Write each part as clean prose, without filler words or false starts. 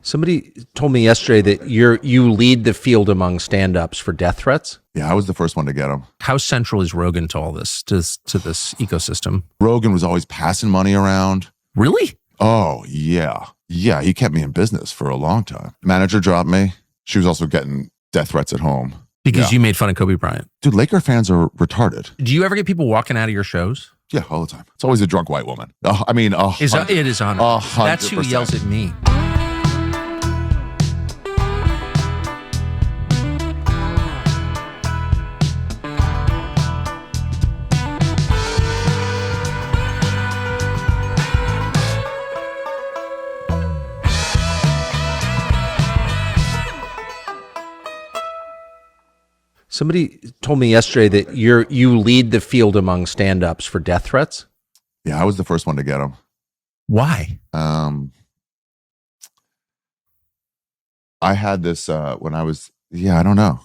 Somebody told me yesterday that you lead the field among stand-ups for death threats. Yeah, I was the first one to get them. How central is Rogan to all this, to this ecosystem? Rogan was always passing money around. Really? Oh, yeah. Yeah, he kept me in business for a long time. Manager dropped me. She was also getting death threats at home. Because you made fun of Kobe Bryant. Dude, Laker fans are retarded. Do you ever get people walking out of your shows? Yeah, all the time. It's always a drunk white woman. It is 100%. That's who yells at me. Somebody told me yesterday that you lead the field among stand-ups for death threats. Yeah, I was the first one to get them. Why? I had this when I was, I don't know.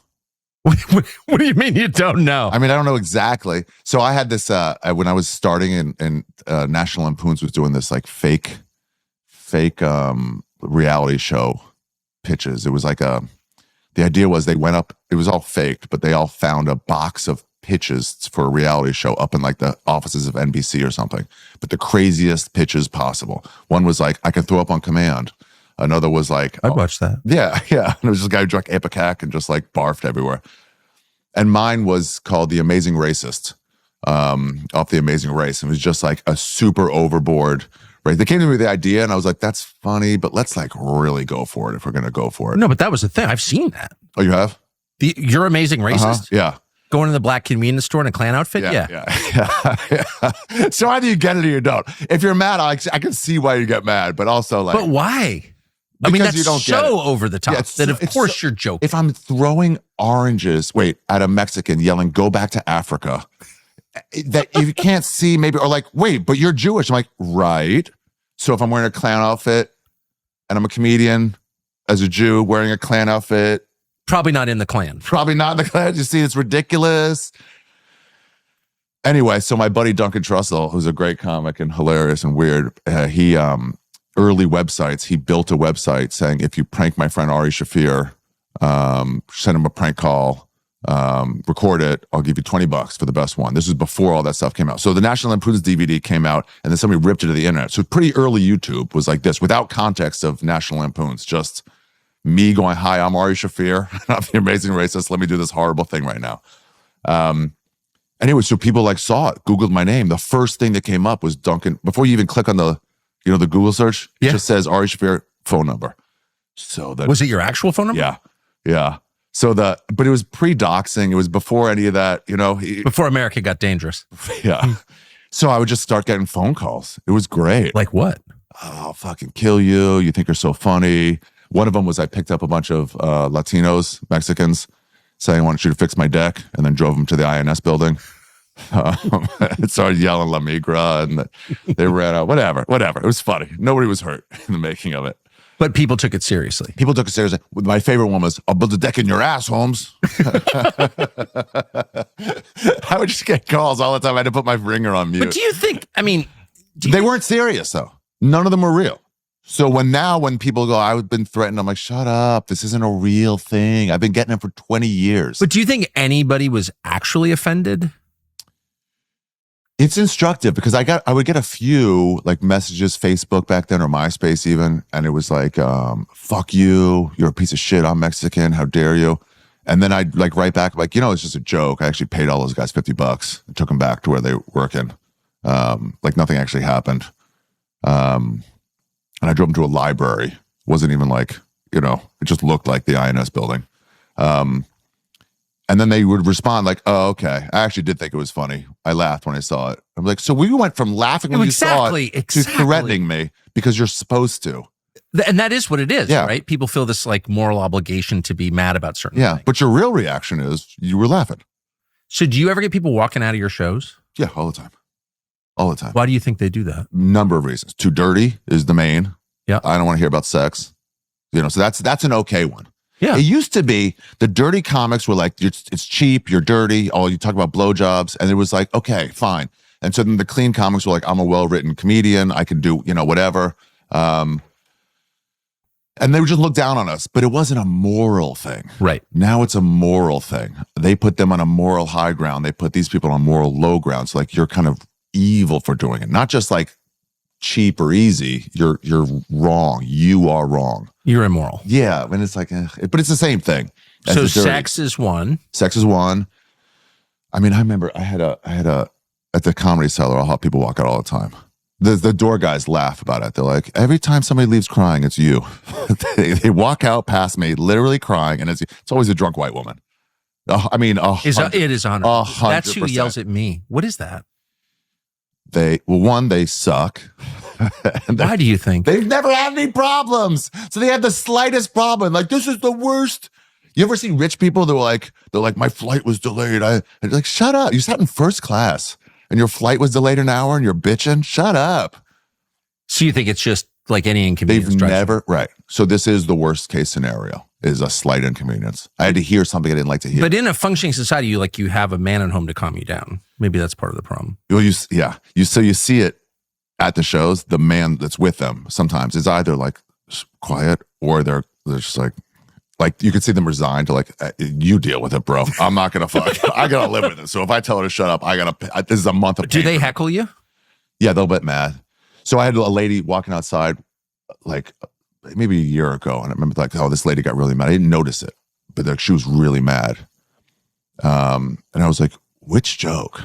What do you mean you don't know? I mean, I don't know exactly. So I had this when I was starting in National Lampoon's was doing this like fake reality show pitches. It was like the idea was they went up, it was all faked, but they all found a box of pitches for a reality show up in like the offices of NBC or something. But the craziest pitches possible. One was like, I can throw up on command. Another was like, I'd watch that. Yeah. And it was just a guy who drank Ipecac and just like barfed everywhere. And mine was called The Amazing Racist, off The Amazing Race. It was just like a super overboard, right? They came to me with the idea and I was like, that's funny, but let's like really go for it if we're going to go for it. No, but that was the thing. I've seen that. Oh, you have? You're Amazing Racist? Yeah. Going to the black convenience store in a Klan outfit? Yeah. So either you get it or you don't. If you're mad, I can see why you get mad, but also like. But why? I mean, that's you don't so over the top that of course you're joking. If I'm throwing oranges, at a Mexican yelling, go back to Africa, that you can't see maybe, or like, wait, but you're Jewish. I'm like, right. So if I'm wearing a Klan outfit and I'm a comedian as a Jew wearing a Klan outfit. Probably not in the Klan. Probably not in the Klan. You see, it's ridiculous. Anyway, so my buddy Duncan Trussell, who's a great comic and hilarious and weird, he early websites, he built a website saying, if you prank my friend Ari Shaffir, send him a prank call, record it, I'll give you $20 for the best one. This was before all that stuff came out. So the National Lampoon's DVD came out and then somebody ripped it to the internet. So pretty early YouTube was like this, without context of National Lampoon's, just me going, hi, I'm Ari Shaffir. I'm The Amazing Racist. Let me do this horrible thing right now. Anyway, so people like saw it, Googled my name. The first thing that came up was Duncan. Before you even click on the Google search, it just says Ari Shaffir phone number. So that was it your actual phone number? Yeah. So but it was pre-doxing. It was before any of that, before America got dangerous. Yeah. So I would just start getting phone calls. It was great. Like what? Oh, I'll fucking kill you. You think you're so funny. One of them was I picked up a bunch of Latinos, Mexicans, saying I want you to fix my deck, and then drove them to the INS building. And started yelling La Migra, and they ran out. Whatever. It was funny. Nobody was hurt in the making of it. But people took it seriously. People took it seriously. My favorite one was, I'll build a deck in your ass, Holmes. I would just get calls all the time. I had to put my ringer on mute. But do you think, they weren't serious, though. None of them were real. So when people go, I've been threatened, I'm like, shut up. This isn't a real thing. I've been getting it for 20 years. But do you think anybody was actually offended? It's instructive because I would get a few like messages, Facebook back then or MySpace even. And it was like, fuck you. You're a piece of shit. I'm Mexican. How dare you? And then I'd like write back like, it's just a joke. I actually paid all those guys $50 and took them back to where they were working. Like nothing actually happened. And I drove them to a library. It wasn't even like, it just looked like the INS building. And then they would respond like, oh, okay. I actually did think it was funny. I laughed when I saw it. I'm like, so we went from laughing when you saw it to threatening me because you're supposed to. And that is what it is, right? People feel this like moral obligation to be mad about certain things. But your real reaction is you were laughing. So do you ever get people walking out of your shows? Yeah, all the time. All the time. Why do you think they do that? Number of reasons. Too dirty is the main. Yeah. I don't want to hear about sex. So that's an okay one. Yeah. It used to be the dirty comics were like, it's cheap, you're dirty. Oh, you talk about blowjobs. And it was like, okay, fine. And so then the clean comics were like, I'm a well-written comedian. I can do, whatever. And they would just look down on us, but it wasn't a moral thing. Right. Now it's a moral thing. They put them on a moral high ground. They put these people on moral low ground. So like you're kind of evil for doing it. Not just like cheap or easy. You're wrong. You are wrong. You're immoral. Yeah. And it's like, but it's the same thing. So sex is one. Sex is one. I mean, I remember I had a at the Comedy Cellar, I'll have people walk out all the time. The door guys laugh about it. They're like, every time somebody leaves crying, it's you. they walk out past me, literally crying, and it's always a drunk white woman. I mean, it is 100%. That's who yells at me. What is that? They suck. Why do you think? They've never had any problems. So they have the slightest problem. Like, this is the worst. You ever see rich people? They're like, my flight was delayed. And like, shut up. You sat in first class and your flight was delayed an hour and you're bitching. Shut up. So you think it's just like any inconvenience? They've never, right. So this is the worst case scenario, is a slight inconvenience. I had to hear something I didn't like to hear. But in a functioning society, you have a man at home to calm you down. Maybe that's part of the problem. Well, you see it at the shows. The man that's with them sometimes is either like quiet or they're just like you could see them resigned to like, you deal with it, bro. I'm not gonna fuck. I gotta live with it. So if I tell her to shut up, this is a month of. Do they heckle you? Yeah, they'll get mad. So I had a lady walking outside, like maybe a year ago, and I remember like, oh, this lady got really mad. I didn't notice it, but like she was really mad. And I was like, which joke?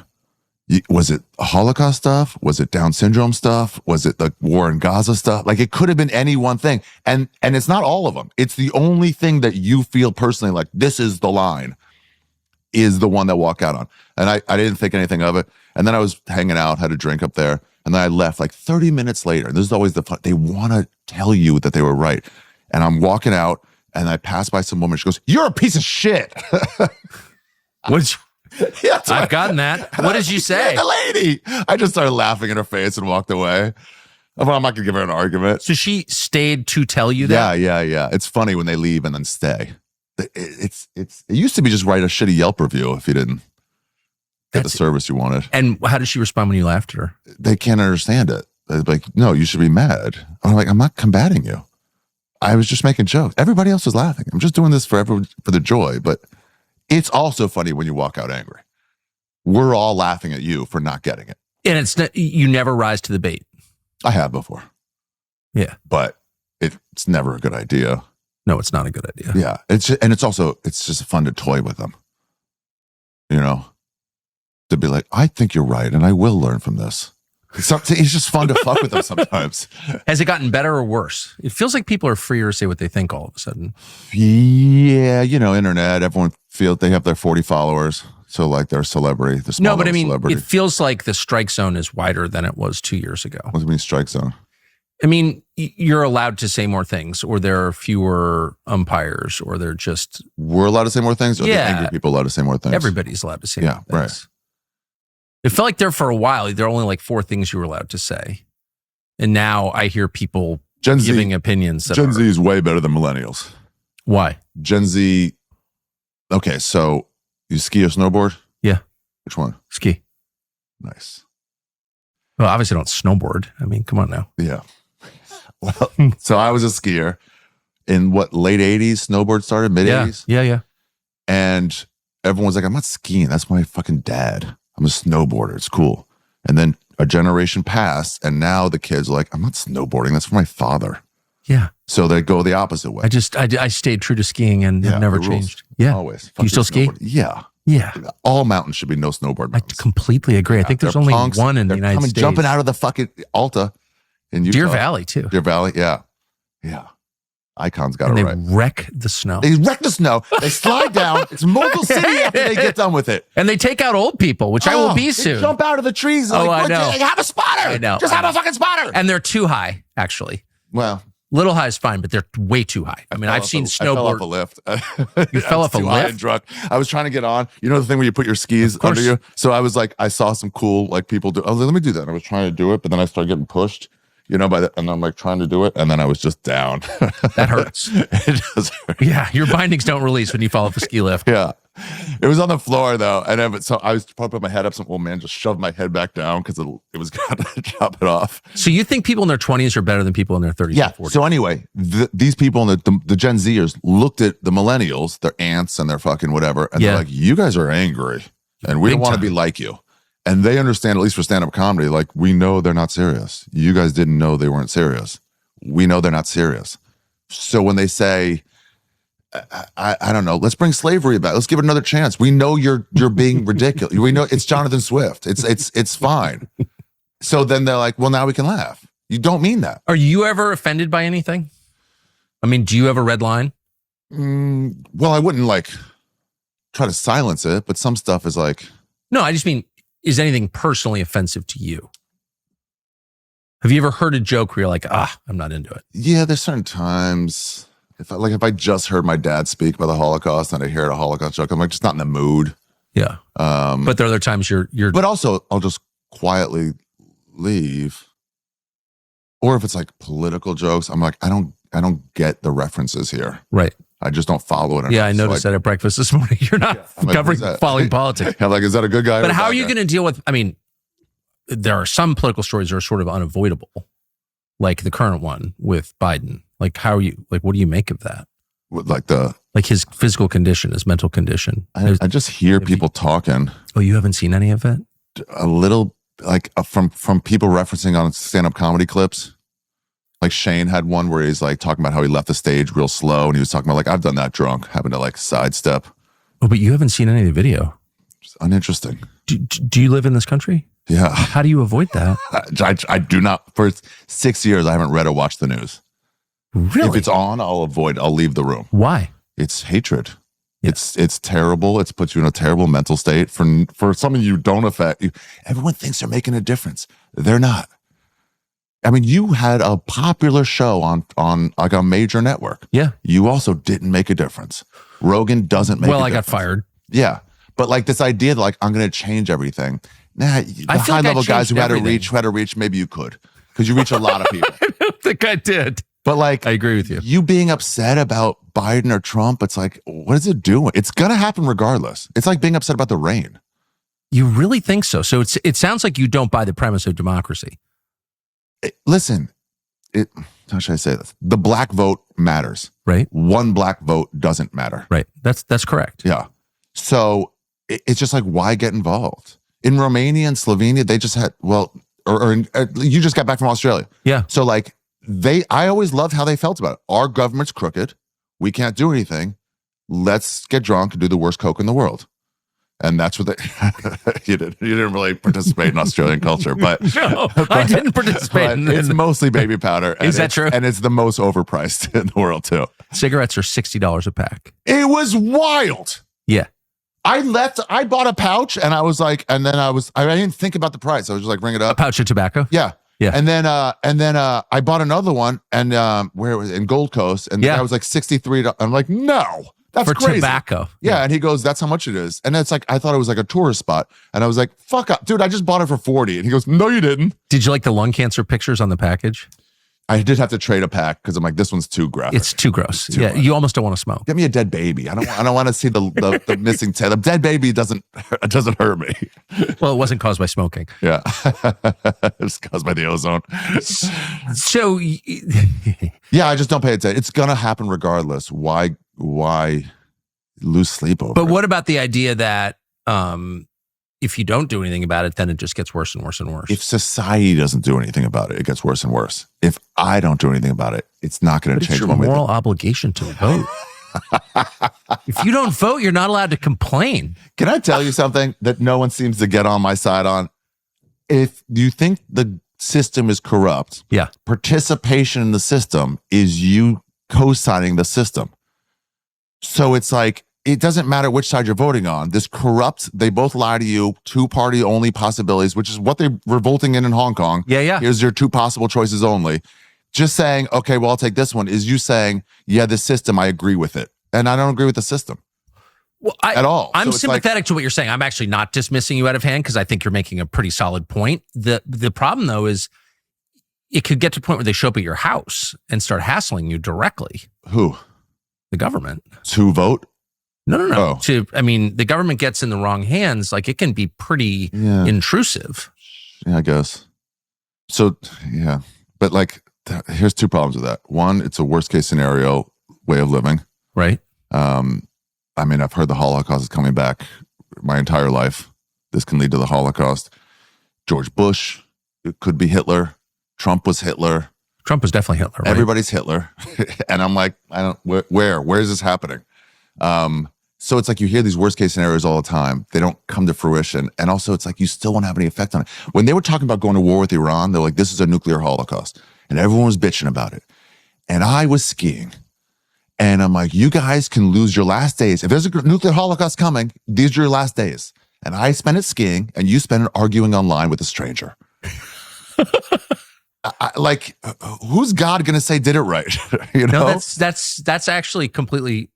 Was it Holocaust stuff? Was it Down syndrome stuff? Was it the war in Gaza stuff? Like it could have been any one thing. And it's not all of them. It's the only thing that you feel personally like this is the line, is the one that walk out on. And I didn't think anything of it. And then I was hanging out, had a drink up there. And then I left like 30 minutes later. And this is always the fun. They want to tell you that they were right. And I'm walking out and I pass by some woman. She goes, "You're a piece of shit." Yeah, I've gotten that. What did you say? The lady. I just started laughing in her face and walked away. I'm not going to give her an argument. So she stayed to tell you that? Yeah. It's funny when they leave and then stay. It used to be just write a shitty Yelp review if you didn't get the service you wanted. And how did she respond when you laughed at her? They can't understand it. They're like, no, you should be mad. I'm like, I'm not combating you. I was just making jokes. Everybody else was laughing. I'm just doing this for the joy, but it's also funny when you walk out angry. We're all laughing at you for not getting it. And you never rise to the bait. I have before. Yeah. But it's never a good idea. No, it's not a good idea. Yeah. It's just fun to toy with them. You know? To be like, I think you're right and I will learn from this. It's just fun to fuck with them sometimes. Has it gotten better or worse? It feels like people are freer to say what they think all of a sudden. Yeah, internet, everyone feels they have their 40 followers. So like they're a celebrity. No, but I mean, it feels like the strike zone is wider than it was 2 years ago. What do you mean strike zone? I mean, you're allowed to say more things, or there are fewer umpires, or they're just... We're allowed to say more things? Or the angry people allowed to say more things? Everybody's allowed to say more things. Right. It felt like there for a while, there were only like 4 things you were allowed to say. And now I hear people giving opinions. Gen Z is way better than millennials. Why? Gen Z, okay, so you ski or snowboard? Yeah. Which one? Ski. Nice. Well, obviously I don't snowboard. I mean, come on now. Yeah. Well, so I was a skier in late 80s, snowboard started, mid 80s? Yeah. And everyone's like, I'm not skiing. That's my fucking dad. I'm a snowboarder. It's cool. And then a generation passed, and now the kids are like, I'm not snowboarding. That's for my father. Yeah. So they go the opposite way. I stayed true to skiing and have never changed. Yeah. Always. Do you still ski? Yeah. Yeah. All mountains should be no snowboard mountains. I completely agree. I think there's only one in the United States. Jumping out of the fucking Alta in Utah. Deer Valley, too. Deer Valley, yeah. Yeah. Icon's got it right. They wreck the snow. They wreck the snow. They slide down. It's Mogul City after they get done with it. And they take out old people, which I will be soon. They jump out of the trees. I know. Have a spotter. I know. Just have a fucking spotter. And they're too high, actually. Well, little high is fine, but they're way too high. I mean, I've seen snowboard. I fell off a lift. You fell off a lift? Drunk. I was trying to get on. You know the thing where you put your skis under you? So I was like, I saw some cool people do. I was like, let me do that. And I was trying to do it, but then I started getting pushed. And I'm like trying to do it, and then I was just down. That hurts. It does hurt. Yeah, your bindings don't release when you fall off a ski lift. Yeah. It was on the floor though, and then, so I was trying to put my head up. Some old man just shoved my head back down because it was going to chop it off. So you think people in their 20s are better than people in their 30s? Yeah. And 40s? So anyway, these people in the Gen Zers looked at the millennials, their aunts and their fucking whatever, and they're like, "You guys are angry, and we don't want to be like you." And they understand, at least for stand-up comedy, like, we know they're not serious. You guys didn't know they weren't serious. We know they're not serious. So when they say, I don't know, let's bring slavery back, let's give it another chance. We know you're being ridiculous. We know it's Jonathan Swift. It's fine. So then they're like, well, now we can laugh. You don't mean that. Are you ever offended by anything? I mean, do you have a red line? Well, I wouldn't like try to silence it, but some stuff is like. No, I just mean, is anything personally offensive to you? Have you ever heard a joke where you're like, I'm not into it? Yeah, there's certain times if I just heard my dad speak about the Holocaust and I hear a Holocaust joke, I'm like just not in the mood. Yeah. But there are other times you're. But also, I'll just quietly leave. Or if it's like political jokes, I'm like, I don't get the references here. Right. I just don't follow it enough. Yeah, I noticed that at breakfast this morning. You're not following politics. I'm like, is that a good guy? But how are you going to deal with, I mean, there are some political stories that are sort of unavoidable, like the current one with Biden. Like, how are you, like, what do you make of that? Like his physical condition, his mental condition. I just hear people talking. Oh, you haven't seen any of it? A little, like from people referencing on stand-up comedy clips. Like Shane had one where he's like talking about how he left the stage real slow, and he was talking about like, I've done that drunk, having to like sidestep. Oh, but you haven't seen any of the video. It's uninteresting. Do you live in this country? Yeah. How do you avoid that? I do not. For 6 years, I haven't read or watched the news. Really? If it's on, I'll leave the room. Why? It's hatred. Yeah. It's terrible. It's put you in a terrible mental state for something you don't affect. Everyone thinks they're making a difference. They're not. I mean, you had a popular show on like a major network. Yeah. You also didn't make a difference. Rogan doesn't make a difference. Well, I got fired. Yeah. But like this idea that like, I'm going to change everything. Nah, the high level guys who had to reach, maybe you could. Because you reach a lot of people. I don't think I did. But like, I agree with you. You being upset about Biden or Trump, it's like, what is it doing? It's going to happen regardless. It's like being upset about the rain. You really think so? So it sounds like you don't buy the premise of democracy. Listen, how should I say this? The black vote matters. Right. One black vote doesn't matter. Right. That's correct. Yeah. So it's just like, why get involved? In Romania and Slovenia, they just had, you just got back from Australia. Yeah. So like I always loved how they felt about it. Our government's crooked. We can't do anything. Let's get drunk and do the worst coke in the world. And that's what you didn't really participate in Australian culture, but no, I didn't participate. It's mostly baby powder. Is that true? And it's the most overpriced in the world too. Cigarettes are $60 a pack. It was wild. Yeah. I bought a pouch and I was like, and then I didn't think about the price. I was just like, bring it up. A pouch of tobacco? Yeah. Yeah. And then I bought another one and where was it? In Gold Coast. And I was like $63. I'm like, no. That's for crazy. Tobacco. Yeah. And he goes, that's how much it is. And it's like, I thought it was like a tourist spot. And I was like, fuck up. Dude, I just bought it for 40. And he goes, no, you didn't. Did you like the lung cancer pictures on the package? I did have to trade a pack because I'm like, this one's too graphic. It's too gross. Much. You almost don't want to smoke. Get me a dead baby. I don't want to see the missing tail. The dead baby doesn't hurt me. Well, it wasn't caused by smoking. Yeah. It's caused by the ozone. So yeah, I just don't pay attention. It's gonna happen regardless. Why lose sleep over But it? What about the idea that if you don't do anything about it, then it just gets worse and worse and worse? If society doesn't do anything about it, it gets worse and worse. If I don't do anything about it, it's not going to change. It's your moral obligation to vote. If you don't vote, you're not allowed to complain. Can I tell you something that no one seems to get on my side on? If you think the system is corrupt, yeah, participation in the system is you co-signing the system. So it's like, it doesn't matter which side you're voting on. This corrupt, they both lie to you, two-party only possibilities, which is what they're revolting in Hong Kong. Yeah. Here's your two possible choices only. Just saying, okay, well, I'll take this one, is you saying, yeah, this system, I agree with it. And I don't agree with the system. Well, at all. I'm sympathetic to what you're saying. I'm actually not dismissing you out of hand because I think you're making a pretty solid point. The problem, though, is it could get to a point where they show up at your house and start hassling you directly. Who? The government. To vote? No. Oh. The government gets in the wrong hands. Like, it can be pretty intrusive. Yeah, I guess. So, yeah. But like, here's two problems with that. One, it's a worst case scenario way of living. Right. I've heard the Holocaust is coming back my entire life. This can lead to the Holocaust. George Bush, it could be Hitler. Trump was Hitler. Trump was definitely Hitler. Right? Everybody's Hitler. And I'm like, where is this happening? So it's like you hear these worst case scenarios all the time. They don't come to fruition. And also it's like you still won't have any effect on it. When they were talking about going to war with Iran, they're like, this is a nuclear holocaust. And everyone was bitching about it. And I was skiing. And I'm like, you guys can lose your last days. If there's a nuclear holocaust coming, these are your last days. And I spend it skiing and you spend it arguing online with a stranger. Who's God going to say did it right? You know, no, that's actually completely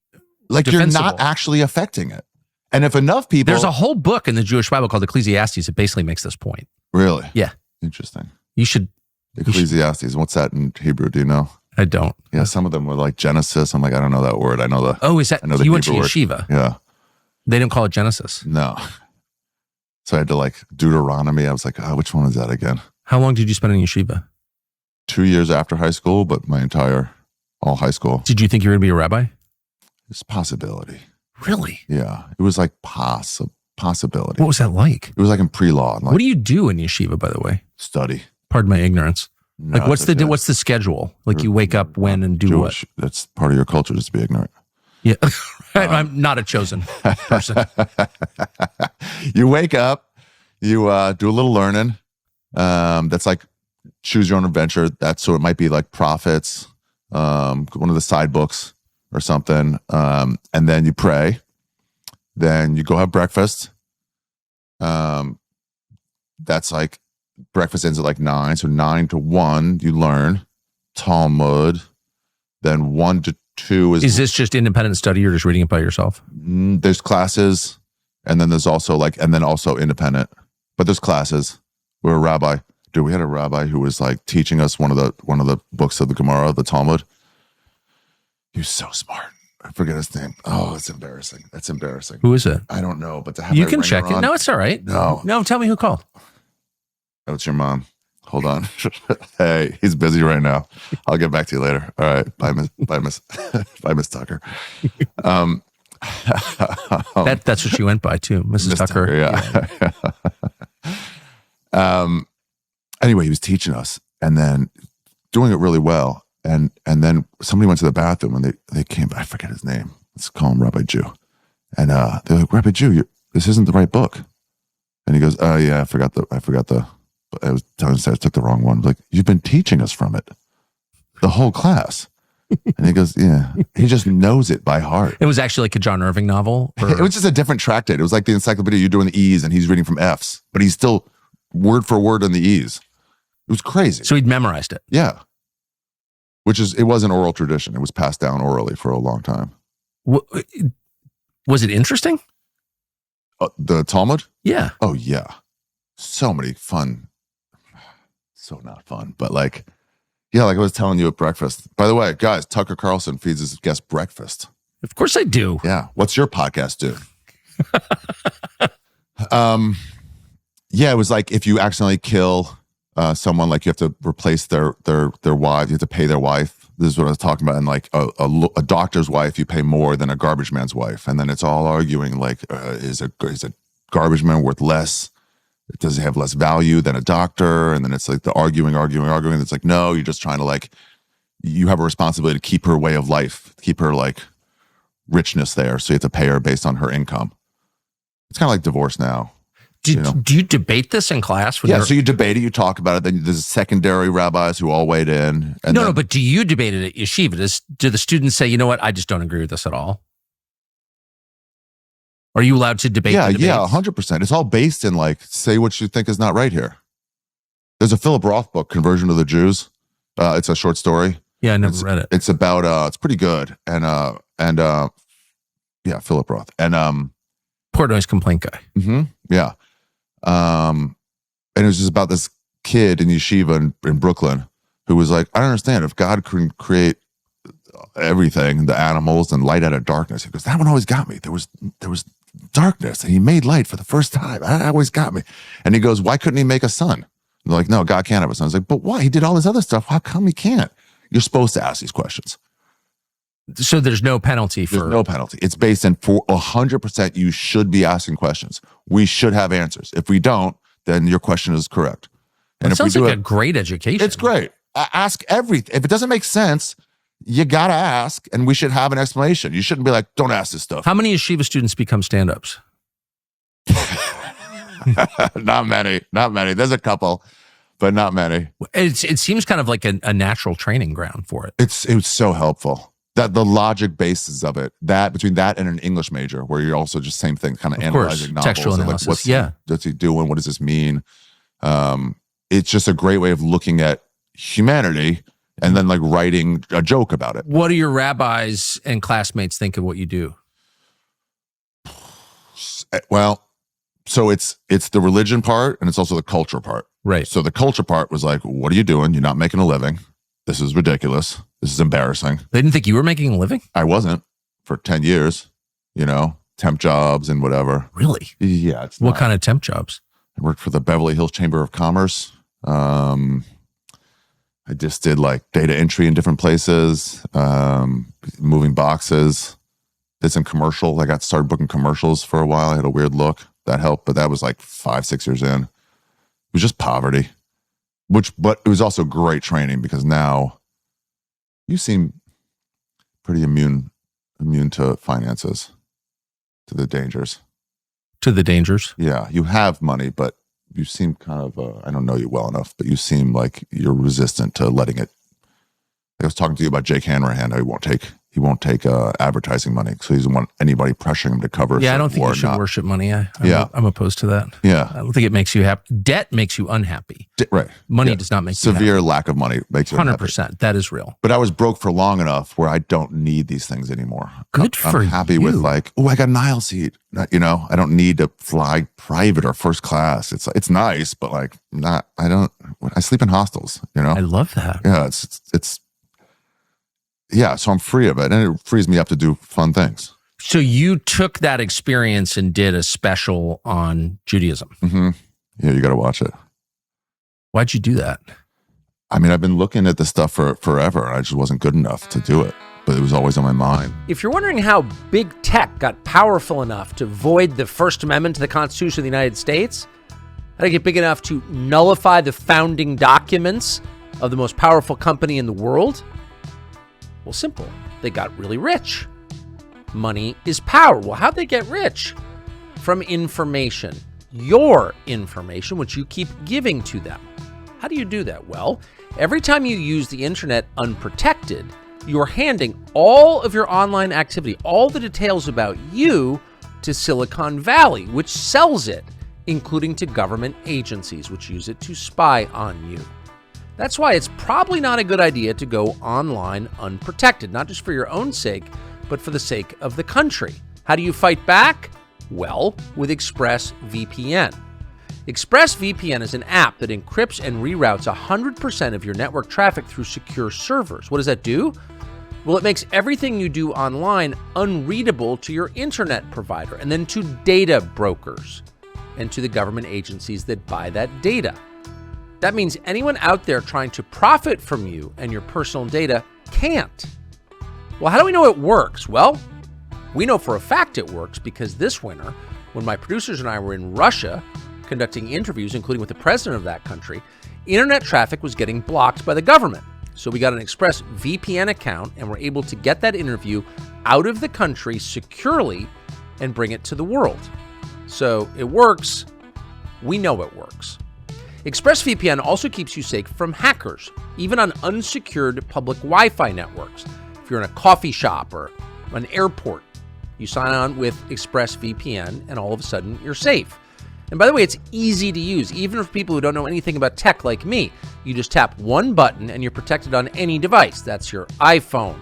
like defensible. You're not actually affecting it. And if enough people, there's a whole book in the Jewish Bible called Ecclesiastes that basically makes this point. Really? Yeah. Interesting. You should. Ecclesiastes. What's that in Hebrew? Do you know? I don't. Yeah, some of them were like Genesis. I'm like, I don't know that word. I know the. Oh, is that you went to Yeshiva? Yeah. They didn't call it Genesis. No. So I had to like Deuteronomy. I was like, which one is that again? How long did you spend in Yeshiva? 2 years after high school, but all high school. Did you think you were going to be a rabbi? It's a possibility. Really? Yeah. It was like possibility. What was that like? It was like in pre-law. Like, what do you do in Yeshiva, by the way? Study. Pardon my ignorance. No, like, what's the schedule? Like, you wake up when and do Jewish. what? That's part of your culture, just to be ignorant. Yeah. I'm not a chosen person. You wake up, you do a little learning. That's like choose your own adventure. So it might be like Prophets, one of the side books or something. And then you pray. Then you go have breakfast. That's like breakfast ends at like 9. So 9 to 1, you learn Talmud. Then 1 to 2 is this just independent study? You're just reading it by yourself? There's classes, and then there's also also independent. But there's classes. We're a rabbi. Dude, we had a rabbi who was like teaching us one of the books of the Gemara, the Talmud. He was so smart. I forget his name. Oh, it's embarrassing. That's embarrassing. Who is it? I don't know, but to have you can check it. No, it's all right. No, tell me who called. Oh, it's your mom. Hold on. Hey, he's busy right now. I'll get back to you later. All right. Bye, Miss Tucker. That's what she went by too, Mrs. Tucker. Yeah. Anyway, he was teaching us and then doing it really well. And then somebody went to the bathroom and they came back. I forget his name. Let's call him Rabbi Jew. And they're like, Rabbi Jew, this isn't the right book. And he goes, oh yeah, I forgot the I was telling him I took the wrong one. Like, you've been teaching us from it the whole class. And he goes, yeah. He just knows it by heart. It was actually like a John Irving novel? It was just a different tractate. It was like the encyclopedia. You're doing the E's and he's reading from F's, but he's still word for word on the E's. It was crazy. So he'd memorized it? Yeah. It was an oral tradition. It was passed down orally for a long time. Was it interesting? The Talmud? Yeah. Oh, yeah. So many fun. So not fun, but like I was telling you at breakfast. By the way, guys, Tucker Carlson feeds his guests breakfast. Of course I do. Yeah. What's your podcast do? Yeah, it was like if you accidentally kill someone, like you have to replace their wife, you have to pay their wife. This is what I was talking about. And like a doctor's wife, you pay more than a garbage man's wife. And then it's all arguing like, is a garbage man worth less? Does it have less value than a doctor? And then it's like the arguing. It's like, no, you're just trying to like, you have a responsibility to keep her way of life, keep her like richness there. So you have to pay her based on her income. It's kind of like divorce now. Do you debate this in class? Yeah, so you debate it, you talk about it. Then there's secondary rabbis who all weighed in. No, but do you debate it at Yeshiva? Do the students say, you know what, I just don't agree with this at all? Are you allowed to debate? Yeah, 100%. It's all based in like, say what you think is not right here. There's a Philip Roth book, Conversion of the Jews. It's a short story. Yeah, I never read it. It's about, it's pretty good. And yeah, Philip Roth. And Portnoy's complaint guy. Mm-hmm, yeah. And it was just about this kid in Yeshiva in Brooklyn who was like, I don't understand. If God can create everything, the animals and light out of darkness. He goes, that one always got me. There was darkness and he made light for the first time. That always got me. And he goes, why couldn't he make a sun? And they're like, no, God can't have a son. I was like, but why? He did all this other stuff. How come he can't? You're supposed to ask these questions. So there's no penalty for... There's no penalty. It's based in for 100% you should be asking questions. We should have answers. If we don't, then your question is correct. And if sounds we do like a great education. It's great. Ask everything. If it doesn't make sense, you got to ask, and we should have an explanation. You shouldn't be like, don't ask this stuff. How many yeshiva students become stand-ups? Not many. There's a couple, but not many. It seems kind of like a natural training ground for it. It was so helpful. That the logic basis of it, that between that and an English major, where you're also just same thing, kind of analyzing novels. Textual analysis. Like, what's he doing? What does this mean? It's just a great way of looking at humanity and then like writing a joke about it. What do your rabbis and classmates think of what you do? Well, so it's the religion part and it's also the culture part. Right. So the culture part was like, what are you doing? You're not making a living. This is ridiculous. This is embarrassing. They didn't think you were making a living? I wasn't for 10 years, temp jobs and whatever. Really? Yeah. What kind of temp jobs? I worked for the Beverly Hills Chamber of Commerce. I just did like data entry in different places, moving boxes, did some commercial. I got started booking commercials for a while. I had a weird look. That helped, but that was like 5-6 years in. It was just poverty. But it was also great training because now you seem pretty immune to finances, to the dangers. To the dangers? Yeah, you have money, but you seem kind of, I don't know you well enough, but you seem like you're resistant to letting it. I was talking to you about Jake Hanrahan. He won't take advertising money, so he doesn't want anybody pressuring him to cover. Yeah, I don't think you should worship money. I'm opposed to that. Yeah, I don't think it makes you happy. Debt makes you unhappy. Right. Money does not make you severe happy. lack of money makes you 100%. That is real. But I was broke for long enough where I don't need these things anymore. Good for you. I'm happy with like, I got an aisle seat. I don't need to fly private or first class. It's nice, but like I sleep in hostels. I love that. Yeah, it's. Yeah, so I'm free of it, and it frees me up to do fun things. So you took that experience and did a special on Judaism. Mm-hmm. Yeah, you got to watch it. Why'd you do that? I mean, I've been looking at this stuff for forever, and I just wasn't good enough to do it, but it was always on my mind. If you're wondering how big tech got powerful enough to void the First Amendment to the Constitution of the United States, how to get big enough to nullify the founding documents of the most powerful company in the world, well, simple. They got really rich. Money is power. Well, how'd they get rich? From information. Your information, which you keep giving to them. How do you do that? Well, every time you use the internet unprotected, you're handing all of your online activity, all the details about you, to Silicon Valley, which sells it, including to government agencies, which use it to spy on you. That's why it's probably not a good idea to go online unprotected, not just for your own sake, but for the sake of the country. How do you fight back? Well, with ExpressVPN. ExpressVPN is an app that encrypts and reroutes 100% of your network traffic through secure servers. What does that do? Well, it makes everything you do online unreadable to your internet provider and then to data brokers and to the government agencies that buy that data. That means anyone out there trying to profit from you and your personal data can't. Well, how do we know it works? Well, we know for a fact it works because this winter, when my producers and I were in Russia conducting interviews, including with the president of that country, internet traffic was getting blocked by the government. So we got an ExpressVPN account and were able to get that interview out of the country securely and bring it to the world. So it works. We know it works. ExpressVPN also keeps you safe from hackers, even on unsecured public Wi-Fi networks. If you're in a coffee shop or an airport, you sign on with ExpressVPN and all of a sudden you're safe. And by the way, it's easy to use, even for people who don't know anything about tech like me. You just tap one button and you're protected on any device. That's your iPhone,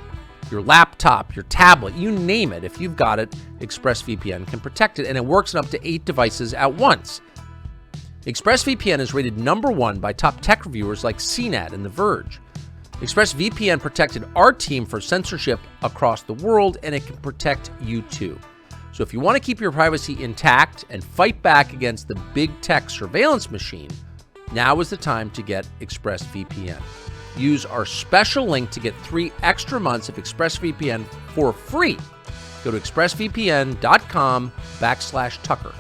your laptop, your tablet, you name it. If you've got it, ExpressVPN can protect it, and it works on up to 8 devices at once. ExpressVPN is rated #1 by top tech reviewers like CNET and The Verge. ExpressVPN protected our team for censorship across the world, and it can protect you too. So if you want to keep your privacy intact and fight back against the big tech surveillance machine, now is the time to get ExpressVPN. Use our special link to get 3 extra months of ExpressVPN for free. Go to expressvpn.com/Tucker.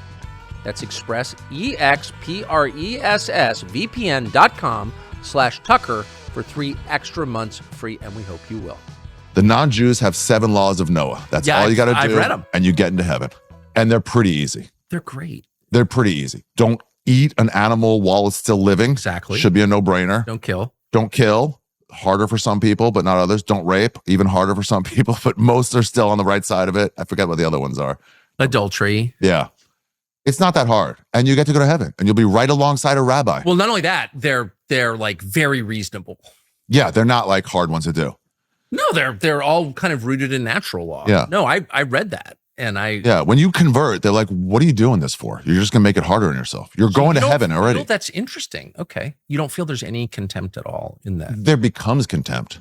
That's Express, EXPRESSVPN.com/Tucker for 3 extra months free, and we hope you will. The non-Jews have 7 laws of Noah. That's all you got to do. I've read them. And you get into heaven. And they're pretty easy. They're great. They're pretty easy. Don't eat an animal while it's still living. Exactly. Should be a no-brainer. Don't kill. Don't kill. Harder for some people, but not others. Don't rape. Even harder for some people, but most are still on the right side of it. I forget what the other ones are. Adultery. Yeah. It's not that hard. And you get to go to heaven. And you'll be right alongside a rabbi. Well, not only that, they're like very reasonable. Yeah, they're not like hard ones to do. No, they're all kind of rooted in natural law. Yeah. No, I read that. And yeah, when you convert, they're like, what are you doing this for? You're just going to make it harder on yourself. You're going to heaven already. That's interesting. Okay. You don't feel there's any contempt at all in that. There becomes contempt,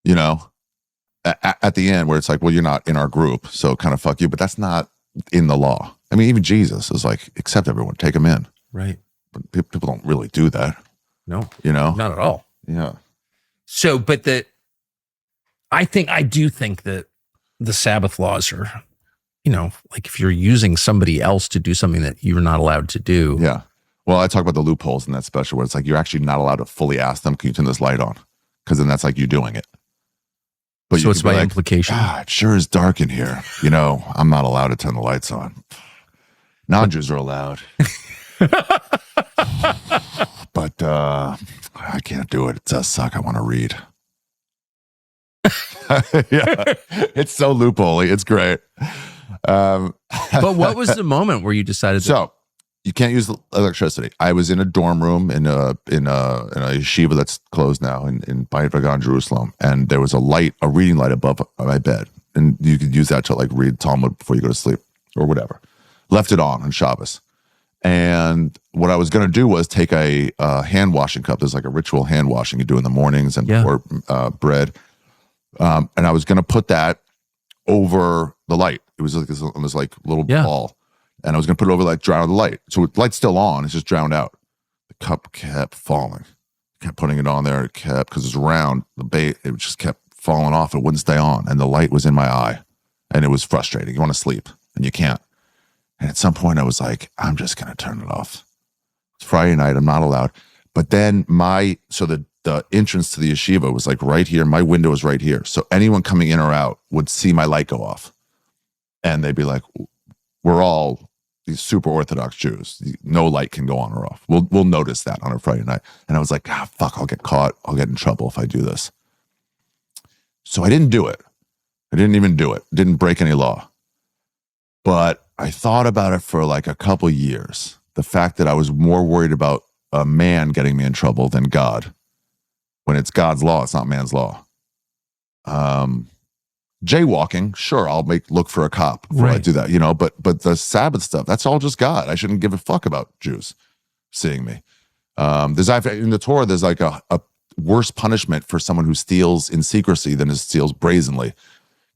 you know, at the end where it's like, well, you're not in our group, so kind of fuck you. But that's not in the law. I mean, even Jesus is like, accept everyone, take them in. Right. But people don't really do that. No. You know? Not at all. Yeah. So, but I do think that the Sabbath laws are, you know, like if you're using somebody else to do something that you're not allowed to do. Yeah. Well, I talk about the loopholes in that special where it's like you're actually not allowed to fully ask them, can you turn this light on? Because then that's like you doing it. But so it's by implication. God, it sure is dark in here. You know, I'm not allowed to turn the lights on. Non-Jews are allowed. But I can't do it. It does suck. I want to read. Yeah. It's so loopholey. It's great. But what was the moment where you decided? So you can't use electricity. I was in a dorm room in a yeshiva that's closed now in Bryant, Jerusalem, and there was a reading light above my bed, and you could use that to like read Talmud before you go to sleep or whatever. Left it on Shabbos, and what I was going to do was take a hand washing cup. There's like a ritual hand washing you do in the mornings and before bread, and I was going to put that over the light. It was like this little ball. And I was going to put it over, like, drown the light. So the light's still on. It's just drowned out. The cup kept falling. Kept putting it on there. It kept, because it's round, it just kept falling off. It wouldn't stay on. And the light was in my eye. And it was frustrating. You want to sleep, and you can't. And at some point, I was like, I'm just going to turn it off. It's Friday night. I'm not allowed. But then the entrance to the yeshiva was, like, right here. My window was right here. So anyone coming in or out would see my light go off. And they'd be like, we're all these super Orthodox Jews. No light can go on or off. We'll notice that on a Friday night. And I was like, fuck, I'll get caught. I'll get in trouble if I do this. So I didn't do it. I didn't even do it. Didn't break any law. But I thought about it for like a couple years. The fact that I was more worried about a man getting me in trouble than God. When it's God's law, it's not man's law. Jaywalking, sure, I'll look for a cop before I do that, you know, but the Sabbath stuff, that's all just God. I shouldn't give a fuck about Jews seeing me. In the Torah, there's like a worse punishment for someone who steals in secrecy than steals brazenly.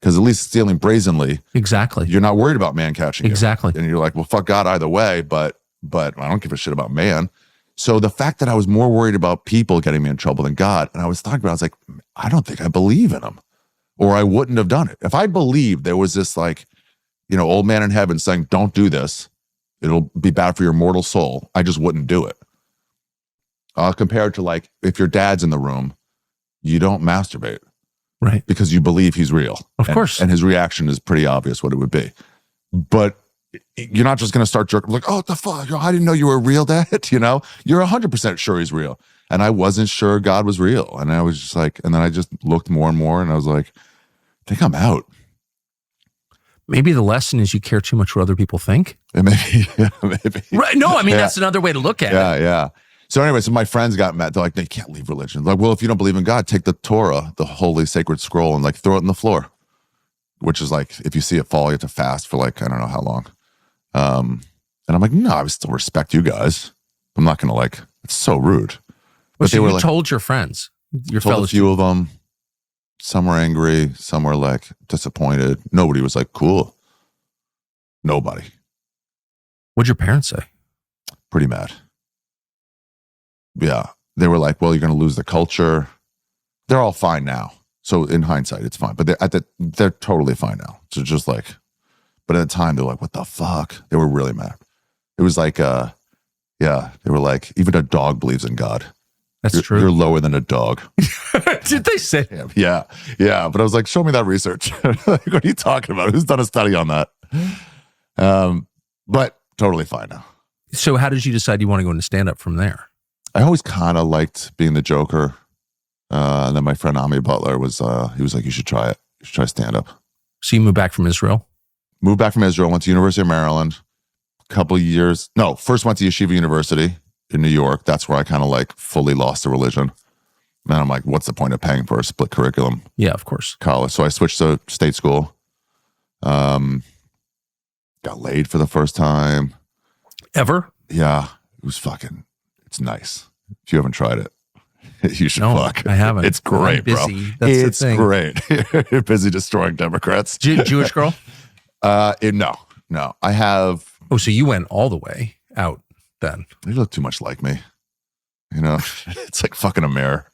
Because at least stealing brazenly, exactly, you're not worried about man catching you. Exactly. And you're like, well, fuck God either way, but I don't give a shit about man. So the fact that I was more worried about people getting me in trouble than God, and I was talking about, I was like, I don't think I believe in him. Or I wouldn't have done it. If I believed there was this like, you know, old man in heaven saying, don't do this, it'll be bad for your mortal soul, I just wouldn't do it. Compared to like, if your dad's in the room, you don't masturbate. Right. Because you believe he's real. Of course. And his reaction is pretty obvious what it would be. But you're not just going to start jerking, like, oh, what the fuck? I didn't know you were a real dad. You know, you're 100% sure he's real. And I wasn't sure God was real. And I was just like, and then I just looked more and more and I was like, I think I'm out. Maybe the lesson is you care too much what other people think. Maybe. Right. No, I mean, that's another way to look at it. Yeah. So anyway, so my friends got mad. They're like, they can't leave religion. Like, well, if you don't believe in God, take the Torah, the holy sacred scroll, and like throw it on the floor. Which is like, if you see it fall, you have to fast for like, I don't know how long. And I'm like, no, I would still respect you guys. I'm not going to like, it's so rude. But so they were you like, told your friends. Your Told fellow a few of them. Some were angry. Some were like disappointed. Nobody was like, cool. Nobody. What'd your parents say? Pretty mad. Yeah. They were like, well, you're going to lose the culture. They're all fine now. So in hindsight, it's fine. But they're totally fine now. So just like, but at the time, they're like, what the fuck? They were really mad. It was like, yeah, they were like, even a dog believes in God. That's true. You're lower than a dog. Did they say? Yeah. But I was like, show me that research. Like, what are you talking about? Who's done a study on that? But totally fine now. So how did you decide you want to go into stand-up from there? I always kind of liked being the Joker. And then my friend Ami Butler was like, you should try it. You should try stand-up. So you moved back from Israel? Moved back from Israel, went to University of Maryland. First went to Yeshiva University in New York. That's where I kind of like fully lost the religion. And I'm like, what's the point of paying for a split curriculum? Yeah, of course. College. So I switched to state school. Got laid for the first time. Ever? Yeah. It was it's nice. If you haven't tried it, you should fuck. I haven't. It's great, I'm busy. bro. That's It's the thing. great. You're busy destroying Democrats. Jewish girl? No. I have. Oh, so you went all the way out then. They look too much like me. You know, it's like fucking a mirror.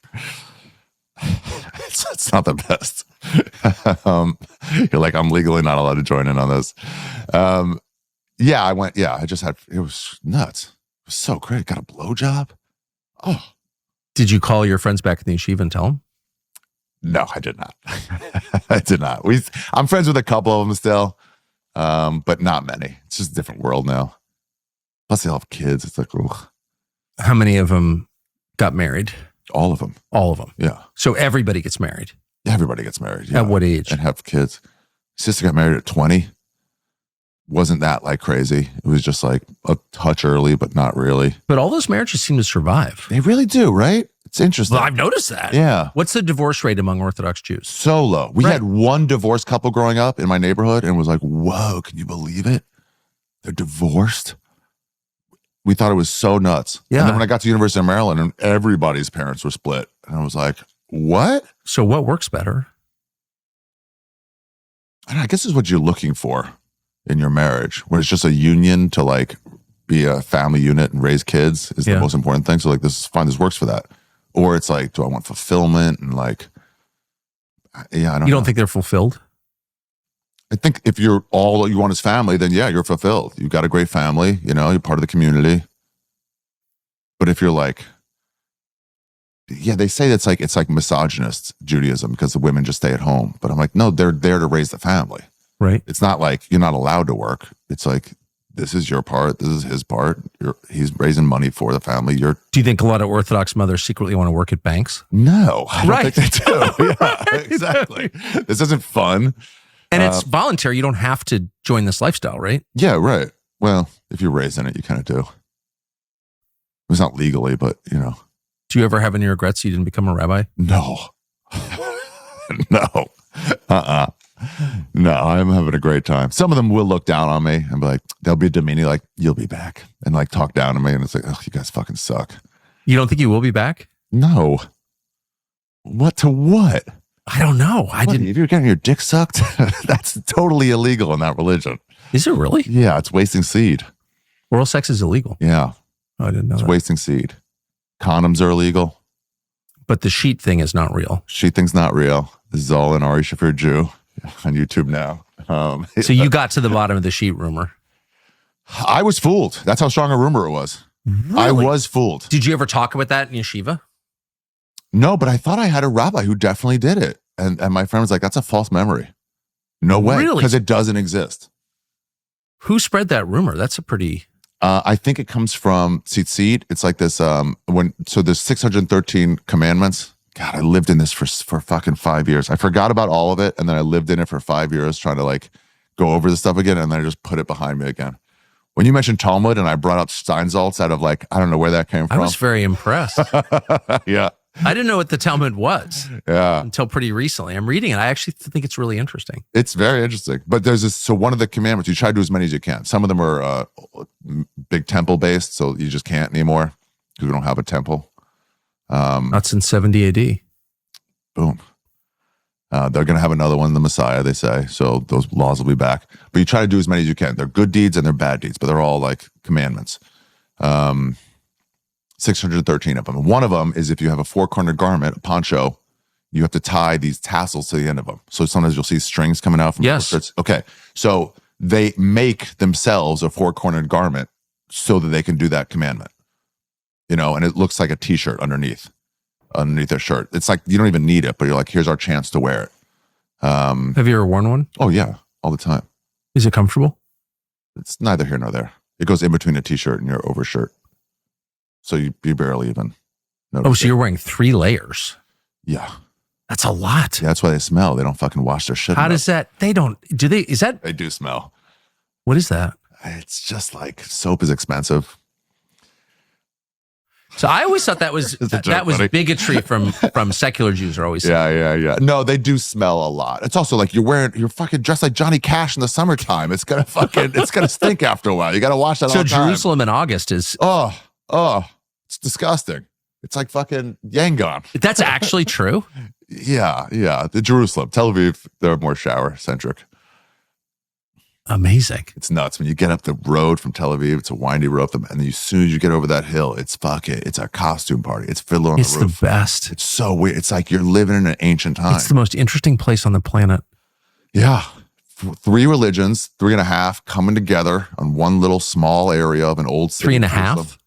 It's not the best. You're like, I'm legally not allowed to join in on this. Yeah, I went. Yeah, it was nuts. It was so great. Got a blowjob. Oh. Did you call your friends back in the yeshiva and tell them? No, I did not. I did not. I'm friends with a couple of them still, but not many. It's just a different world now. Plus, they all have kids. It's like, ugh. How many of them got married? All of them. All of them. Yeah. So everybody gets married. Everybody gets married. Yeah. At what age? And have kids. Sister got married at 20. Wasn't that like crazy? It was just like a touch early, but not really. But all those marriages seem to survive. They really do, right? It's interesting. Well, I've noticed that. Yeah. What's the divorce rate among Orthodox Jews? So low. We had one divorced couple growing up in my neighborhood and was like, whoa, can you believe it? They're divorced. We thought it was so nuts. Yeah. And then when I got to University of Maryland and everybody's parents were split. And I was like, what? So what works better? I guess it's what you're looking for in your marriage, where it's just a union to like be a family unit and raise kids is the most important thing. So like, this is fine. This works for that. Or it's like, do I want fulfillment? And like, yeah, I don't know. You don't think they're fulfilled? I think if you're all you want is family, then yeah, you're fulfilled. You've got a great family, you know, you're part of the community. But if you're like, yeah, they say it's like misogynist Judaism because the women just stay at home. But I'm like, no, they're there to raise the family. Right. It's not like you're not allowed to work. It's like, this is your part. This is his part. He's raising money for the family. Do you think a lot of Orthodox mothers secretly want to work at banks? No, I Right. don't think they do. Yeah, exactly. This isn't fun. And it's voluntary. You don't have to join this lifestyle, right? Yeah, right. Well, if you're raised in it, you kind of do. It's not legally, but you know. Do you ever have any regrets you didn't become a rabbi? No. No. No, I'm having a great time. Some of them will look down on me and be like, they'll be demeaning, like, you'll be back. And like talk down to me. And it's like, oh, you guys fucking suck. You don't think you will be back? No. What to what? I don't know. If you're getting your dick sucked, that's totally illegal in that religion. Is it really? Yeah, it's wasting seed. Oral sex is illegal. Yeah. Oh, I didn't know It's that. wasting seed. Condoms are illegal. But the sheet thing is not real. She thing's not real. This is all an Ari Shaffir Jew on YouTube now. So you got to the bottom of the sheet rumor. I was fooled. That's how strong a rumor it was. Really? I was fooled. Did you ever talk about that in yeshiva? No, but I thought I had a rabbi who definitely did it. And my friend was like, that's a false memory. No way. Really? Because it doesn't exist. Who spread that rumor? That's a pretty... I think it comes from Tzitzit. It's like this, so there's 613 commandments. God, I lived in this for fucking 5 years. I forgot about all of it. And then I lived in it for 5 years trying to like go over the stuff again. And then I just put it behind me again. When you mentioned Talmud and I brought up Steinsaltz out of like, I don't know where that came from. I was very impressed. Yeah. I didn't know what the Talmud was until pretty recently. I'm reading it. I actually think it's really interesting. It's very interesting. But there's this, so one of the commandments, you try to do as many as you can. Some of them are big temple based, so you just can't anymore because we don't have a temple. Not since 70 AD. Boom. They're going to have another one, the Messiah, they say. So those laws will be back. But you try to do as many as you can. They're good deeds and they're bad deeds, but they're all like commandments. 613 of them. And one of them is if you have a four-cornered garment, a poncho, you have to tie these tassels to the end of them. So sometimes you'll see strings coming out from shirts. Okay. So they make themselves a four-cornered garment so that they can do that commandment. You know, and it looks like a t-shirt underneath their shirt. It's like, you don't even need it, but you're like, here's our chance to wear it. Have you ever worn one? Oh yeah. All the time. Is it comfortable? It's neither here nor there. It goes in between a t-shirt and your overshirt. So you barely even notice. Oh, so you're wearing 3 layers. Yeah. That's a lot. Yeah, that's why they smell. They don't fucking wash their shit. How does that, they They do smell. What is that? It's just like soap is expensive. So I always thought that was bigotry from secular Jews are always saying. Yeah. No, they do smell a lot. It's also like you're fucking dressed like Johnny Cash in the summertime. It's gonna stink after a while. You gotta wash that all the time. So Jerusalem in August is it's disgusting. It's like fucking Yangon. That's actually true. Yeah. The Jerusalem, Tel Aviv, they're more shower centric. Amazing. It's nuts. When you get up the road from Tel Aviv, it's a windy road, and then as soon as you get over that hill, it's a costume party. It's Fiddler on the Roof. It's the best. It's so weird. It's like you're living in an ancient time. It's the most interesting place on the planet. Yeah. 3 religions, 3.5 coming together on one little small area of an old city. 3.5?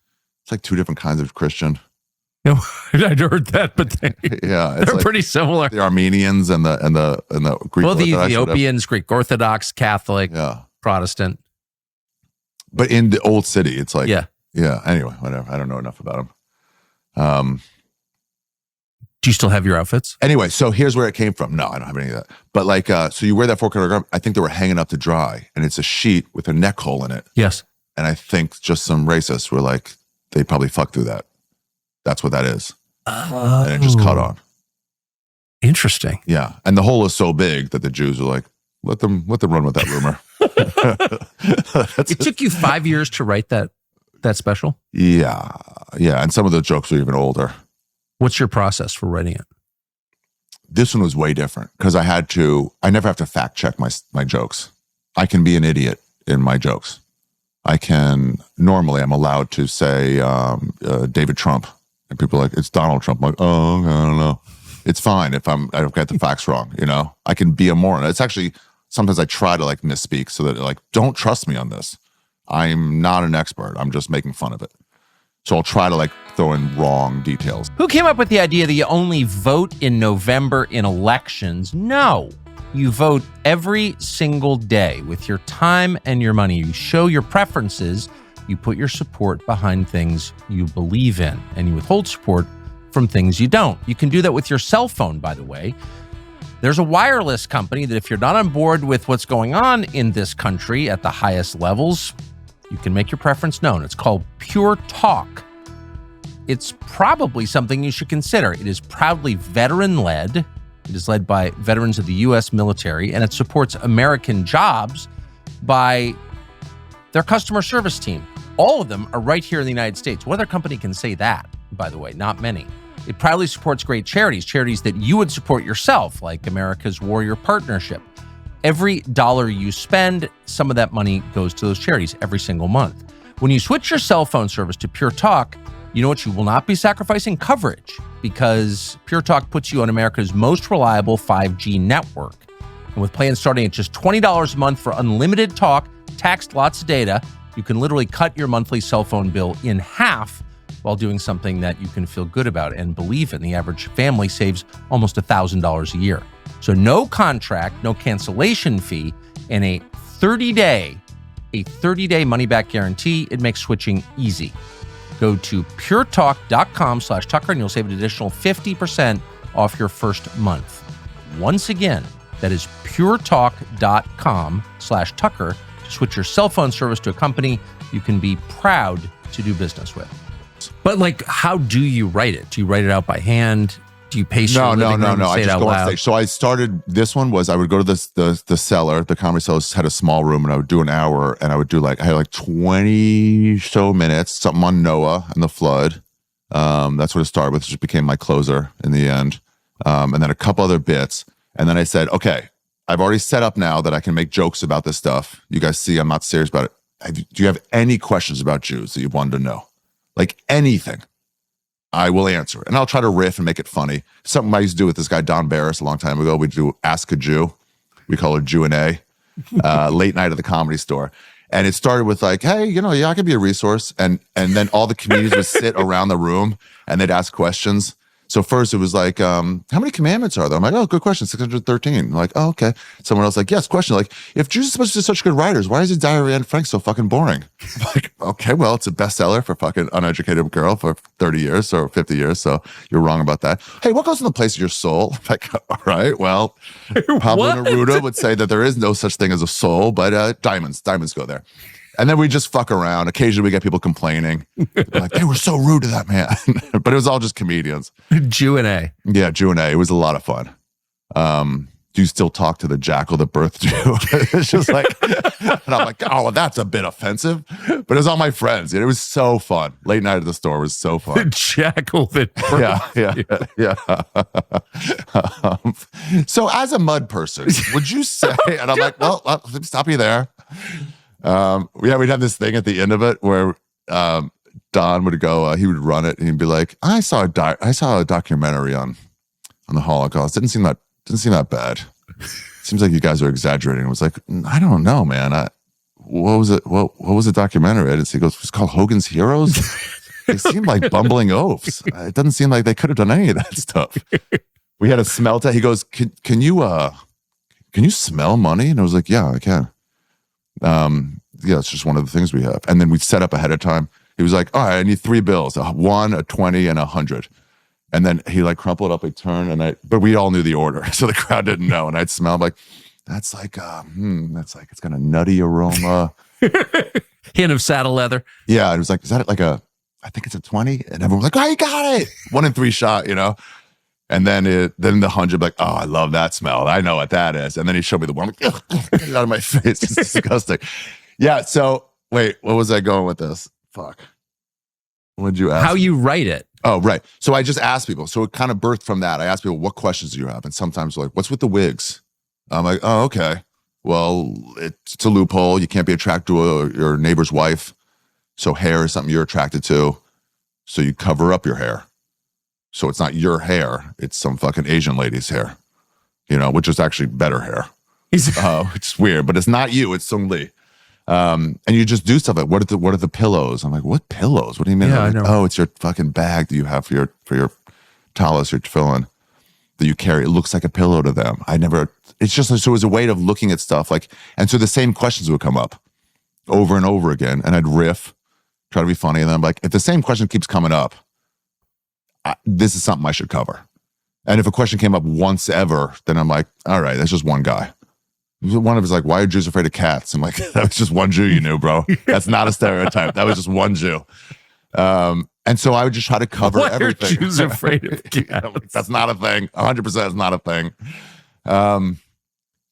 It's like 2 different kinds of Christian. No, I'd heard that, but they're like pretty similar. The Armenians and the Greek. Well, the Ethiopians, Greek Orthodox, Catholic, Protestant. But in the old city, it's like yeah. Anyway, whatever. I don't know enough about them. Do you still have your outfits? Anyway, so here's where it came from. No, I don't have any of that. But like, so you wear that four-corner garment. I think they were hanging up to dry, and it's a sheet with a neck hole in it. Yes. And I think just some racists were like, they probably fucked through that. That's what that is. And it just caught on. Interesting. Yeah. And the hole is so big that the Jews are like, let them run with that rumor. It took you 5 years to write that special? Yeah. And some of the jokes are even older. What's your process for writing it? This one was way different because I never have to fact check my jokes. I can be an idiot in my jokes. Normally I'm allowed to say David Trump. And people are like, it's Donald Trump. I'm like, oh, I don't know. It's fine if I don't get the facts wrong, you know? I can be a moron. It's actually, sometimes I try to like misspeak so that like, don't trust me on this. I'm not an expert. I'm just making fun of it. So I'll try to like throw in wrong details. Who came up with the idea that you only vote in November in elections? No. You vote every single day with your time and your money. You show your preferences. You put your support behind things you believe in, and you withhold support from things you don't. You can do that with your cell phone, by the way. There's a wireless company that if you're not on board with what's going on in this country at the highest levels, you can make your preference known. It's called Pure Talk. It's probably something you should consider. It is proudly veteran-led. It is led by veterans of the U.S. military, and it supports American jobs by their customer service team. All of them are right here in the United States. What other company can say that, by the way? Not many. It proudly supports great charities that you would support yourself, like America's Warrior Partnership. Every dollar you spend, some of that money goes to those charities every single month. When you switch your cell phone service to Pure Talk, you know what? You will not be sacrificing coverage because Pure Talk puts you on America's most reliable 5G network. And with plans starting at just $20 a month for unlimited talk, text, lots of data, you can literally cut your monthly cell phone bill in half while doing something that you can feel good about and believe in. The average family saves almost $1,000 a year. So no contract, no cancellation fee, and a 30-day money-back guarantee. It makes switching easy. Go to puretalk.com/Tucker and you'll save an additional 50% off your first month. Once again, that is puretalk.com/Tucker to switch your cell phone service to a company you can be proud to do business with. But like, how do you write it? Do you write it out by hand? Do you pace No. I just go on stage. So I started, this one was, I would go to the cellar, the Comedy Cellar had a small room, and I would do an hour, and I would do I had like 20 so minutes, something on Noah and the flood. That's what it started with. It just became my closer in the end. and then a couple other bits. And then I said, okay, I've already set up now that I can make jokes about this stuff. You guys see I'm not serious about it. Do you have any questions about Jews that you wanted to know? Like anything, I will answer it. And I'll try to riff and make it funny. Something I used to do with this guy, Don Barris, a long time ago. We do Ask a Jew. We call it Jew&A, late night at the Comedy Store. And it started with like, hey, yeah, I could be a resource. And then all the comedians would sit around the room and they'd ask questions. So first it was like, how many commandments are there? I'm like, oh, good question, 613. I'm like, oh, okay. Someone else like, yes, question. Like, if Jews are supposed to be such good writers, why is his Diary of Anne Frank so fucking boring? I'm like, okay, well, it's a bestseller for fucking uneducated girl for 30 years or 50 years. So you're wrong about that. Hey, what goes in the place of your soul? I'm like, all right, well, Pablo Neruda would say that there is no such thing as a soul, but diamonds go there. And then we just fuck around. Occasionally we get people complaining. Like, they were so rude to that man. But it was all just comedians. Jew&A. Yeah, Jew&A. It was a lot of fun. Do you still talk to the jackal that birthed you? It's just like, and I'm like, oh, well, that's a bit offensive. But it was all my friends. And it was so fun. Late night at the store was so fun. The jackal that birthed yeah. So as a mud person, would you say, and I'm like, well, let me stop you there. We'd have this thing at the end of it where Don would go, he would run it and he'd be like, I saw a documentary on the Holocaust. Didn't seem that bad. Seems like you guys are exaggerating. I was like, I don't know, man. What was it? What was the documentary? And he goes, it's called Hogan's Heroes. They seemed like bumbling oafs. It doesn't seem like they could have done any of that stuff. We had a smell test. He goes, can you smell money? And I was like, yeah, I can. Yeah, it's just one of the things we have. And then we'd set up ahead of time. He was like, all right, I need 3 bills, a 1, a 20, and 100. And then he like crumpled up a turn, but we all knew the order, so the crowd didn't know. And I'd smell like, that's like it's got a nutty aroma. Hint of saddle leather. Yeah, it was like, is that like I think it's a 20? And everyone was like, oh, you got it. 1 in 3 shot, And then the 100, like, oh, I love that smell. I know what that is. And then he showed me the 1. I'm like, get it out of my face. It's disgusting. Yeah. So wait, what was I going with this? Fuck. What'd you ask? How you write it. Oh, right. So I just asked people. So it kind of birthed from that. I asked people, what questions do you have? And sometimes like, what's with the wigs? I'm like, oh, okay. Well, it's a loophole. You can't be attracted to your neighbor's wife. So hair is something you're attracted to. So you cover up your hair. So it's not your hair. It's some fucking Asian lady's hair, which is actually better hair. It's weird, but it's not you. It's Sung Lee. And you just do stuff like, what are the pillows? I'm like, what pillows? What do you mean? Yeah, like, I know. oh, it's your fucking bag that you have for your tallis, your tefillin that you carry. It looks like a pillow to them. It's just, so it was a way of looking at stuff like, and so the same questions would come up over and over again. And I'd riff, try to be funny. And then I'm like, if the same question keeps coming up, this is something I should cover. And if a question came up once ever, then I'm like, all right, that's just one guy. One of us like, why are Jews afraid of cats? I'm like, that was just one Jew you knew, bro. That's not a stereotype. That was just one Jew. And so I would just try to cover everything. Why are Jews afraid of cats? That's not a thing. 100% is not a thing.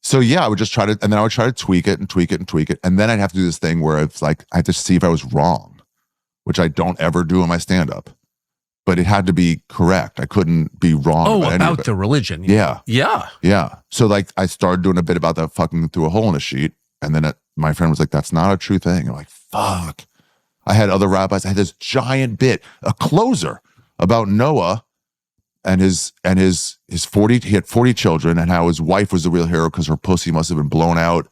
So yeah, I would just try to, and then I would try to tweak it and tweak it and tweak it. And then I'd have to do this thing where it's like, I had to see if I was wrong, which I don't ever do in my stand-up. But it had to be correct. I couldn't be wrong. Oh, about the religion. Yeah. Yeah. Yeah. So like I started doing a bit about that fucking through a hole in a sheet. And then my friend was like, that's not a true thing. I'm like, fuck. I had other rabbis. I had this giant bit, a closer about Noah and his 40, he had 40 children and how his wife was the real hero because her pussy must have been blown out.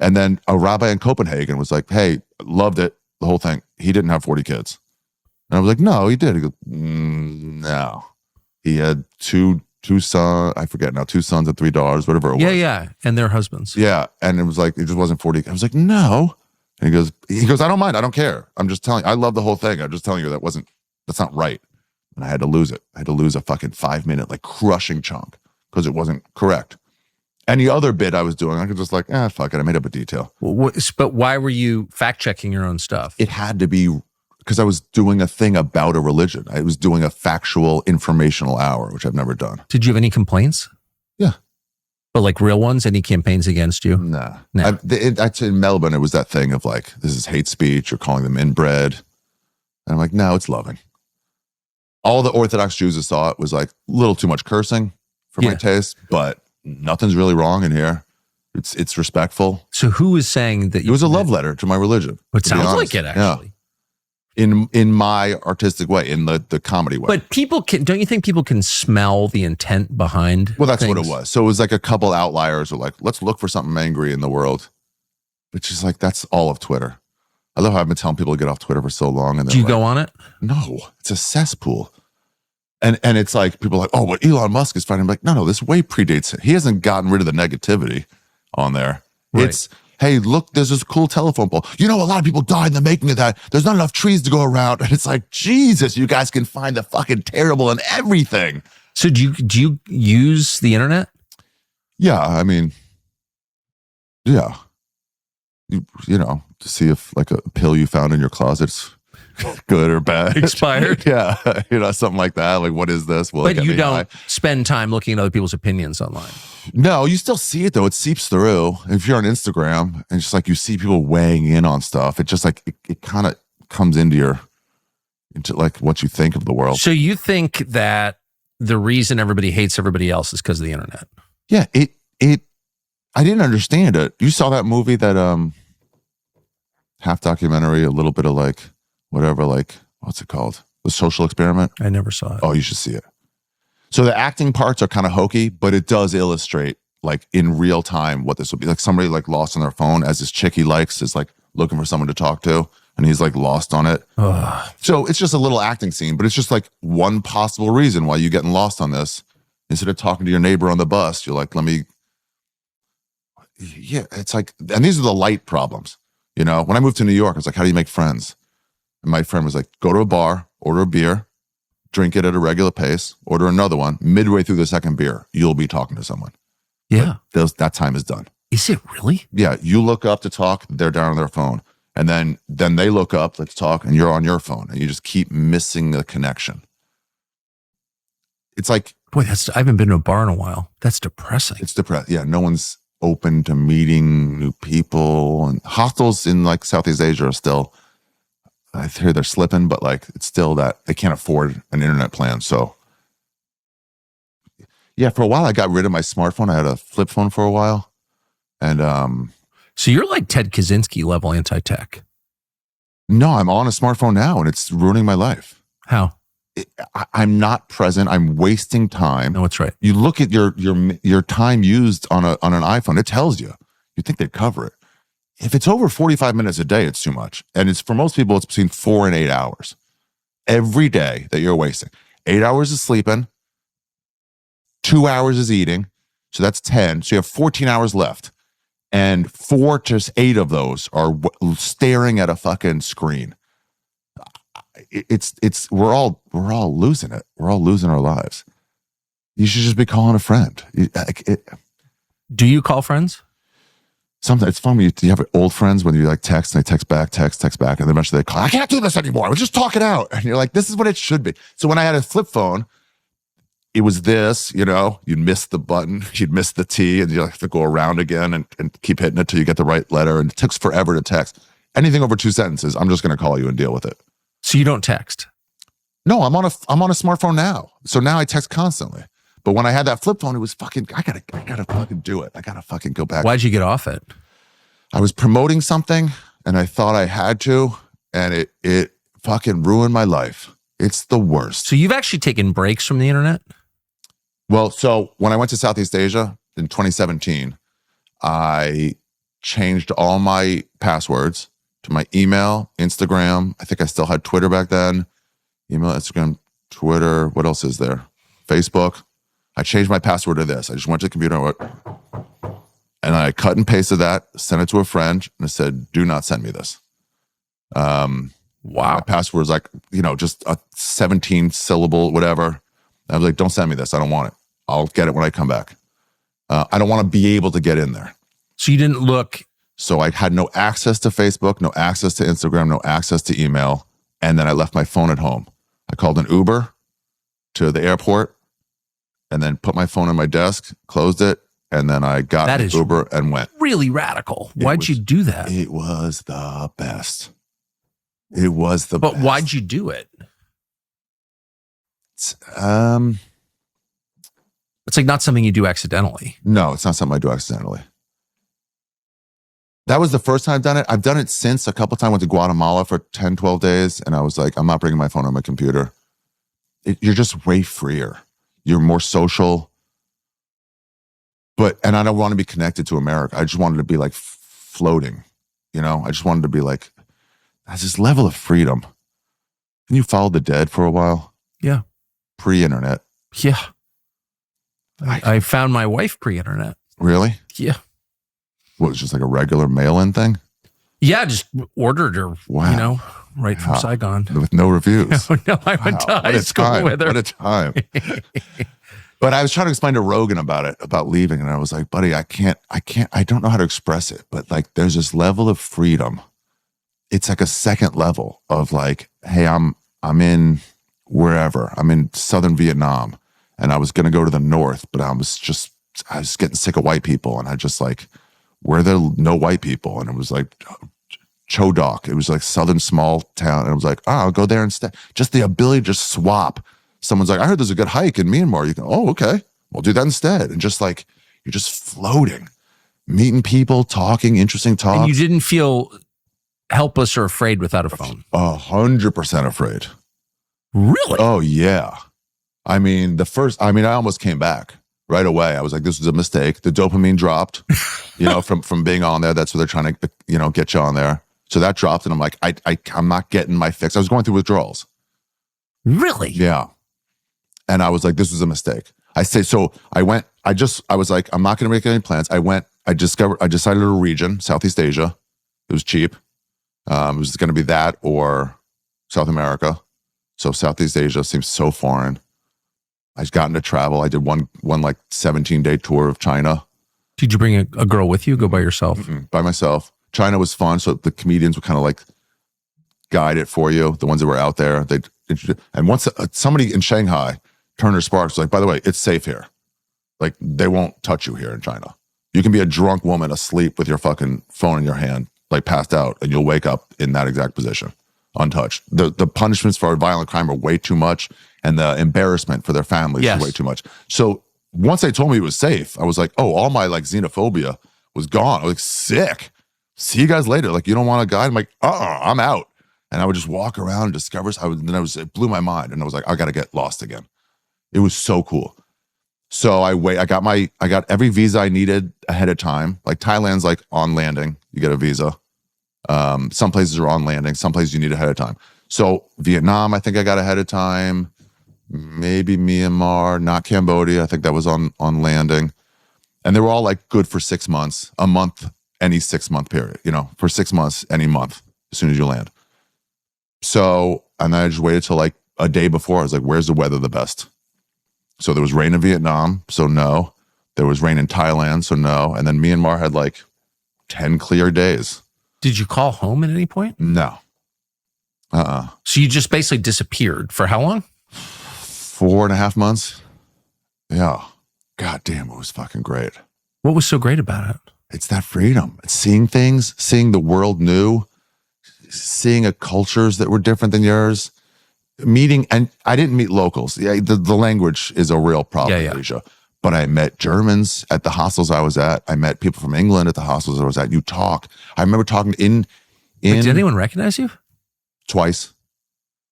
And then a rabbi in Copenhagen was like, hey, loved it. The whole thing. He didn't have 40 kids. And I was like, no, he did. He goes, no. He had two sons, I forget now, 2 sons and $3, whatever it was. Yeah. And their husbands. Yeah. And it was like, it just wasn't 40. I was like, no. And he goes, I don't mind. I don't care. I'm just telling you, I love the whole thing. I'm just telling you that's not right. And I had to lose it. I had to lose a fucking 5-minute, like crushing chunk because it wasn't correct. Any other bit I was doing, I could just like, fuck it. I made up a detail. But why were you fact checking your own stuff? It had to be because I was doing a thing about a religion. I was doing a factual, informational hour, which I've never done. Did you have any complaints? Yeah. But like real ones? Any campaigns against you? Nah. No. Actually, in Melbourne, it was that thing of like, this is hate speech. You're calling them inbred. And I'm like, no, it's loving. All the Orthodox Jews that saw it was like a little too much cursing. for my taste, but nothing's really wrong in here. It's respectful. So who is saying that it was a love letter to my religion? It sounds like it, actually. Yeah. In my artistic way, in the comedy way. But don't you think people can smell the intent behind? Well, that's things? what it was. So it was like a couple outliers were like, let's look for something angry in the world, which is like, that's all of Twitter. I love how I've been telling people to get off Twitter for so long. And do you go on it? No, it's a cesspool. And it's like, people are like, oh, what Elon Musk is fighting. I'm like, no, this way predates it. He hasn't gotten rid of the negativity on there. Right. It's, hey, look, there's this cool telephone pole. You know, a lot of people died in the making of that. There's not enough trees to go around. And it's like, Jesus, you guys can find the fucking terrible in everything. So do you use the internet? Yeah, I mean, yeah. You know, to see if like a pill you found in your closet's good or bad. Expired. Yeah. You know, something like that. Like, what is this? But you don't spend time looking at other people's opinions online. No, you still see it though. It seeps through. If you're on Instagram and just like you see people weighing in on stuff, it just like, it kind of comes into like what you think of the world. So you think that the reason everybody hates everybody else is because of the internet? Yeah. I didn't understand it. You saw that movie, that half documentary, a little bit of like, whatever, like, what's it called? The Social Experiment? I never saw it. Oh, you should see it. So the acting parts are kind of hokey, but it does illustrate like in real time what this would be. Like somebody like lost on their phone as this chick he likes is like looking for someone to talk to, and he's like lost on it. So it's just a little acting scene, but it's just like one possible reason why you're getting lost on this. Instead of talking to your neighbor on the bus, you're like, it's like, and these are the light problems. You know, when I moved to New York, I was like, how do you make friends? And my friend was like, go to a bar, order a beer, drink it at a regular pace, order another one. Midway through the second beer, you'll be talking to someone. Yeah. That time is done. Is it really? Yeah. You look up to talk, they're down on their phone. And then they look up, let's talk, and you're on your phone. And you just keep missing the connection. It's like, boy, I haven't been to a bar in a while. That's depressing. It's depressing. Yeah. No one's open to meeting new people, and hostels in like Southeast Asia are still, I hear they're slipping, but like it's still that they can't afford an internet plan. So yeah, for a while I got rid of my smartphone. I had a flip phone for a while. And so you're like Ted Kaczynski level anti-tech. No, I'm on a smartphone now and it's ruining my life. How? I'm not present. I'm wasting time. No, that's right. You look at your time used on an iPhone, it tells you. You'd think they'd cover it. If it's over 45 minutes a day, it's too much. And it's for most people, it's between 4 and 8 hours every day that you're wasting. 8 hours is sleeping, 2 hours is eating. So that's 10. So you have 14 hours left. And 4 to 8 of those are staring at a fucking screen. We're all losing it. We're all losing our lives. You should just be calling a friend. Do you call friends? Sometimes it's fun when you have old friends when you like text and they text back, and then eventually they call, I can't do this anymore. We're just talking out. And you're like, this is what it should be. So when I had a flip phone, it was this, you know, you'd miss the button, you'd miss the T, and you have to go around again and keep hitting it till you get the right letter. And it takes forever to text. Anything over 2 sentences, I'm just going to call you and deal with it. So you don't text? No, I'm on a smartphone now. So now I text constantly. But when I had that flip phone, it was fucking, I gotta fucking do it. I gotta fucking go back. Why'd you get off it? I was promoting something and I thought I had to, and it fucking ruined my life. It's the worst. So you've actually taken breaks from the internet? Well, so when I went to Southeast Asia in 2017, I changed all my passwords to my email, Instagram. I think I still had Twitter back then. Email, Instagram, Twitter. What else is there? Facebook. I changed my password to this. I just went to the computer and I cut and pasted that, sent it to a friend, and I said, do not send me this. Wow. My password was like, just a 17 syllable, whatever. I was like, don't send me this. I don't want it. I'll get it when I come back. I don't want to be able to get in there. So you didn't look. So I had no access to Facebook, no access to Instagram, no access to email. And then I left my phone at home. I called an Uber to the airport and then put my phone on my desk, closed it. And then I got an Uber and went. Really radical. Why'd you do that? It was the best. It was the best. But why'd you do it? It's like not something you do accidentally. No, it's not something I do accidentally. That was the first time I've done it. I've done it since a couple of times. I went to Guatemala for 10, 12 days. And I was like, I'm not bringing my phone on my computer. You're just way freer. You're more social. And I don't want to be connected to America. I just wanted to be like floating, you know? I just wanted to be like, there's this level of freedom. Can you follow the dead for a while? Yeah. Pre-internet. Yeah. I found my wife pre-internet. Really? Yeah. What, was it just like a regular mail-in thing? Yeah, just ordered her, Wow. Right from Saigon. With no reviews. No, I went to high school with her. What a time. But I was trying to explain to Rogan about leaving. And I was like, buddy, I don't know how to express it. But like, there's this level of freedom. It's like a second level of like, hey, I'm in wherever. I'm in southern Vietnam. And I was going to go to the north, but I was getting sick of white people. And I just like, where there no white people? And it was like Chodok. It was like southern small town. And I was like, I'll go there instead. Just the ability to just swap. Someone's like, I heard there's a good hike in Myanmar. You can, okay, we'll do that instead. And just like, you're just floating, meeting people, talking, interesting talks. And you didn't feel helpless or afraid without a phone? 100% afraid. Really? Oh, yeah. I mean, I almost came back right away. I was like, this was a mistake. The dopamine dropped, from being on there. That's what they're trying to, get you on there. So that dropped. And I'm like, I'm not getting my fix. I was going through withdrawals. Really? Yeah. And I was like, this was a mistake. I was like, I'm not going to make any plans. I decided a region, Southeast Asia. It was cheap. It was going to be that or South America. So Southeast Asia seems so foreign. I just got into travel. I did one like 17-day tour of China. Did you bring a girl with you? Go by yourself? Mm-mm, by myself. China was fun. So the comedians would kind of like guide it for you. The ones that were out there. And once somebody in Shanghai, Turner Sparks, was like, by the way, it's safe here. Like they won't touch you here in China. You can be a drunk woman asleep with your fucking phone in your hand, like passed out, and you'll wake up in that exact position, untouched. The punishments for violent crime are way too much, and the embarrassment for their families is way too much. So once they told me it was safe, I was like, oh, all my like xenophobia was gone. I was like, sick. See you guys later. Like, you don't want a guide? I'm like, I'm out. And I would just walk around and discover. It blew my mind, and I was like, I got to get lost again. It was so cool. So I got every visa I needed ahead of time. Like Thailand's like on landing, you get a visa. Some places are on landing, some places you need ahead of time. So Vietnam, I think I got ahead of time. Maybe Myanmar, not Cambodia. I think that was on landing. And they were all like good for 6 months, a month, any 6 month period, for 6 months, any month, as soon as you land. So, and then I just waited till like a day before. I was like, where's the weather the best? So there was rain in Vietnam, so no. There was rain in Thailand, so no. And then Myanmar had like 10 clear days. Did you call home at any point? No. So you just basically disappeared for how long? 4.5 months. Yeah. God damn, it was fucking great. What was so great about it? It's that freedom. It's seeing things, seeing the world new, seeing cultures that were different than yours. Meeting, and I didn't meet locals. Yeah, the language is a real problem in Asia. But I met Germans at the hostels I was at. I met people from England at the hostels I was at. You talk. I remember talking in. Did anyone recognize you? Twice.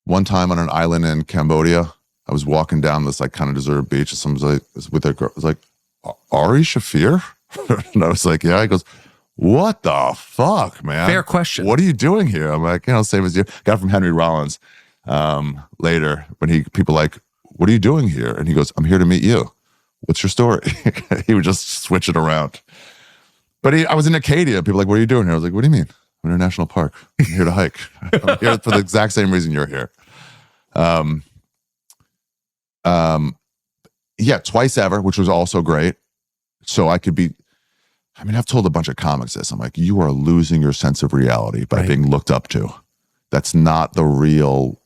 One time on an island in Cambodia, I was walking down this like kind of deserted beach, and someone was like with their girl. I was like, Ari Shaffir? And I was like, yeah. He goes, what the fuck, man? Fair question. What are you doing here? I'm like, same as you. Got it from Henry Rollins. Later when people like, what are you doing here? And he goes, I'm here to meet you. What's your story? He would just switch it around. But I was in Acadia. People were like, what are you doing here? I was like, what do you mean? I'm in a national park. I'm here to hike. I'm here for the exact same reason you're here. Yeah, twice ever, which was also great. So I've told a bunch of comics this. I'm like, you are losing your sense of reality by being looked up to. That's not the real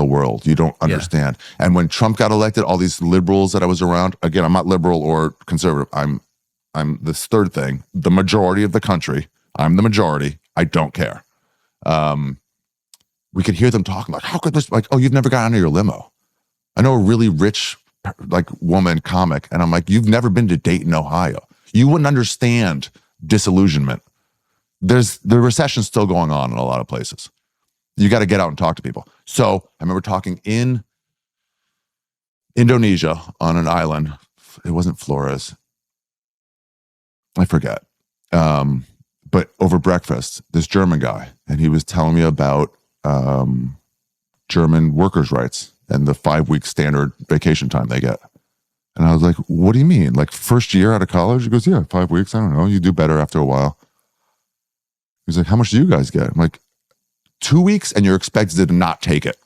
world. You don't understand. Yeah. And when Trump got elected, all these liberals that I was around, again, I'm not liberal or conservative. I'm this third thing, the majority of the country. I'm the majority. I don't care. We could hear them talking like, how could this, like, oh, you've never got out of your limo. I know a really rich like woman comic, and I'm like, you've never been to Dayton, Ohio. You wouldn't understand disillusionment. The recession's still going on in a lot of places. You got to get out and talk to people. So I remember talking in Indonesia on an island. It wasn't Flores. I forget. But over breakfast, this German guy, and he was telling me about German workers' rights and the 5-week standard vacation time they get. And I was like, what do you mean? Like first year out of college? He goes, yeah, 5 weeks. I don't know. You do better after a while. He's like, how much do you guys get? I'm like, 2 weeks and you're expected to not take it.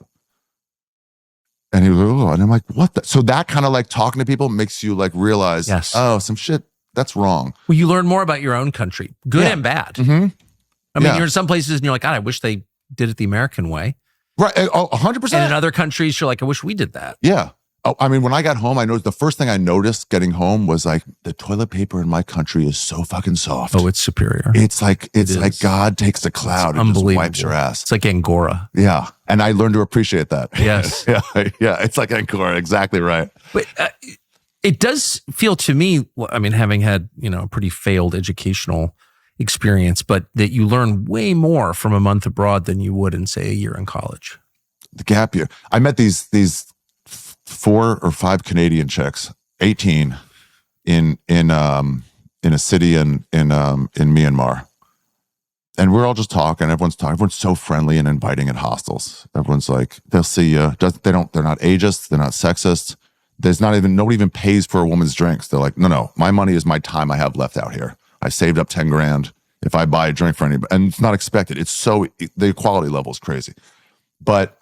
And he was like, oh, and I'm like, what the? So that kind of like talking to people makes you like realize, Yes. Oh, some shit, that's wrong. Well, you learn more about your own country, good and bad. Mm-hmm. I mean, you're in some places and you're like, God, I wish they did it the American way. Right. 100%. And in other countries, you're like, I wish we did that. Yeah. Oh, I mean, when I got home, I noticed the first thing I noticed getting home was like the toilet paper in my country is so fucking soft. Oh, it's superior. It's like is. God takes a cloud and just wipes your ass. It's like Angora. Yeah. And I learned to appreciate that. Yes. Yeah. It's like Angora. Exactly right. But it does feel to me, I mean, having had, a pretty failed educational experience, but that you learn way more from a month abroad than you would in, say, a year in college. The gap year. I met these 4 or 5 Canadian chicks, 18, in a city in Myanmar, and we're all just talking. Everyone's talking. Everyone's so friendly and inviting at hostels. Everyone's like, they'll see you. They're not ageist. They're not sexist. Nobody even pays for a woman's drinks. They're like, no, my money is my time I have left out here. I saved up 10 grand. If I buy a drink for anybody, and it's not expected. The equality level is crazy, but.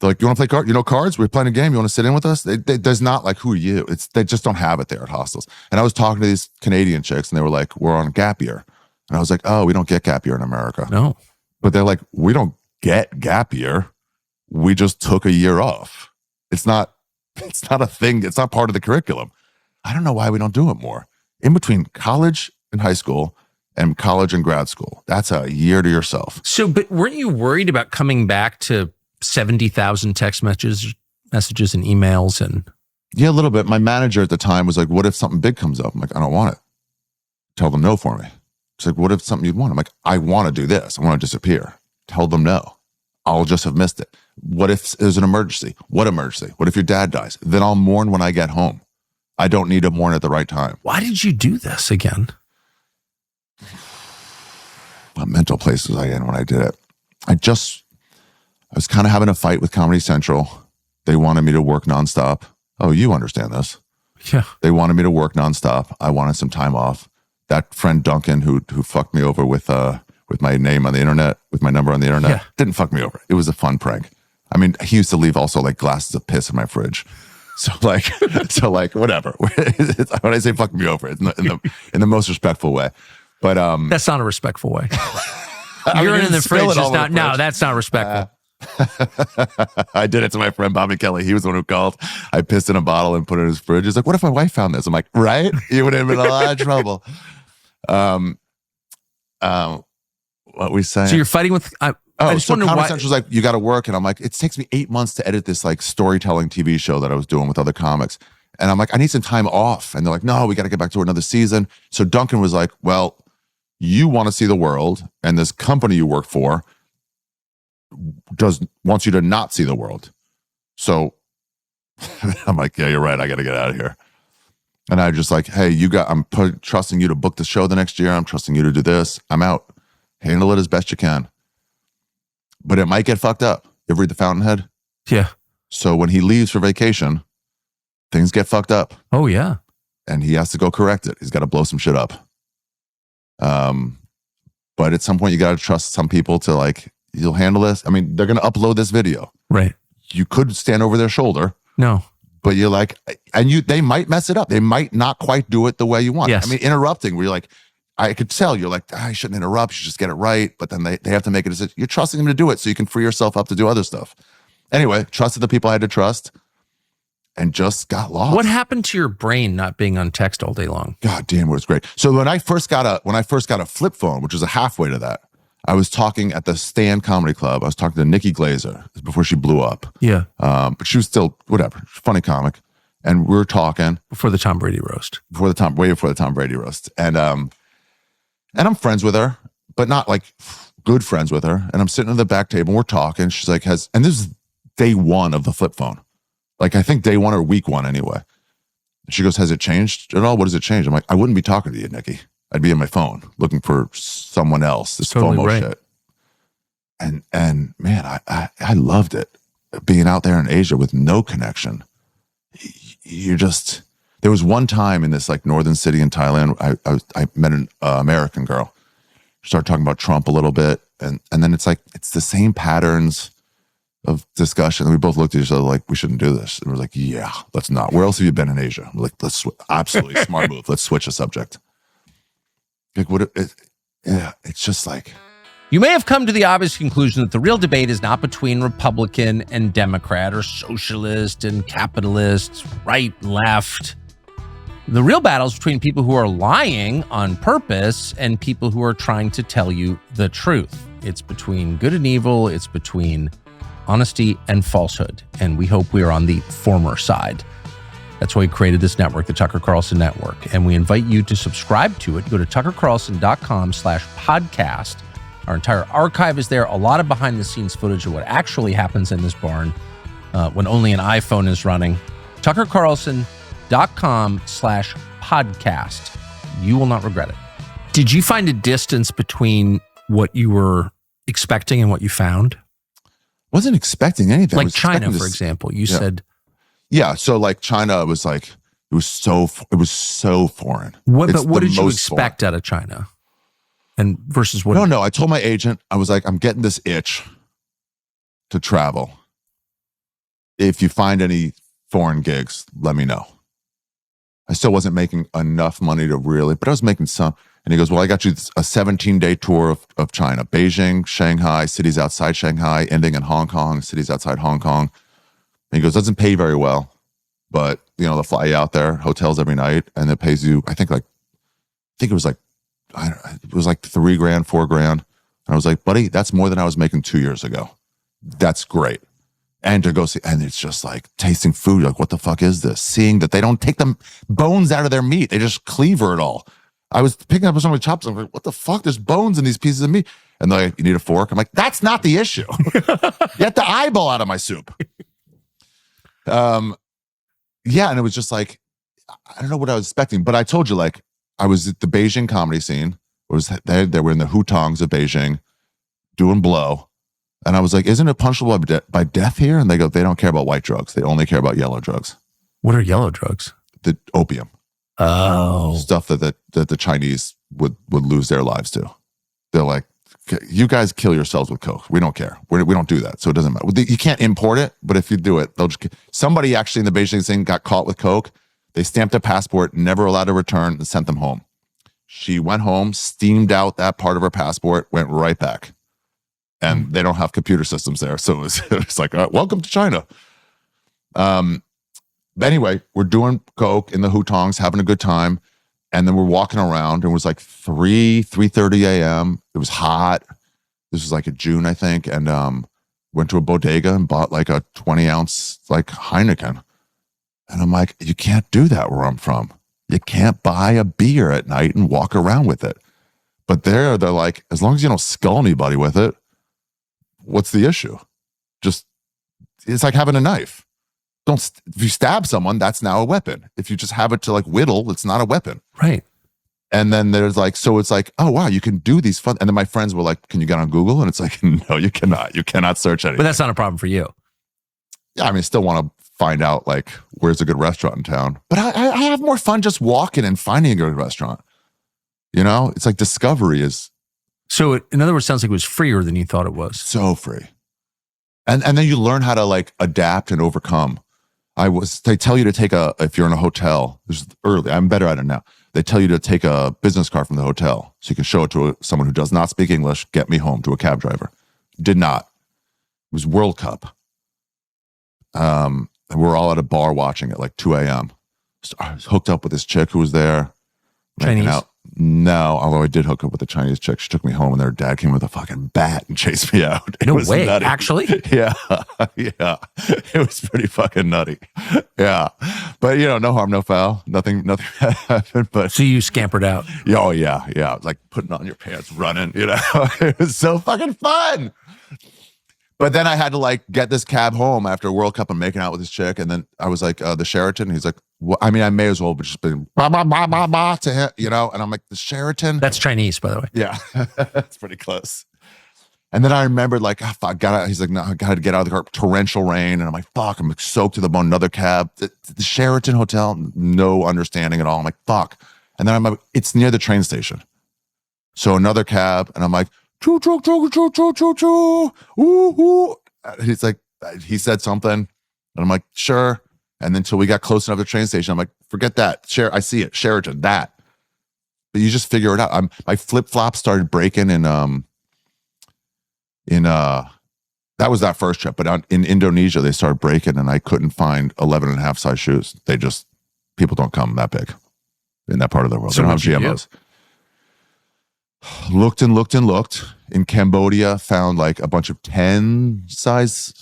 They're like, you want to play cards? Cards? We're playing a game. You want to sit in with us? There's not like, who are you? They just don't have it there at hostels. And I was talking to these Canadian chicks and they were like, we're on gap year. And I was like, oh, we don't get gap year in America. No. But they're like, we don't get gap year. We just took a year off. It's not a thing. It's not part of the curriculum. I don't know why we don't do it more. In between college and high school and college and grad school, that's a year to yourself. So, but weren't you worried about coming back to 70,000 text messages and emails? And yeah, a little bit. My manager at the time was like, what if something big comes up? I'm like, I don't want it. Tell them no for me. It's like, what if something you'd want? I'm like, I want to do this. I want to disappear. Tell them no. I'll just have missed it. What if there's an emergency? What emergency? What if your dad dies? Then I'll mourn when I get home. I don't need to mourn at the right time. why did you do this again? What mental place was I in when I did it? I was kind of having a fight with Comedy Central. They wanted me to work nonstop. Oh, you understand this. Yeah. They wanted me to work nonstop. I wanted some time off. That friend Duncan who fucked me over with my name on the internet, with my number on the internet, didn't fuck me over. It was a fun prank. I mean, he used to leave also like glasses of piss in my fridge. So like whatever. When I say fuck me over, it's in the most respectful way. But that's not a respectful way. I Urine mean, in the fridge is not. The No, that's not respectful. I did it to my friend Bobby Kelly. He was the one who called. I pissed in a bottle and put it in his fridge. He's like, what if my wife found this? I'm like, right? You would have been in a lot of trouble. What we saying? So you're fighting with. I just wonder Comedy why. Central's like, you got to work, and I'm like, it takes me 8 months to edit this like storytelling TV show that I was doing with other comics, and I'm like, I need some time off, and they're like, no, we got to get back to another season. So Duncan was like, well, you want to see the world, and this company you work for wants you to not see the world. So I'm like, yeah, you're right. I got to get out of here. And I just like, hey, I'm trusting you to book the show the next year. I'm trusting you to do this. I'm out. Handle it as best you can. But it might get fucked up. You ever read The Fountainhead? Yeah. So when he leaves for vacation, things get fucked up. Oh yeah. And he has to go correct it. He's got to blow some shit up. But at some point you got to trust some people to like, you'll handle this. I mean, they're going to upload this video. Right. You could stand over their shoulder. No. But you're like, and they might mess it up. They might not quite do it the way you want. Yes. I mean, interrupting where you're like, I could tell you're like, I shouldn't interrupt. You should just get it right. But then they have to make a decision. You're trusting them to do it so you can free yourself up to do other stuff. Anyway, trusted the people I had to trust and just got lost. What happened to your brain not being on text all day long? God damn, it was great. So when I first got a flip phone, which was a halfway to that, I was talking at the Stand Comedy Club. I was talking to Nikki Glazer before she blew up. Yeah. But she was still, whatever, funny comic. and we were talking before the Tom Brady roast. Way before the Tom Brady roast. And I'm friends with her, but not like good friends with her. And I'm sitting at the back table and we're talking. She's like, and this is day one of the flip phone. Like, I think day one or week one anyway. She goes, has it changed at all? What does it change? I'm like, I wouldn't be talking to you, Nikki. I'd be on my phone looking for someone else. This totally FOMO right. shit. And man, I loved it. Being out there in Asia with no connection. There was one time in this like northern city in Thailand, I met an American girl. Started talking about Trump a little bit. And then it's the same patterns of discussion. And we both looked at each other like, we shouldn't do this. And we're like, yeah, let's not. Where else have you been in Asia? We're like, absolutely smart move. Let's switch the subject. Like, it's just like. You may have come to the obvious conclusion that the real debate is not between Republican and Democrat or socialist and capitalist, right, left. The real battle is between people who are lying on purpose and people who are trying to tell you the truth. It's between good and evil. It's between honesty and falsehood. And we hope we are on the former side. That's why we created this network, the Tucker Carlson Network. And we invite you to subscribe to it. Go to tuckercarlson.com/podcast. Our entire archive is there. A lot of behind the scenes footage of what actually happens in this barn when only an iPhone is running. tuckercarlson.com/podcast. You will not regret it. Did you find a distance between what you were expecting and what you found? Wasn't expecting anything. Like China, for example, you said. Yeah. So like China was like, it was so foreign. What did you expect out of China? And versus what? No. I told my agent, I was like, I'm getting this itch to travel. If you find any foreign gigs, let me know. I still wasn't making enough money to really, but I was making some. And he goes, well, I got you a 17-day tour of China, Beijing, Shanghai, cities outside Shanghai, ending in Hong Kong, cities outside Hong Kong. And he goes, doesn't pay very well, but they'll fly you out there, hotels every night, and it pays you, I think it was like $3,000, $4,000. And I was like, buddy, that's more than I was making 2 years ago. That's great. And to go see, and it's just like tasting food. Like, what the fuck is this? Seeing that they don't take the bones out of their meat. They just cleaver it all. I was picking up some of the chops. I'm like, what the fuck? There's bones in these pieces of meat. And they're like, you need a fork? I'm like, that's not the issue. Get the eyeball out of my soup. Yeah. And it was just like, I don't know what I was expecting, but I told you, like, I was at the Beijing comedy scene. They were in the hutongs of Beijing doing blow. And I was like, isn't it punishable by death here? And they go, they don't care about white drugs. They only care about yellow drugs. What are yellow drugs? The opium. Oh. Stuff that the Chinese would lose their lives to. They're like, you guys kill yourselves with coke. We don't care. We don't do that. So it doesn't matter. You can't import it, but if you do it, somebody actually in the Beijing thing got caught with coke. They stamped a passport, never allowed to return, and sent them home. She went home, steamed out that part of her passport, went right back. And they don't have computer systems there. So it's like, welcome to China. But anyway, we're doing coke in the hutongs, having a good time. And then we're walking around, and it was like 3:30 a.m. It was hot. This was like in June, I think. And went to a bodega and bought like a 20-ounce like Heineken. And I'm like, you can't do that where I'm from. You can't buy a beer at night and walk around with it. But they're like, as long as you don't skull anybody with it, what's the issue? Just, it's like having a knife. If you stab someone, that's now a weapon. If you just have it to like whittle, it's not a weapon. Right. And then there's like, so it's like, oh wow, you can do these fun. And then my friends were like, can you get on Google? And it's like, no, you cannot. You cannot search anything. But that's not a problem for you. Yeah, I mean, I still want to find out like where's a good restaurant in town. But I have more fun just walking and finding a good restaurant. It's like discovery is. So in other words, it sounds like it was freer than you thought it was. So free. And then you learn how to like adapt and overcome. They tell you to take if you're in a hotel, this is early, I'm better at it now. They tell you to take a business card from the hotel so you can show it to someone who does not speak English, get me home, to a cab driver. Did not. It was World Cup. And we're all at a bar watching at like 2 a.m. I was hooked up with this chick who was there. Chinese? No, although I did hook up with a Chinese chick. She took me home and their dad came with a fucking bat and chased me out. It No was way, nutty. actually? Yeah. Yeah. It was pretty fucking nutty. Yeah. But no harm, no foul. Nothing happened. But So you scampered out. oh yeah. Yeah. It's like putting on your pants, running, It was so fucking fun. But then I had to like get this cab home after a World Cup and making out with this chick. And then I was like, the Sheraton. He's like, well, I mean, I may as well have just been bah, bah, bah, bah, bah, to him, and I'm like, the Sheraton? That's Chinese, by the way. Yeah, that's pretty close. And then I remembered like, oh, fuck, he's like, no, I got to get out of the car. Torrential rain. And I'm like, fuck, I'm soaked to the bone. Another cab. The Sheraton Hotel, no understanding at all. I'm like, fuck. And then I'm like, it's near the train station. So another cab. And I'm like, choo, choo, choo, choo, choo, choo, choo. Ooh, ooh. He's like, he said something. And I'm like, sure. And then until we got close enough to the train station, I'm like, forget that. I see it. Sheraton, that. But you just figure it out. My flip-flops started breaking that was that first trip. But in Indonesia, they started breaking and I couldn't find 11 and a half size shoes. People don't come that big in that part of the world. So they don't have GMOs. Looked and looked and looked. In Cambodia, found like a bunch of 10 size,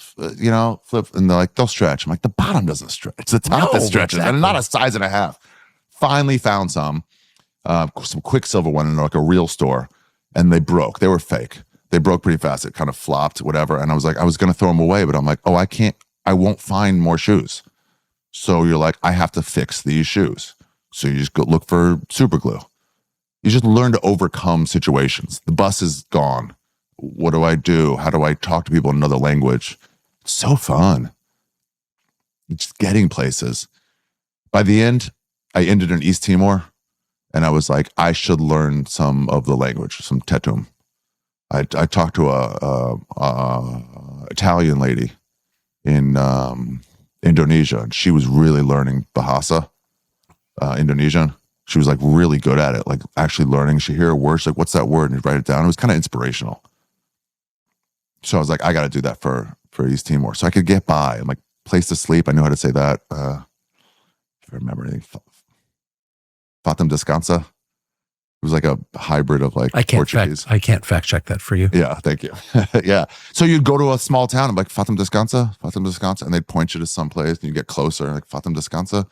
flip, and they're like, they'll stretch. I'm like, the bottom doesn't stretch. It's the top that stretches, and not a size and a half. Finally found some Quicksilver one in like a real store, and they broke. They were fake. They broke pretty fast. It kind of flopped, whatever. And I was like, I was going to throw them away, but I'm like, oh, I won't find more shoes. So you're like, I have to fix these shoes. So you just go look for super glue. You just learn to overcome situations. The bus is gone. What do I do? How do I talk to people in another language? It's so fun. It's just getting places. By the end, I ended in East Timor, and I was like, I should learn some of the language, some Tetum. I talked to a Italian lady in Indonesia, and she was really learning Bahasa, Indonesian. She was like really good at it, like actually learning. She'd hear a word, she's like, what's that word? And he'd write it down. It was kind of inspirational. So I was like, I got to do that for East Timor. So I could get by. I'm like, place to sleep. I knew how to say that. If I remember anything. Fatem Descansa. It was like a hybrid of like Portuguese. I can't fact check that for you. Yeah, thank you. Yeah. So you'd go to a small town. I'm like, Fatem Descansa. And they'd point you to some place and you get closer. Like, Fatem Descansa.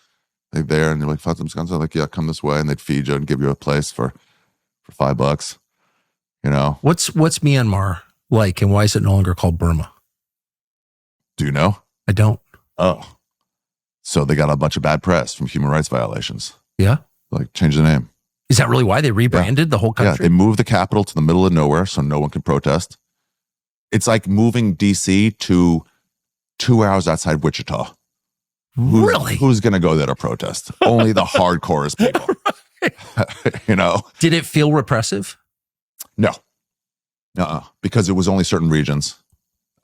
They're there and you're like, Fatem Descansa. Like, yeah, come this way. And they'd feed you and give you a place for $5. What's Myanmar like, and why is it no longer called Burma? Do you know? I don't. Oh. So they got a bunch of bad press from human rights violations. Yeah? Like, change the name. Is that really why they rebranded the whole country? Yeah, they moved the capital to the middle of nowhere so no one can protest. It's like moving DC to 2 hours outside Wichita. Really? Who's going to go there to protest? Only the hardcorest people. Did it feel repressive? No. Because it was only certain regions.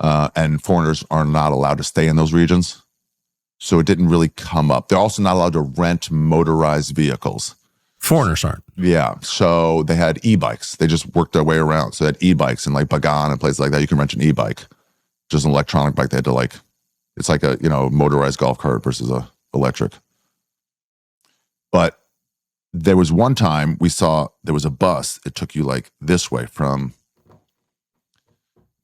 And foreigners are not allowed to stay in those regions. So it didn't really come up. They're also not allowed to rent motorized vehicles. Foreigners aren't. Yeah. So they had e-bikes. They just worked their way around. So they had e-bikes in like Bagan and places like that. You can rent an e-bike. Just an electronic bike. They had to it's like a, motorized golf cart versus a electric. But there was one time we saw there was a bus. It took you like this way from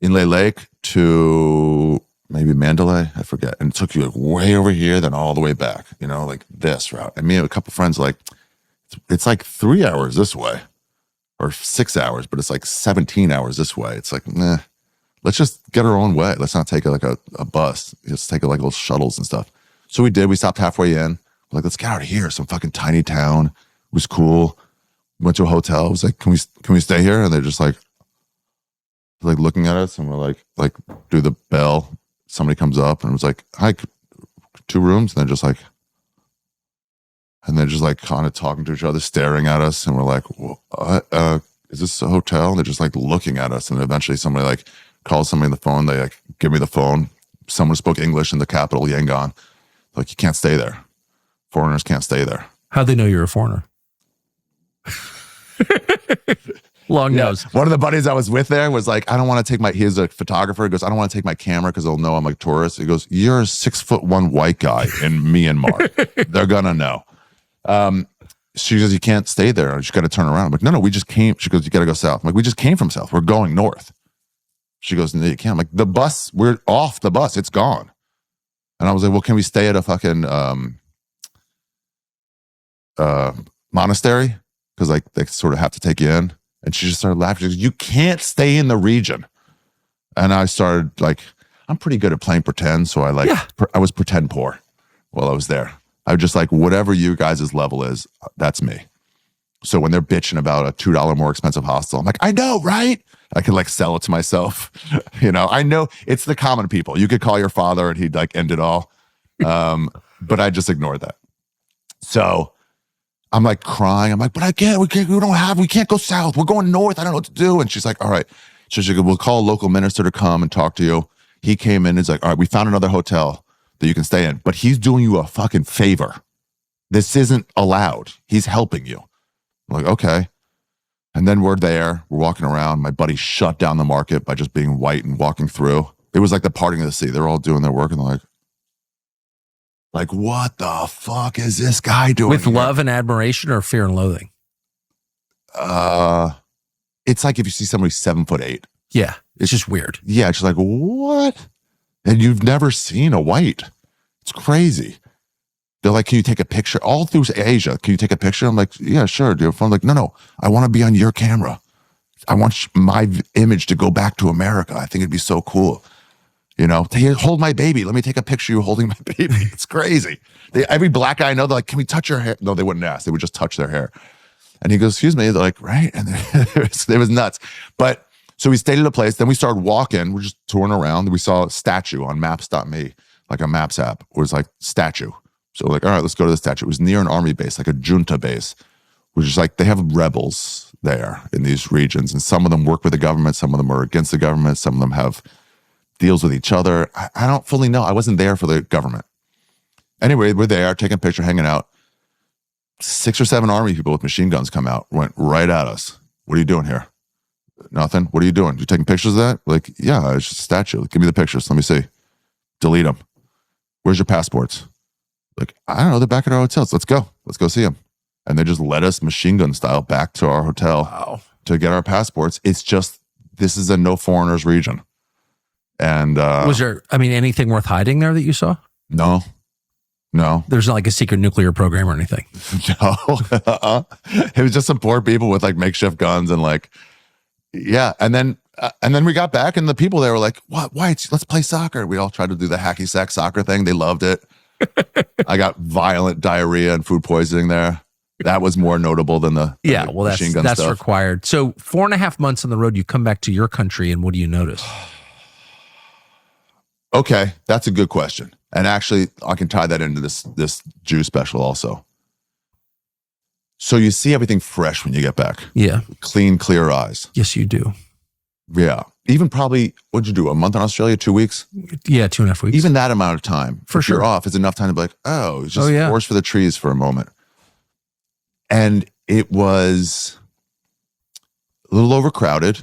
Inle Lake to maybe Mandalay. I forget. And it took you like way over here, then all the way back, like this route. And me and a couple friends like, it's like 3 hours this way or 6 hours, but it's like 17 hours this way. It's like, nah, let's just get our own way. Let's not take like a bus. Let's take like little shuttles and stuff. So we did. We stopped halfway in. We're like, let's get out of here. Some fucking tiny town. It was cool. Went to a hotel. I was like, can we stay here? And they're just like looking at us, and we're like do the bell. Somebody comes up and was like, hi, 2 rooms. And they're just like kind of talking to each other, staring at us. And we're like, well, is this a hotel? And they're just like looking at us. And eventually somebody like calls somebody on the phone. They like give me the phone. Someone spoke English in the capital, Yangon. Like, you can't stay there. Foreigners can't stay there. How'd they know you're a foreigner? Long nose. One of the buddies I was with there was like, I don't want to take he's a photographer. He goes, I don't want to take my camera because they'll know I'm like a tourist. He goes, you're a 6'1" white guy in Myanmar. They're going to know. she goes, you can't stay there. You just got to turn around. I'm like, no, we just came. She goes, you got to go south. I'm like, we just came from south. We're going north. She goes, no, you can't. I'm like, the bus, we're off the bus. It's gone. And I was like, well, can we stay at a fucking monastery? Because like they sort of have to take you in. And she just started laughing. She goes, you can't stay in the region. And I started like, I'm pretty good at playing pretend. So I was pretend poor while I was there. I was just like, whatever you guys' level is, that's me. So when they're bitching about a $2 more expensive hostel, I'm like, I know, right? I could like sell it to myself. I know it's the common people. You could call your father and he'd like end it all. But I just ignored that. So I'm like crying. I'm like, but I can't, we can't go south. We're going north. I don't know what to do. And she's like, all right. So she goes, we'll call a local minister to come and talk to you. He came in and he's like, all right, we found another hotel that you can stay in, but he's doing you a fucking favor. This isn't allowed. He's helping you. I'm like, okay. And then we're there, we're walking around. My buddy shut down the market by just being white and walking through. It was like the parting of the sea. They're all doing their work and they're like, what the fuck is this guy doing? With here? love and admiration or fear and loathing? It's like if you see somebody 7'8". Yeah. It's just weird. Yeah. It's just like, what? And you've never seen a white. It's crazy. They're like, can you take a picture? All through Asia, can you take a picture? I'm like, yeah, sure, dude. I'm like, no, I want to be on your camera. I want my image to go back to America. I think it'd be so cool. Here, hold my baby. Let me take a picture of you holding my baby. It's crazy. Every black guy I know, they're like, can we touch your hair? No, they wouldn't ask. They would just touch their hair. And he goes, excuse me. They're like, right? And it was nuts. But so we stayed at a place. Then we started walking. We're just touring around. We saw a statue on maps.me, like a maps app. It was like statue. So we're like, all right, let's go to the statue. It was near an army base, like a junta base, which is like they have rebels there in these regions. And some of them work with the government. Some of them are against the government. Some of them have deals with each other. I don't fully know. I wasn't there for the government. Anyway, we're there, taking a picture, hanging out. 6 or 7 army people with machine guns come out, went right at us. What are you doing here? Nothing. What are you doing? You taking pictures of that? Like, yeah, it's just a statue. Give me the pictures. Let me see. Delete them. Where's your passports? Like, I don't know. They're back at our hotels. Let's go. Let's go see them. And they just led us machine gun style back to our hotel to get our passports. It's just, this is a no foreigners region. And was there, anything worth hiding there that you saw? No. There's not like a secret nuclear program or anything. No. It was just some poor people with like makeshift guns and like, yeah. And then we got back and the people there were like, what? Why? Let's play soccer. We all tried to do the hacky sack soccer thing. They loved it. I got violent diarrhea and food poisoning there. That was more notable than the machine gun that's stuff. required. So 4.5 months on the road, you come back to your country and what do you notice? Okay, that's a good question. And actually, I can tie that into this Jew special also. So you see everything fresh when you get back. Yeah. Clean, clear eyes. Yes, you do. Yeah. Even probably, what'd you do, a month in Australia, 2 weeks? Yeah, 2.5 weeks. Even that amount of time, for sure, you're off, is enough time to be like, it's just forest for the trees for a moment. And it was a little overcrowded.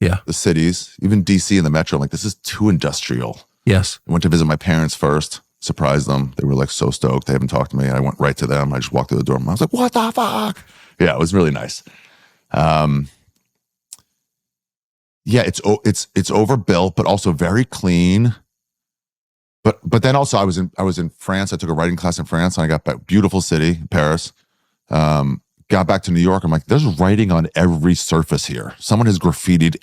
Yeah. The cities, even DC and the metro, I'm like, this is too industrial. Yes. I went to visit my parents first, surprised them. They were like so stoked. They haven't talked to me. I went right to them. I just walked through the door. I was like, what the fuck? Yeah, it was really nice. Yeah, it's overbuilt, but also very clean. But then also I was in France. I took a writing class in France and I got back, beautiful city, Paris. Got back to New York. I'm like, there's writing on every surface here. Someone has graffitied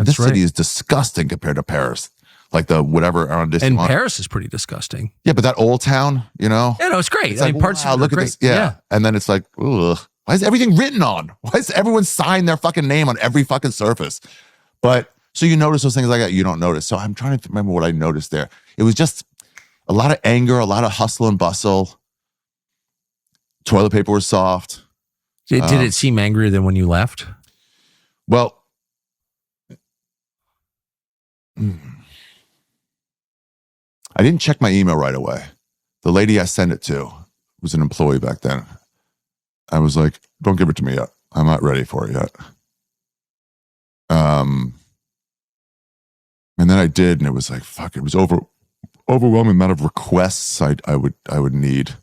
this city is disgusting compared to Paris. Like the whatever arrondissement. And Paris is pretty disgusting. Yeah, but that old town, Yeah, no, it's great. It's parts of it look are at great. this. Yeah. And then it's like, ugh. Why is everything written on? Why is everyone sign their fucking name on every fucking surface? But so you notice those things like that, you don't notice. So I'm trying to remember what I noticed there. It was just a lot of anger, a lot of hustle and bustle. Toilet paper was soft. Did it seem angrier than when you left? Well, I didn't check my email right away. The lady I sent it to was an employee back then. I was like, don't give it to me yet. I'm not ready for it yet. And then I did, and it was like, fuck, it was overwhelming amount of requests I would need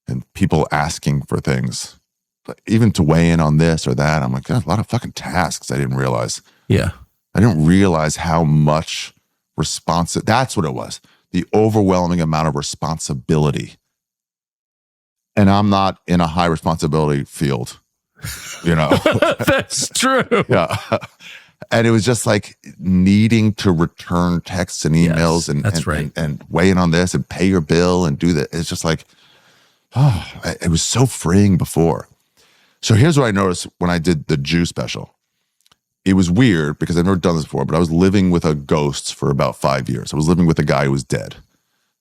and people asking for things. even to weigh in on this or that. I'm like, God, a lot of fucking tasks I didn't realize. Yeah. I didn't realize how much that's what it was. The overwhelming amount of responsibility. And I'm not in a high responsibility field, you know. That's true. Yeah. And it was just like needing to return texts and emails and weigh in on this and pay your bill and do that. It's just like, it was so freeing before. So here's what I noticed when I did the Jew special. It was weird because I've never done this before, but I was living with a ghost for about 5 years. I was living with a guy who was dead.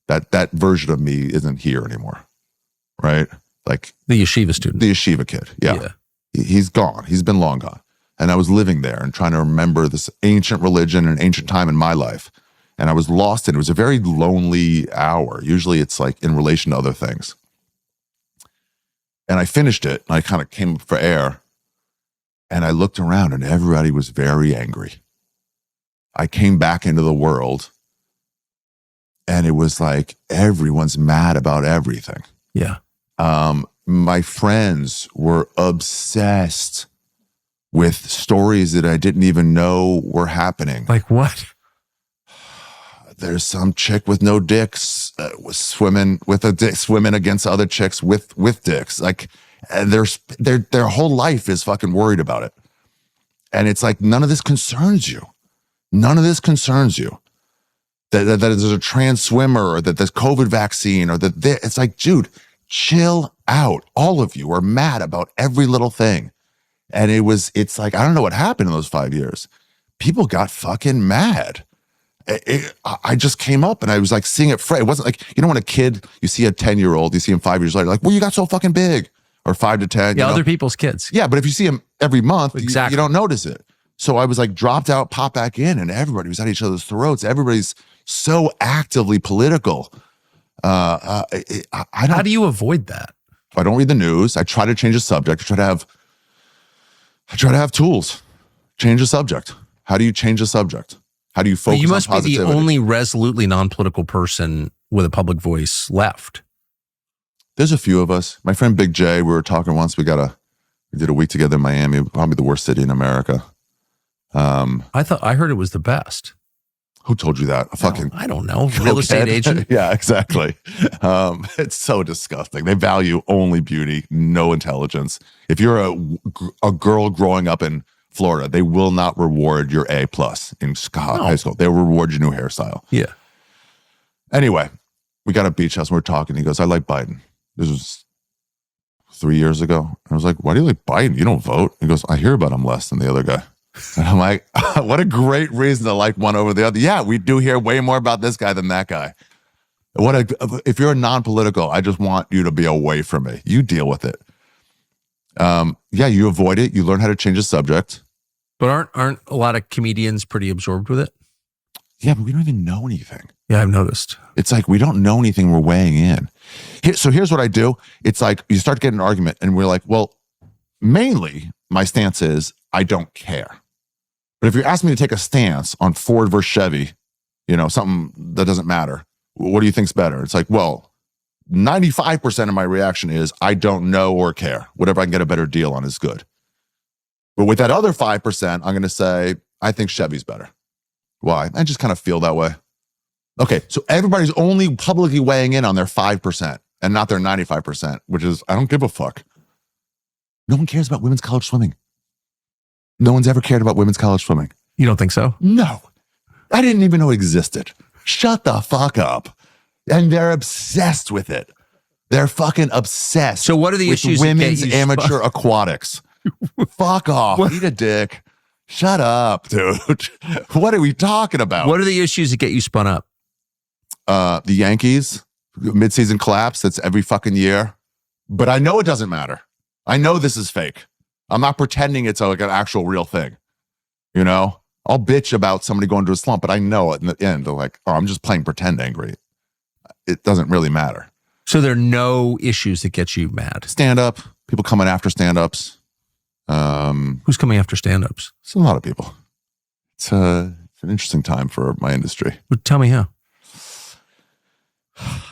That version of me isn't here anymore, right? Like the yeshiva student. The yeshiva kid, yeah. He's gone. He's been long gone. And I was living there and trying to remember this ancient religion and ancient time in my life. And I was lost in it. It was a very lonely hour. Usually it's like in relation to other things. And I finished it and I kind of came up for air and I looked around and everybody was very angry. I came back into the world and it was like everyone's mad about everything. Yeah. My friends were obsessed with stories that I didn't even know were happening. Like what? There's some chick with no dicks was swimming with a dick, swimming against other chicks with dicks. Like their whole life is fucking worried about it. And it's like, none of this concerns you. None of this concerns you. That there's a trans swimmer or that there's COVID vaccine or that it's like, dude, chill out. All of you are mad about every little thing. And it's like, I don't know what happened in those 5 years. People got fucking mad. I just came up and I was like seeing it. It wasn't like, you know, when a kid, you see a 10-year-old, you see him 5 years later, like, well, you got so fucking big, or 5 to 10. Yeah, other people's kids. Yeah, but if you see him every month, exactly. you don't notice it. So I was like dropped out, popped back in, and everybody was at each other's throats. Everybody's so actively political. How do you avoid that? I don't read the news. I try to change the subject. I try to have tools. Change the subject. How do you change the subject? How do you focus on positivity? You must be the only resolutely non-political person with a public voice left. There's a few of us. My friend Big J, we were talking once. We did a week together in Miami, probably the worst city in America. I heard it was the best. Who told you that? I don't know. Real estate agent. Yeah, exactly. It's so disgusting. They value only beauty, no intelligence. If you're a girl growing up in Florida, they will not reward your A+ in high school. They'll reward your new hairstyle. Yeah. Anyway, we got a beach house and we're talking. He goes, I like Biden. This was 3 years ago. I was like, why do you like Biden? You don't vote. He goes, I hear about him less than the other guy. And I'm like, what a great reason to like one over the other. Yeah, we do hear way more about this guy than that guy. If you're non-political, I just want you to be away from me. You deal with it. Yeah, you avoid it. You learn how to change the subject. But aren't a lot of comedians pretty absorbed with it? Yeah, but we don't even know anything. Yeah, I've noticed. It's like we don't know anything. We're weighing in. So here's what I do. It's like you start getting an argument and we're like, well, mainly my stance is I don't care. But if you're asking me to take a stance on Ford versus Chevy, you know, something that doesn't matter, what do you think's better? It's like, well, 95% of my reaction is I don't know or care. Whatever I can get a better deal on is good. But with that other 5%, I'm going to say, I think Chevy's better. Why? I just kind of feel that way. Okay, so everybody's only publicly weighing in on their 5% and not their 95%, which is, I don't give a fuck. No one cares about women's college swimming. No one's ever cared about women's college swimming. You don't think so? No. I didn't even know it existed. Shut the fuck up. And they're obsessed with it. They're fucking obsessed. So what are the with issues? Women's amateur aquatics. Fuck off. Eat a dick. Shut up, dude. What are we talking about? What are the issues that get you spun up? The Yankees, midseason collapse. That's every fucking year. But I know it doesn't matter. I know this is fake. I'm not pretending it's like an actual real thing. You know, I'll bitch about somebody going to a slump, but I know in the end, they're like, oh, I'm just playing pretend angry. It doesn't really matter. So there are no issues that get you mad? Stand-up, people coming after stand-ups. Who's coming after stand-ups? It's a lot of people. It's an interesting time for my industry. Well, tell me how.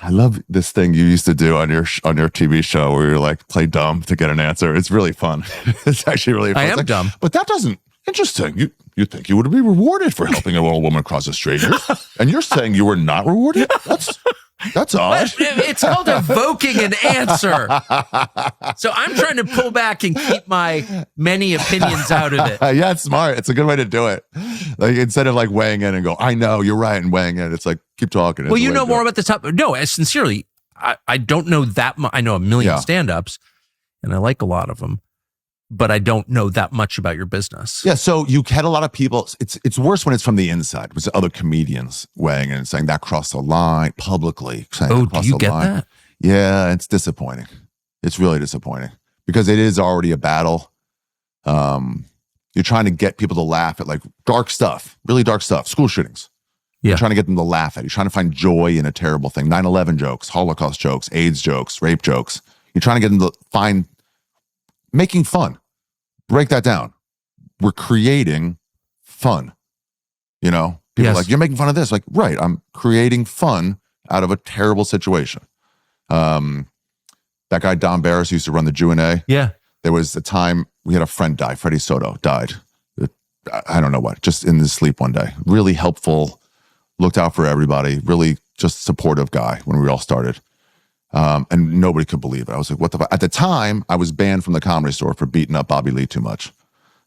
I love this thing you used to do on your TV show where you're like play dumb to get an answer. It's really fun. It's actually really fun. I am dumb. But that doesn't interesting. You think you would be rewarded for helping a little woman cross the street, and you're saying you were not rewarded? That's odd. It's called evoking an answer. So I'm trying to pull back and keep my many opinions out of it. Yeah, it's smart. It's a good way to do it. Like instead of like weighing in and go, I know you're right, and weighing in, it's like keep talking. Well, you know more about the topic. No, sincerely, I don't know that much. I know a million stand-ups, and I like a lot of them, but I don't know that much about your business. Yeah, so you had a lot of people. It's worse when it's from the inside. It was other comedians weighing in and saying that crossed the line publicly. Oh, do you get that? Yeah, it's disappointing. It's really disappointing because it is already a battle. You're trying to get people to laugh at like dark stuff, really dark stuff, school shootings. Yeah. You're trying to get them to laugh at it. You're trying to find joy in a terrible thing. 9/11 jokes, Holocaust jokes, AIDS jokes, rape jokes. You're trying to get them to find making fun. Break that down. We're creating fun. You know, people are like, you're making fun of this. Like, right, I'm creating fun out of a terrible situation. That guy, Don Barris, used to run the Q&A. Yeah. There was a time we had a friend die. Freddie Soto died. I don't know what, just in his sleep one day. Really helpful, looked out for everybody, really just supportive guy when we all started. And nobody could believe it. I was like, what the fuck? At the time, I was banned from the Comedy Store for beating up Bobby Lee too much.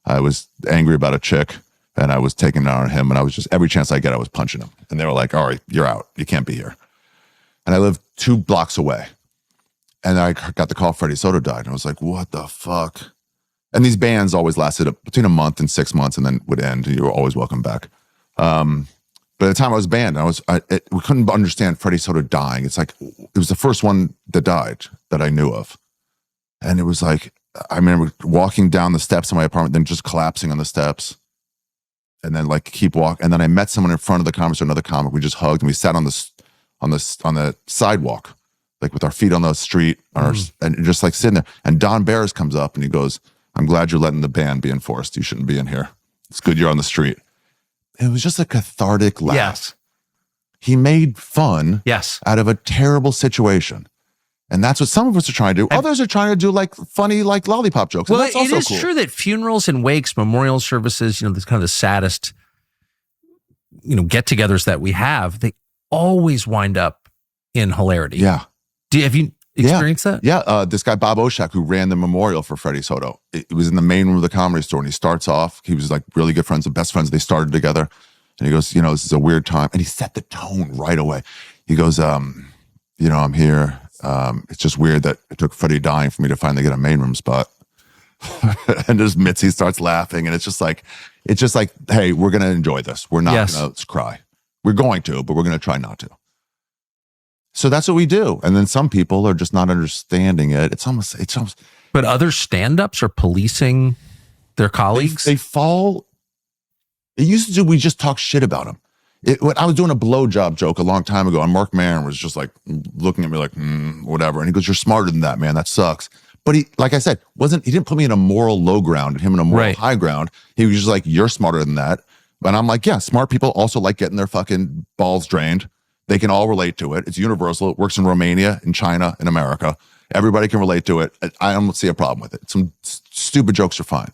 I was angry about a chick, and I was taking it out on him, and I was just, every chance I get, I was punching him. And they were like, all right, you're out. You can't be here. And I lived 2 blocks away. And I got the call Freddie Soto died. And I was like, what the fuck? And these bans always lasted between a month and 6 months and then would end. And you were always welcome back. But at the time I was banned, we couldn't understand Freddie Soto dying. It's like, it was the first one that died that I knew of. And it was like, I remember walking down the steps of my apartment, then just collapsing on the steps. And then like keep walking. And then I met someone in front of the comic store, another comic. We just hugged and we sat on the sidewalk, like with our feet on the street, and just like sitting there. And Don Barris comes up and he goes, I'm glad you're letting the ban be enforced. You shouldn't be in here. It's good you're on the street. It was just a cathartic laugh. Yes. He made fun out of a terrible situation. And that's what some of us are trying to do. Others are trying to do like funny, like lollipop jokes. Well, and that's also it is cool. true that funerals and wakes, memorial services, this kind of the saddest, get-togethers that we have, they always wind up in hilarity. Yeah. Have you experienced that? Yeah. This guy, Bob Oshak, who ran the memorial for Freddie Soto, it was in the main room of the Comedy Store. And he starts off, he was like really good friends, the best friends. They started together. And he goes, this is a weird time. And he set the tone right away. He goes, I'm here. It's just weird that it took Freddie dying for me to finally get a main room spot. And just Mitzi starts laughing. And it's just like, hey, we're going to enjoy this. We're not going to cry. We're going to, but we're going to try not to. So that's what we do. And then some people are just not understanding it. It's almost. But other stand-ups are policing their colleagues? They fall. It used to we just talk shit about them. When I was doing a blowjob joke a long time ago, and Mark Maron was just like looking at me like, whatever. And he goes, you're smarter than that, man. That sucks. But he, like I said, he didn't put me in a moral low ground and him in a moral high ground. He was just like, you're smarter than that. And I'm like, yeah, smart people also like getting their fucking balls drained. They can all relate to it. It's universal. It works in Romania, in China, in America. Everybody can relate to it. I don't see a problem with it. Some stupid jokes are fine.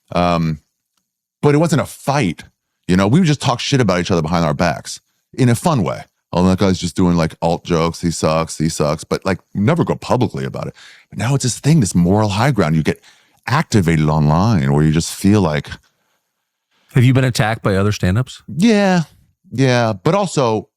But it wasn't a fight. We would just talk shit about each other behind our backs in a fun way. Oh, that guy's just doing like alt jokes. He sucks. But like never go publicly about it. But now it's this thing, this moral high ground. You get activated online where you just feel like. Have you been attacked by other stand-ups? Yeah. But also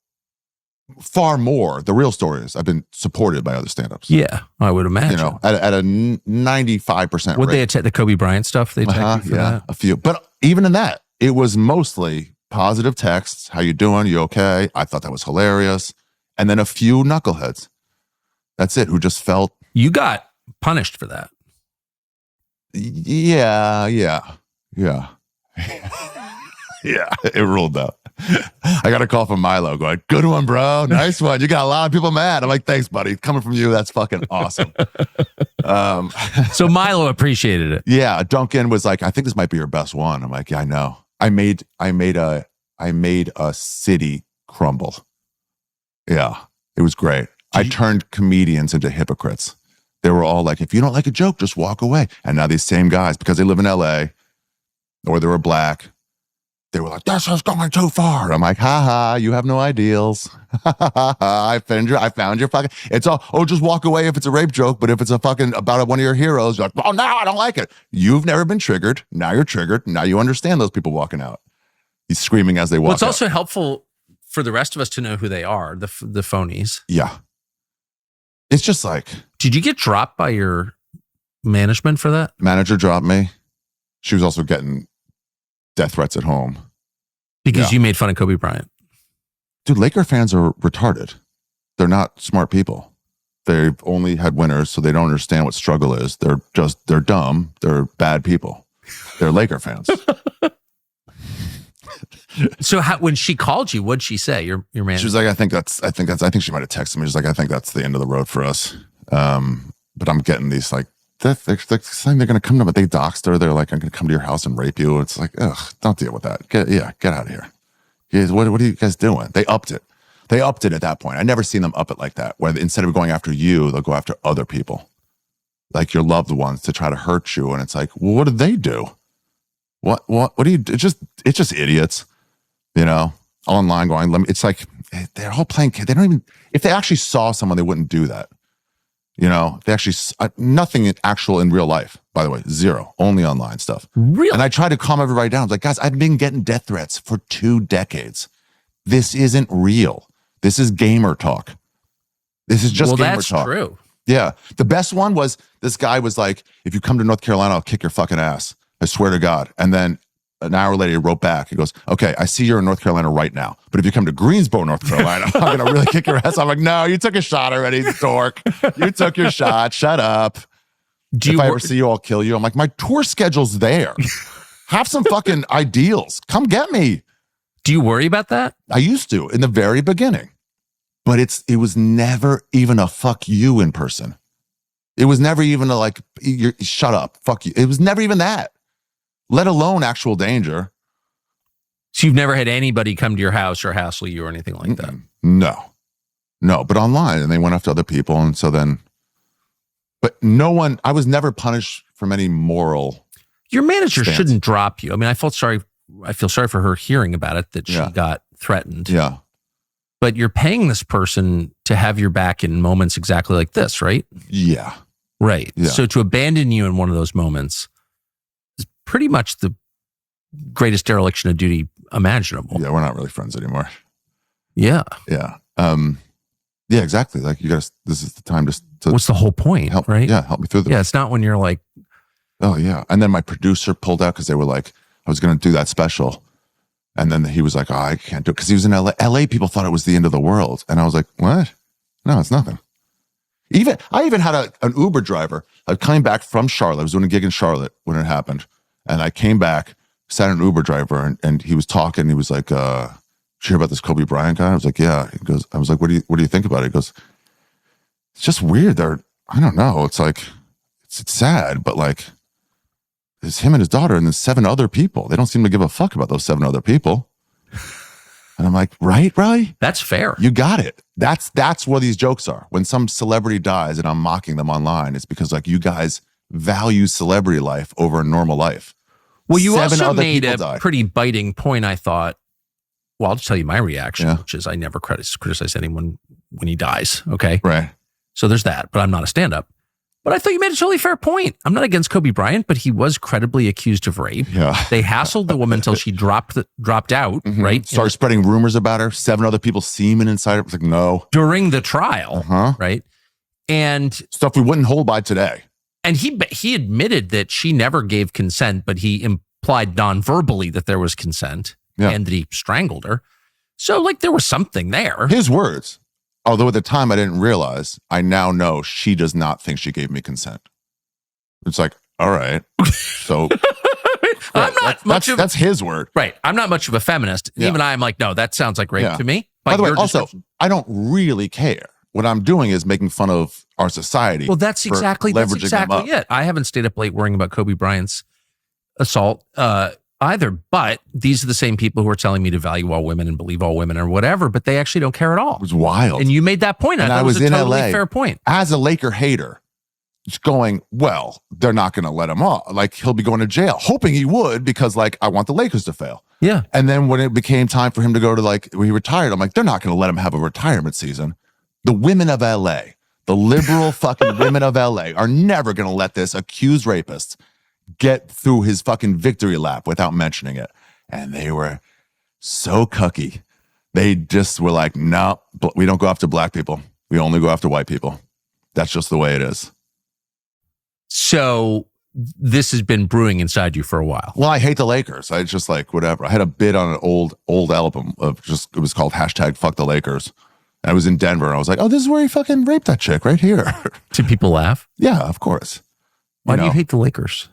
far more. The real story is I've been supported by other stand-ups. Yeah, I would imagine. At a 95% Would rate. they attack the Kobe Bryant stuff? They attacked you for that? A few. But even in that, it was mostly positive texts. How you doing? You okay? I thought that was hilarious. And then a few knuckleheads. That's it. Who just felt. You got punished for that. Yeah. Yeah, it ruled out. I got a call from Milo going, good one, bro. Nice one. You got a lot of people mad. I'm like, thanks, buddy. Coming from you, that's fucking awesome. So Milo appreciated it. Yeah, Duncan was like, I think this might be your best one. I'm like, yeah, I know. I made a city crumble. Yeah. It was great. I turned comedians into hypocrites. They were all like, if you don't like a joke, just walk away. And now these same guys, because they live in LA or they were black, they were like, this is going too far. I'm like, you have no ideals. I found your fucking, it's all, just walk away if it's a rape joke. But if it's a fucking about one of your heroes, you're like, no, I don't like it. You've never been triggered. Now you're triggered. Now you understand those people walking out. He's screaming as they walk out. It's also helpful for the rest of us to know who they are, the phonies. Yeah. It's just like. Did you get dropped by your management for that? Manager dropped me. She was also getting death threats at home. Because you made fun of Kobe Bryant. Dude, Laker fans are retarded. They're not smart people. They've only had winners, so they don't understand what struggle is. They're dumb. They're bad people. They're Laker fans. So when she called you, what'd she say? Your manager? She was like, I think she might have texted me. She's like, I think that's the end of the road for us. But I'm getting these like, they're saying they're going to come to me. They doxed her. They're like, I'm going to come to your house and rape you. It's like, ugh, don't deal with that. Get out of here. What are you guys doing? They upped it. They upped it at that point. I never seen them up it like that, where instead of going after you, they'll go after other people, like your loved ones, to try to hurt you. And it's like, well, what did they do? What do you do? It's just idiots, online going, it's like, they're all playing, they don't even, if they actually saw someone, they wouldn't do that. They actually, nothing actual in real life, by the way, zero, only online stuff. Really? And I tried to calm everybody down. I was like, guys, I've been getting death threats for 2 decades. This isn't real. This is gamer talk. This is just gamer talk. Well, that's true. Yeah. The best one was, this guy was like, if you come to North Carolina, I'll kick your fucking ass. I swear to God. And then an hour later, he wrote back. He goes, okay, I see you're in North Carolina right now, but if you come to Greensboro, North Carolina, I'm going to really kick your ass. I'm like, no, you took a shot already, dork. You took your shot. Shut up. If I ever see you, I'll kill you. I'm like, my tour schedule's there. Have some fucking ideals. Come get me. Do you worry about that? I used to in the very beginning, but it was never even a fuck you in person. It was never even a like, shut up, fuck you. It was never even that. Let alone actual danger. So you've never had anybody come to your house or hassle you or anything like that? No, but online, and they went after other people. And so then, but no one, I was never punished from any moral. Your manager stance. Shouldn't drop you. I mean, I feel sorry for her hearing about it, that she got threatened. Yeah. But you're paying this person to have your back in moments exactly like this, right? Yeah. Right. Yeah. So to abandon you in one of those moments is pretty much the greatest dereliction of duty imaginable. Yeah, we're not really friends anymore. Yeah. Yeah. Yeah, exactly. Like this is the time to what's the whole point, help, right? Yeah, help me through this. Yeah, it's not when you're like, oh yeah. And then my producer pulled out because they were like, I was going to do that special. And then he was like, oh, I can't do it. Because he was in LA. LA people thought it was the end of the world. And I was like, what? No, it's nothing. I even had an Uber driver. I came back from Charlotte. I was doing a gig in Charlotte when it happened. And I came back, sat an Uber driver, and he was talking. He was like, did you hear about this Kobe Bryant guy? I was like, yeah. He goes, I was like, what do you think about it? He goes, it's just weird. I don't know. It's like, it's sad, but like, it's him and his daughter and then 7 other people. They don't seem to give a fuck about those 7 other people. And I'm like, right? That's fair. You got it. That's where these jokes are. When some celebrity dies and I'm mocking them online, it's because like you guys value celebrity life over a normal life. Well, you 7 also other made people a died. pretty biting point, I thought. Well, I'll just tell you my reaction, Yeah. which is I never criticize anyone when he dies. Okay. Right. So there's that, but I'm not a stand-up. But I thought you made a totally fair point. I'm not against Kobe Bryant, but he was credibly accused of rape. Yeah. They hassled the woman until she dropped out, Mm-hmm. right? Started spreading rumors about her. 7 other people semen inside her. It was like, no. During the trial, right? And Stuff we wouldn't hold by today. And he admitted that she never gave consent, but he implied non-verbally that there was consent and that he strangled her. So like there was something there. His words. Although at the time I didn't realize, I now know she does not think she gave me consent. It's like, all right. So that's his word. Right. I'm not much of a feminist. Yeah. Even I'm like, no, that sounds like rape to me. By the way, your also, description- I don't really care. What I'm doing is making fun of our society. Well, that's exactly them up. it. I haven't stayed up late worrying about Kobe Bryant's assault. either. But these are the same people who are telling me to value all women and believe all women or whatever, but they actually don't care at all. It was wild. And you made that point. And I thought I was it was a in totally LA fair point. as a Laker hater. Just going, well, they're not going to let him off. Like, he'll be going to jail, hoping he would, because like, I want the Lakers to fail. Yeah. And then when it became time for him to go to like, when he retired, I'm like, they're not going to let him have a retirement season. The women of LA, the liberal fucking women of LA are never going to let this accused rapist get through his fucking victory lap without mentioning it. And they were so cucky. They just were like, no, we don't go after black people. We only go after white people. That's just the way it is. So this has been brewing inside you for a while. Well, I hate the Lakers. I just like, whatever. I had a bit on an old album of just, it was called #FuckTheLakers. And I was in Denver and I was like, oh, this is where he fucking raped that chick right here. Did people laugh? Yeah, of course. Why do you hate the Lakers?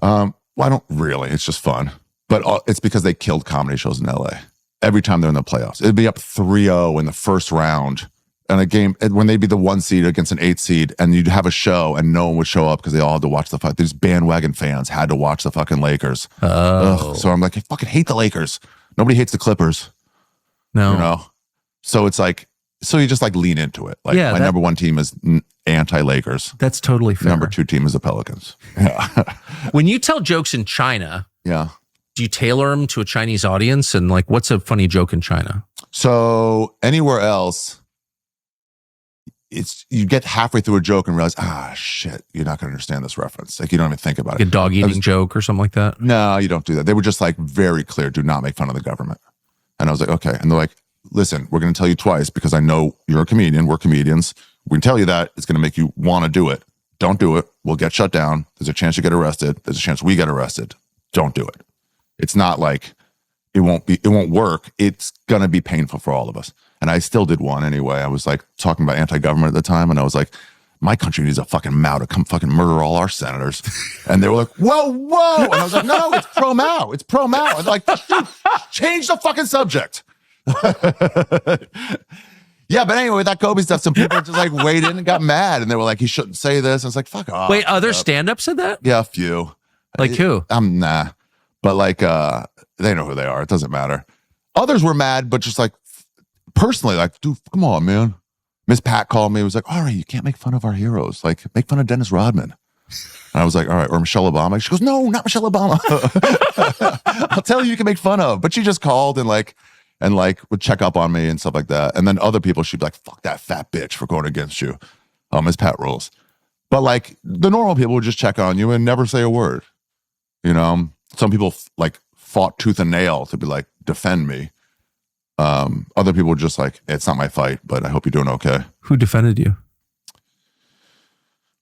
Well, I don't really. It's just fun. But it's because they killed comedy shows in LA. Every time they're in the playoffs, it'd be up 3-0 in the first round. And a game when they'd be the 1 seed against an 8 seed, and you'd have a show and no one would show up because they all had to watch the fight. These bandwagon fans had to watch the fucking Lakers. Oh. So I'm like, I fucking hate the Lakers. Nobody hates the Clippers. No. You know? So it's like, so you just like lean into it. Like, my number 1 team is anti-Lakers. That's totally fair. Number 2 team is the Pelicans. Yeah. When you tell jokes in China, Yeah. do you tailor them to a Chinese audience? And like, what's a funny joke in China? So anywhere else, it's, you get halfway through a joke and realize, shit, you're not going to understand this reference. Like, you don't even think about Like it. a dog eating joke or something like that? No, you don't do that. They were just like very clear, do not make fun of the government. And I was like, okay. And they're like, listen, we're going to tell you twice because I know you're a comedian. We're comedians. We can tell you that. It's going to make you want to do it. Don't do it. We'll get shut down. There's a chance you get arrested. There's a chance we get arrested. Don't do it. It's not like it won't work. It's going to be painful for all of us. And I still did one anyway. I was like talking about anti-government at the time. And I was like, my country needs a fucking Mao to come fucking murder all our senators. And they were like, whoa. And I was like, no, it's pro-Mao. It's pro-Mao. And they're like, dude, change the fucking subject. Yeah, but anyway, that Kobe stuff, some people just like weighed in and got mad. And they were like, he shouldn't say this. I was like, fuck off. Wait, other stand-ups said that? Yeah, a few. Like who? Nah. But like, they know who they are. It doesn't matter. Others were mad, but just like personally, like, dude, come on, man. Miss Pat called me. It was like, all right, you can't make fun of our heroes. Like, make fun of Dennis Rodman. And I was like, all right, or Michelle Obama. She goes, no, not Michelle Obama. I'll tell you can make fun of. But she just called and would check up on me and stuff like that. And then other people, she'd be like, fuck that fat bitch for going against you. Miss Pat rules. But like the normal people would just check on you and never say a word. You know, some people like fought tooth and nail to be like, defend me. Other people were just like, it's not my fight, but I hope you're doing okay. Who defended you?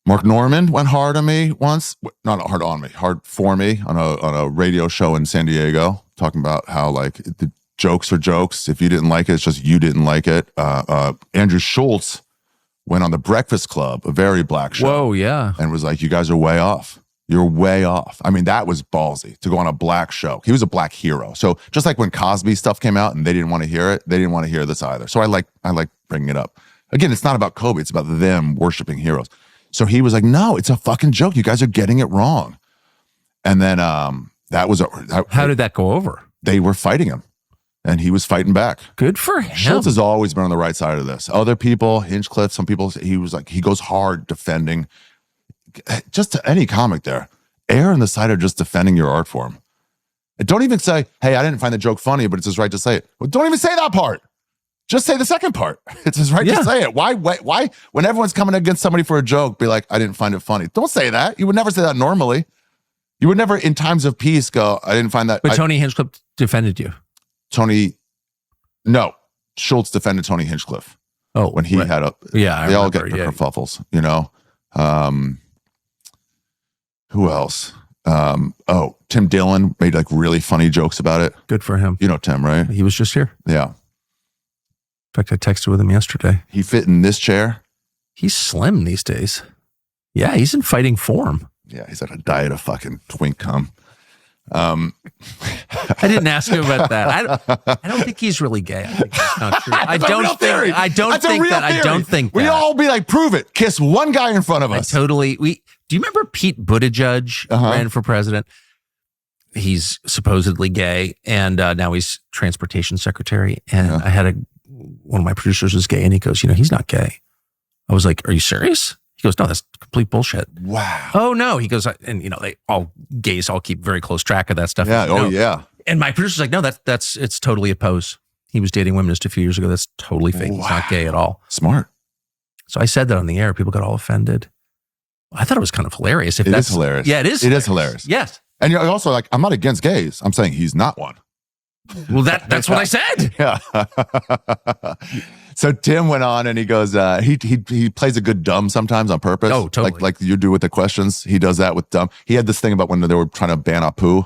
Mark Norman went hard on me once. Not hard on me, hard for me on a radio show in San Diego, talking about how like the jokes are jokes. If you didn't like it, it's just you didn't like it. Andrew Schultz went on the Breakfast Club, a very black show. Whoa, yeah. And was like, you guys are way off. You're way off. I mean, that was ballsy to go on a black show. He was a black hero. So just like when Cosby stuff came out and they didn't want to hear it, they didn't want to hear this either. So I like bringing it up. Again, it's not about Kobe. It's about them worshiping heroes. So he was like, no, it's a fucking joke. You guys are getting it wrong. And then How did that go over? They were fighting him and he was fighting back. Good for him. Schultz has always been on the right side of this. Other people, Hinchcliffe, some people, he was like, he goes hard defending. Just to any comic there, err on the side of just defending your art form. And don't even say, hey, I didn't find the joke funny, but it's his right to say it. Well, don't even say that part. Just say the second part. It's his right to say it. Why, when everyone's coming against somebody for a joke, be like, I didn't find it funny. Don't say that. You would never say that normally. You would never, in times of peace, go, I didn't find that. But Tony Hinchcliffe defended you. No. Schultz defended Tony Hinchcliffe. Oh, when he had a, they all get kerfuffles, you know? Who else? Tim Dillon made like really funny jokes about it. Good for him. You know Tim, right? He was just here. Yeah. In fact, I texted with him yesterday. He fit in this chair. He's slim these days. Yeah, he's in fighting form. Yeah, he's on a diet of fucking twink cum. I didn't ask him about that. I don't think he's really gay. I think that's not true. I don't think that. We all be like, prove it. Kiss one guy in front of us. Do you remember Pete Buttigieg ran for president? he's supposedly gay, and now he's transportation secretary. And I had one of my producers was gay, and he goes, he's not gay. I was like, are you serious? He goes, no, that's complete bullshit. Wow. Oh no. He goes, and gays all keep very close track of that stuff. Yeah. Oh yeah. And my producer's like, no, it's totally a pose. He was dating women just a few years ago. That's totally fake. Wow. He's not gay at all. Smart. So I said that on the air. People got all offended. I thought it was kind of hilarious. It is hilarious. Yeah, it is. It is hilarious. Yes. And you're also like, I'm not against gays. I'm saying he's not one. Well, that's what I said. Yeah. So Tim went on and he goes, he plays a good dumb sometimes on purpose. Oh, totally. Like you do with the questions. He does that with dumb. He had this thing about when they were trying to ban Apu.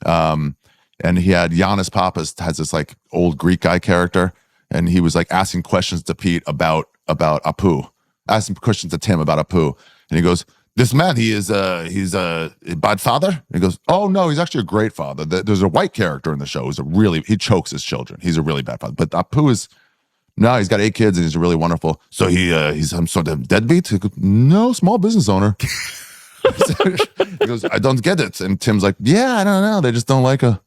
And he had Giannis Papas has this like old Greek guy character. And he was like asking questions to Pete about Apu, asking questions to Tim about Apu. And he goes, this man, he's a bad father. And he goes, oh no, he's actually a great father. There's a white character in the show he chokes his children. He's a really bad father. But Apu he's got 8 kids and he's really wonderful. So he's some sort of deadbeat? He goes, no, small business owner. He goes, I don't get it. And Tim's like, yeah, I don't know. They just don't like her.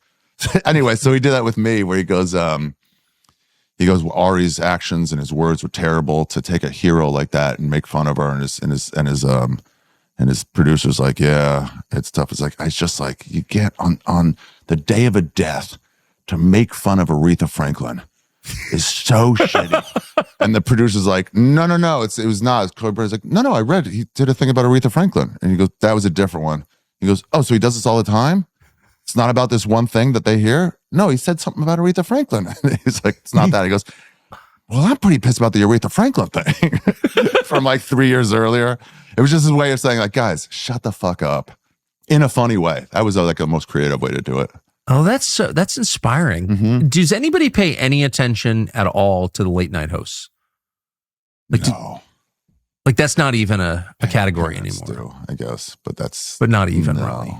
Anyway, so he did that with me where he goes, well, Ari's actions and his words were terrible. To take a hero like that and make fun of her, and his producer's like, yeah, it's tough. It's like, it's just like, you get on the day of a death to make fun of Aretha Franklin is so shitty. And the producer's like, no, it was not. He's like, no, I read, he did a thing about Aretha Franklin. And he goes, that was a different one. He goes, oh, so he does this all the time? It's not about this one thing that they hear? No, he said something about Aretha Franklin. And he's like, it's not that. He goes, well, I'm pretty pissed about the Aretha Franklin thing from like 3 years earlier. It was just his way of saying like, guys, shut the fuck up in a funny way. That was like the most creative way to do it. Oh, that's inspiring. Mm-hmm. Does anybody pay any attention at all to the late night hosts? Like, no. That's not even a category anymore. Do, I guess, but not even really.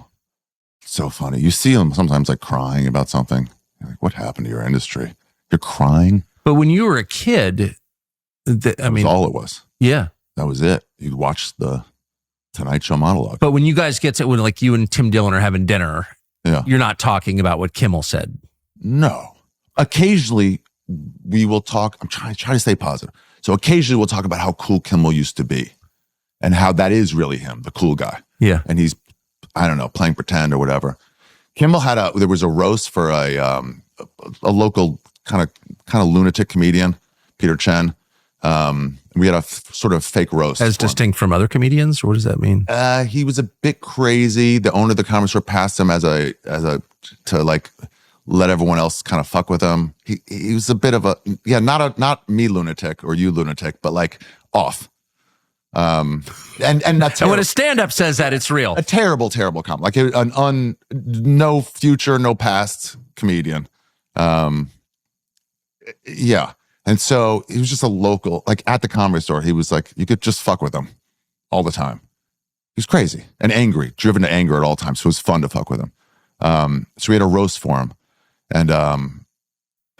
So funny. You see them sometimes like crying about something. You're like, what happened to your industry? You're crying. But when you were a kid, that was all it was. Yeah. That was it. You'd watch the Tonight Show monologue. But when you guys get to, when like you and Tim Dillon are having dinner, you're not talking about what Kimmel said. No. Occasionally we will talk. I'm trying to stay positive. So occasionally we'll talk about how cool Kimmel used to be and how that is really him, the cool guy. Yeah. And he's, I don't know, playing pretend or whatever. Kimmel there was a roast for a local kind of lunatic comedian, Peter Chen. We had a sort of fake roast. As distinct from other comedians? Or what does that mean? He was a bit crazy. The owner of the comedy store passed him to like let everyone else kind of fuck with him. He was a bit of not me lunatic or you lunatic, but like off. And that's when a stand-up says that, it's real. A terrible comic, like no future, no past comedian. Yeah. And so he was just a local, like at the comedy store, he was like, you could just fuck with him all the time. He was crazy and angry, driven to anger at all times. So it was fun to fuck with him. So we had a roast for him and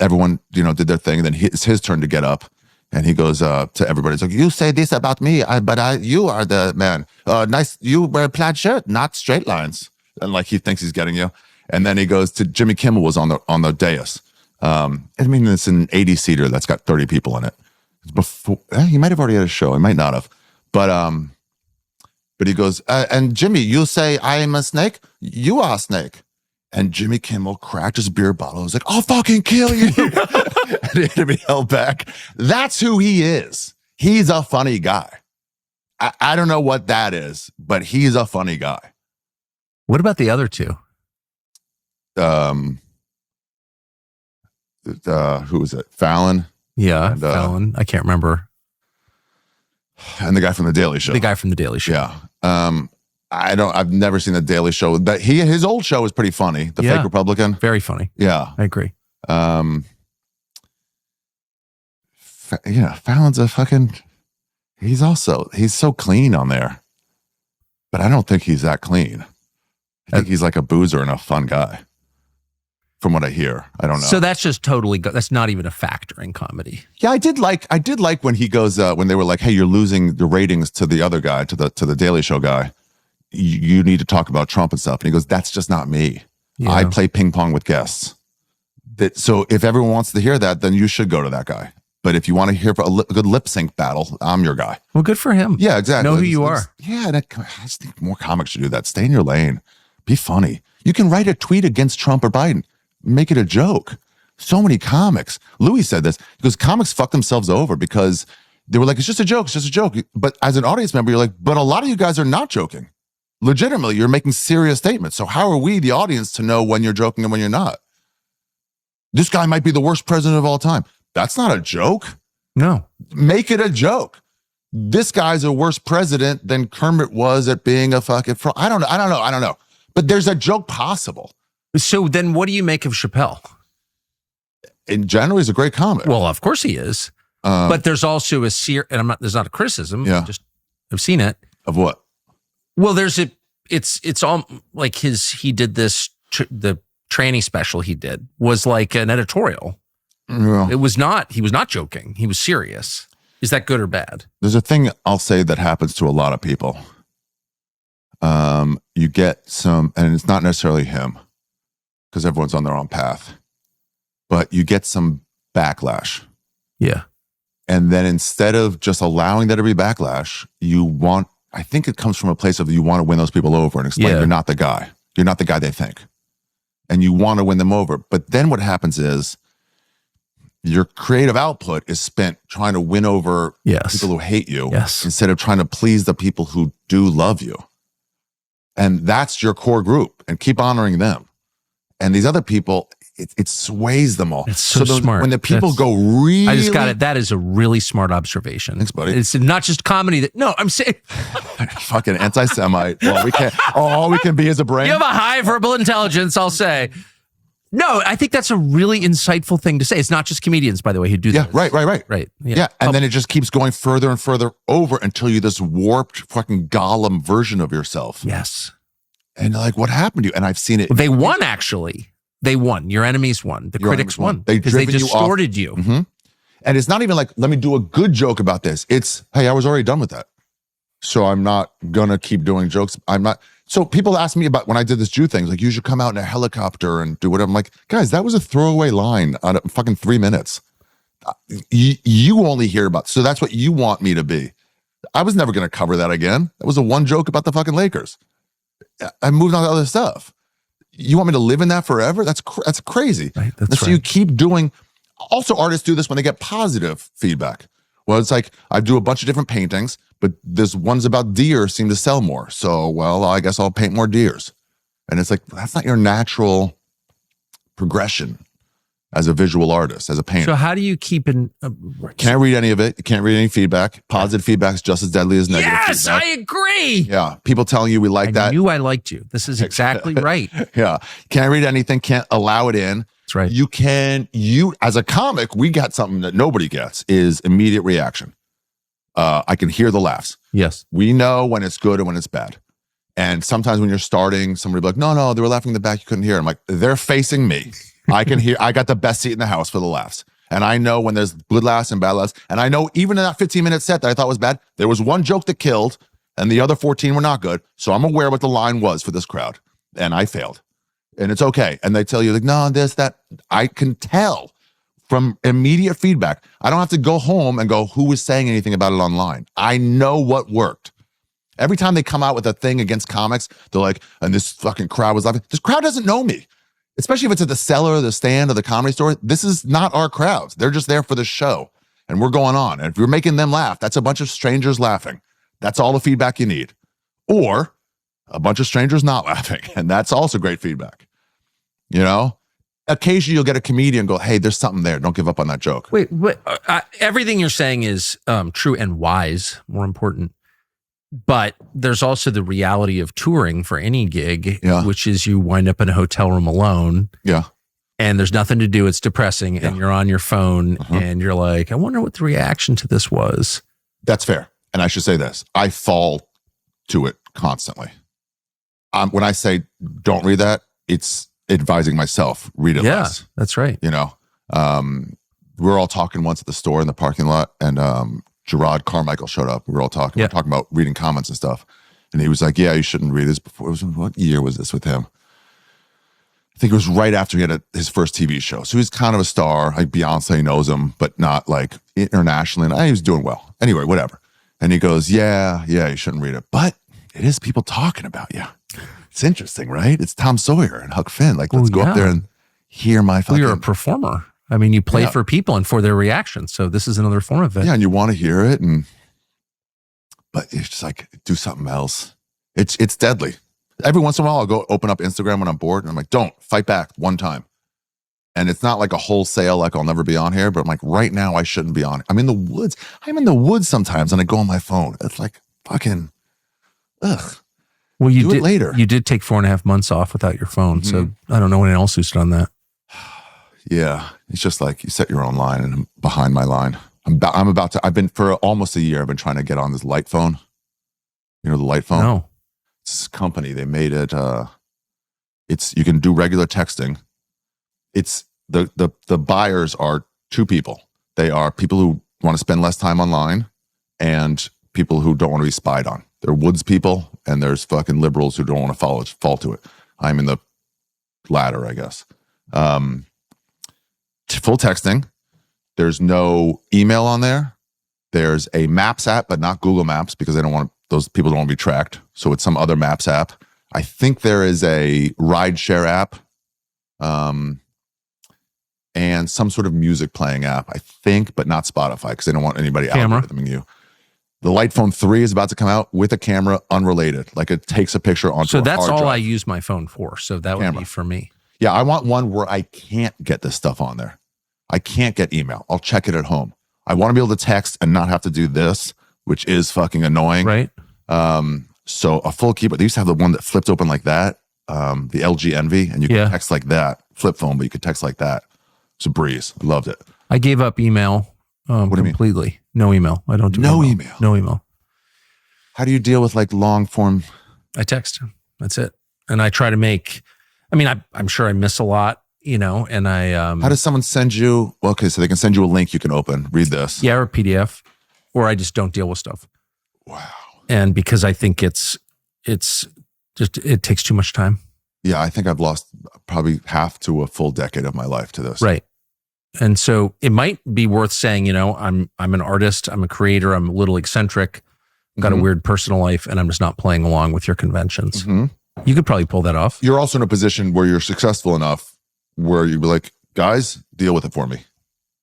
everyone, did their thing. And then it's his turn to get up. And he goes to everybody. He's like, you say this about me, but you are the man. Nice, you wear a plaid shirt, not straight lines. And like he thinks he's getting you. And then he goes to Jimmy Kimmel was on the dais. I mean, it's an 80-seater that's got 30 people in it. Before he might have already had a show. He might not have. But he goes, and Jimmy, you say I am a snake. You are a snake. And Jimmy Kimmel cracked his beer bottle. He was like, I'll fucking kill you. And he had to be held back. That's who he is. He's a funny guy. I don't know what that is, but he's a funny guy. What about the other two? Who was it? Fallon? Yeah, and, Fallon. I can't remember. And the guy from The Daily Show. The guy from The Daily Show. Yeah. I've never seen The Daily Show, but his old show was pretty funny. The Fake Republican. Very funny. Yeah. I agree. Fallon's a fucking, he's so clean on there, but I don't think he's that clean. I think he's like a boozer and a fun guy. From what I hear, I don't know. So that's just that's not even a factor in comedy. Yeah, I did like when he goes, when they were like, hey, you're losing the ratings to the other guy, to the Daily Show guy. You need to talk about Trump and stuff. And he goes, that's just not me. Yeah. I play ping pong with guests. So if everyone wants to hear that, then you should go to that guy. But if you want to hear a good lip sync battle, I'm your guy. Well, good for him. Yeah, exactly. Know who you are. Yeah, I just think more comics should do that. Stay in your lane. Be funny. You can write a tweet against Trump or Biden. Make it a joke. So many comics. Louis said this. He goes, comics fuck themselves over because they were like, it's just a joke. It's just a joke. But as an audience member, you're like, but a lot of you guys are not joking. Legitimately, you're making serious statements. So how are we, the audience, to know when you're joking and when you're not? This guy might be the worst president of all time. That's not a joke. No. Make it a joke. This guy's a worse president than Kermit was at being a fucking fraud. I don't know. But there's a joke possible. So then what do you make of Chappelle? In general, he's a great comic. Well, of course he is. But there's also and there's not a criticism. Yeah. Just I've seen it. Of what? Well, it's all like he did this, the tranny special he did was like an editorial. Yeah. He was not joking. He was serious. Is that good or bad? There's a thing I'll say that happens to a lot of people. You get some, and it's not necessarily him, because everyone's on their own path, but you get some backlash. Yeah. And then instead of just allowing there to be backlash, I think it comes from a place of you want to win those people over and explain you're not the guy. You're not the guy they think. And you want to win them over. But then what happens is your creative output is spent trying to win over people who hate you instead of trying to please the people who do love you. And that's your core group, and keep honoring them. And these other people, it sways them all. It's so smart. When the people go really... I just got it. That is a really smart observation. Thanks, buddy. It's not just comedy I'm saying... Fucking anti-Semite. Well, all we can be is a brain. You have a high verbal intelligence, I'll say. No, I think that's a really insightful thing to say. It's not just comedians, by the way, who do this. Right. Right. Yeah. And then it just keeps going further and further over until you're this warped fucking Gollum version of yourself. Yes. And like, what happened to you? And I've seen it. They won, actually. They won. Your enemies won. The critics won. Because they distorted you. Mm-hmm. And it's not even like, let me do a good joke about this. It's, hey, I was already done with that. So I'm not going to keep doing jokes. So people ask me about when I did this Jew thing, like, you should come out in a helicopter and do whatever. I'm like, guys, that was a throwaway line on fucking 3 minutes. You only hear about, so that's what you want me to be. I was never going to cover that again. That was a one joke about the fucking Lakers. I moved on to other stuff. You want me to live in that forever? That's crazy. Right, that's so right. You keep doing, also artists do this when they get positive feedback. Well, it's like, I do a bunch of different paintings, but this ones about deer seem to sell more. So, well, I guess I'll paint more deers. And it's like, that's not your natural progression as a visual artist, as a painter. So how do you keep in... Can't read any of it. You can't read any feedback. Positive feedback is just as deadly as negative feedback. I agree. Yeah. People telling you we like that. I knew I liked you. This is exactly right. Yeah. Can't read anything. Can't allow it in. That's right. You as a comic, we got something that nobody gets is immediate reaction. I can hear the laughs. Yes. We know when it's good and when it's bad. And sometimes when you're starting, somebody will be like, no, they were laughing in the back. You couldn't hear. I'm like, they're facing me. I can hear, I got the best seat in the house for the laughs. And I know when there's good laughs and bad laughs. And I know even in that 15-minute set that I thought was bad, there was one joke that killed and the other 14 were not good. So I'm aware what the line was for this crowd. And I failed. And it's okay. And they tell you like, no, this, that. I can tell from immediate feedback. I don't have to go home and go, who was saying anything about it online? I know what worked. Every time they come out with a thing against comics, they're like, and this fucking crowd was laughing. This crowd doesn't know me. Especially if it's at the Cellar, the Stand, or the Comedy Store. This is not our crowds. They're just there for the show. And we're going on. And if you're making them laugh, that's a bunch of strangers laughing. That's all the feedback you need. Or a bunch of strangers not laughing. And that's also great feedback. You know? Occasionally you'll get a comedian go, hey, there's something there. Don't give up on that joke. Wait, everything you're saying is true and wise, more important. But there's also the reality of touring for any gig, which is you wind up in a hotel room alone. Yeah. And there's nothing to do. It's depressing. And you're on your phone and you're like, I wonder what the reaction to this was. That's fair. And I should say this. I fall to it constantly. When I say don't read that, it's advising myself, read it less. That's right. You know, we were all talking once at the store in the parking lot and Gerard Carmichael showed up. We were all talking. We were talking about reading comments and stuff. And he was like, yeah, you shouldn't read this before. What year was this with him? think it was right after he had his first TV show. So he's kind of a star. Like Beyonce knows him, but not like internationally. And he was doing well. Anyway, whatever. And he goes, yeah, you shouldn't read it. But it is people talking about you. It's interesting, right? It's Tom Sawyer and Huck Finn. Like, let's go up there and hear my fucking... Well, you're a performer. I mean, you play for people and for their reactions. So this is another form of it. Yeah, and you want to hear it. But it's just like, do something else. It's deadly. Every once in a while, I'll go open up Instagram when I'm bored, and I'm like, don't, fight back one time. And it's not like a wholesale, like I'll never be on here, but I'm like, right now, I shouldn't be on it. I'm in the woods. I'm in the woods sometimes, and I go on my phone. It's like, fucking, ugh. Well, do it later. You did take 4.5 months off without your phone, so I don't know anyone else who's done that. Yeah, it's just like you set your own line, and I'm behind my line. I'm about to, I've been, for almost a year, I've been trying to get on this light phone. You know, the light phone? No. It's this company. They made it, you can do regular texting. It's, the buyers are two people. They are people who want to spend less time online and people who don't want to be spied on. They're woods people, and there's fucking liberals who don't want to fall to it. I'm in the latter, I guess. Full texting. There's no email on there. There's a Maps app, but not Google Maps, because they don't want, those people don't want to be tracked. So it's some other Maps app. I think there is a rideshare app, and some sort of music playing app, I think, but not Spotify, because they don't want anybody algorithming you. The Light Phone 3 is about to come out with a camera unrelated. Like, it takes a picture onto So a that's hard all drive. I use my phone for. So that would be for me. Yeah, I want one where I can't get this stuff on there. I can't get email. I'll check it at home. I want to be able to text and not have to do this, which is fucking annoying. Right. So a full keyboard. They used to have the one that flipped open like that, the LG Envy, and you could text like that. Flip phone, but you could text like that. It's a breeze. I loved it. I gave up email what do you mean? completely. No email. I don't do no email. email. No email. How do you deal with like long form? I text. That's it. And I try to make, I mean, I'm sure I miss a lot, you know, and I... How does someone send you, well, okay, so they can send you a link you can open, read this. Yeah, or PDF, or I just don't deal with stuff. Wow. And because I think it's just, it takes too much time. Yeah, I think I've lost probably half to a full decade of my life to this. Right. And so it might be worth saying, you know, I'm an artist, I'm a creator, I'm a little eccentric, I've got a weird personal life, and I'm just not playing along with your conventions. You could probably pull that off. You're also in a position where you're successful enough where you'd be like, guys, deal with it for me.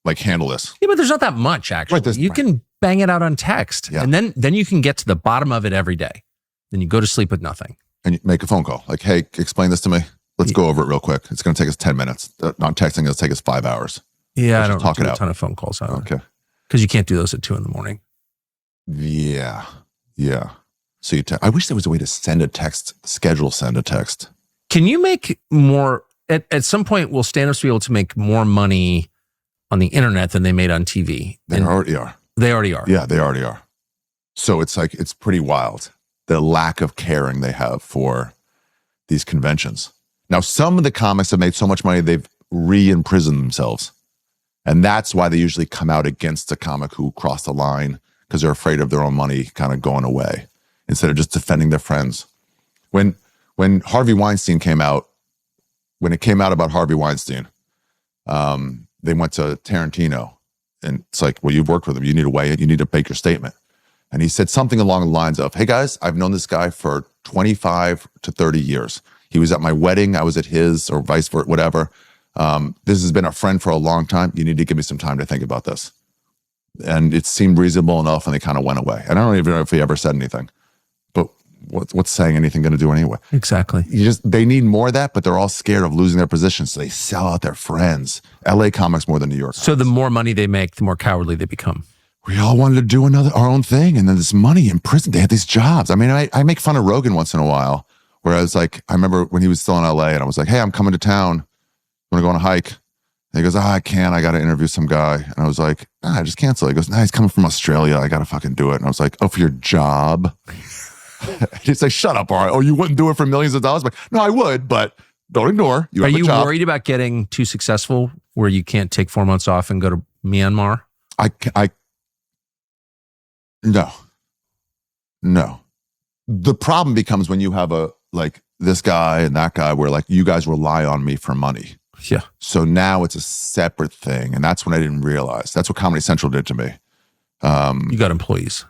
Like, handle this. Yeah, but there's not that much, actually. Right, you can bang it out on text, and then you can get to the bottom of it every day. Then you go to sleep with nothing. And you make a phone call. Like, hey, explain this to me. Let's go over it real quick. It's going to take us 10 minutes. Not texting, it'll take us 5 hours. Yeah, I Let's don't do a ton of phone calls. Okay. Because you can't do those at 2 a.m. Yeah. Yeah. So I wish there was a way to send a text, send a text. Can you make more, at some point, will stand-ups be able to make more money on the internet than they made on TV? They already are. They already are. Yeah, they already are. So it's like, it's pretty wild, the lack of caring they have for these conventions. Now, some of the comics have made so much money, they've re-imprisoned themselves. And that's why they usually come out against a comic who crossed the line, because they're afraid of their own money kind of going away instead of just defending their friends. When Harvey Weinstein came out, when it came out about Harvey Weinstein, they went to Tarantino, and it's like, well, you've worked with him. You need to weigh it. You need to make your statement. And he said something along the lines of, hey guys, I've known this guy for 25 to 30 years. He was at my wedding. I was at his, or vice versa, whatever. This has been a friend for a long time. You need to give me some time to think about this. And it seemed reasonable enough, and they kind of went away. And I don't even know if he ever said anything, but what's saying anything going to do anyway? Exactly. They need more of that, but they're all scared of losing their position. So they sell out their friends. LA comics more than New York comics. So the more money they make, the more cowardly they become. We all wanted to do our own thing. And then this money in prison, they had these jobs. I mean, I make fun of Rogan once in a while, where I was like, I remember when he was still in LA, and I was like, hey, I'm coming to town. Want to go on a hike? And he goes, I can't. I got to interview some guy. And I was like, just cancel. He goes, he's coming from Australia. I got to fucking do it. And I was like, oh, for your job? He's like, shut up, all right. Oh, you wouldn't do it for millions of dollars? I'm like, no, I would, but don't ignore. Are you worried about getting too successful where you can't take 4 months off and go to Myanmar? No. The problem becomes when you have this guy and that guy where like you guys rely on me for money. Yeah. So now it's a separate thing. And that's when I didn't realize. That's what Comedy Central did to me. You got employees.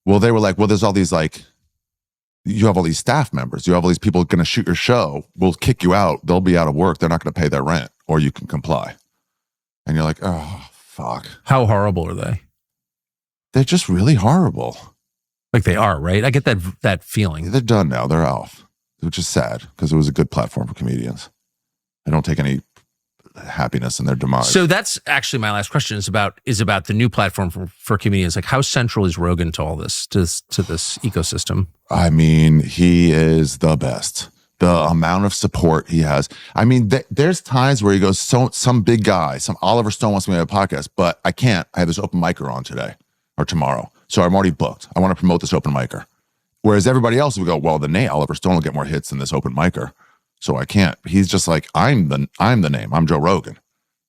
Well, they were like, well, there's all these like, you have all these staff members. You have all these people going to shoot your show. We'll kick you out. They'll be out of work. They're not going to pay their rent, or you can comply. And you're like, oh, fuck. How horrible are they? They're just really horrible. Like they are, right? I get that feeling. They're done now. They're off, which is sad because it was a good platform for comedians. I don't take any happiness in their demise. So that's actually my last question is about the new platform for comedians. Like how central is Rogan to all this, to this ecosystem? I mean, he is the best. The amount of support he has. I mean, there's times where he goes, some big guy, some Oliver Stone wants me to have a podcast, but I can't. I have this open micer on today or tomorrow. So I'm already booked. I want to promote this open micer. Whereas everybody else would go, well, the name Oliver Stone will get more hits than this open micer. So I can't. He's just like, I'm the name. I'm Joe Rogan.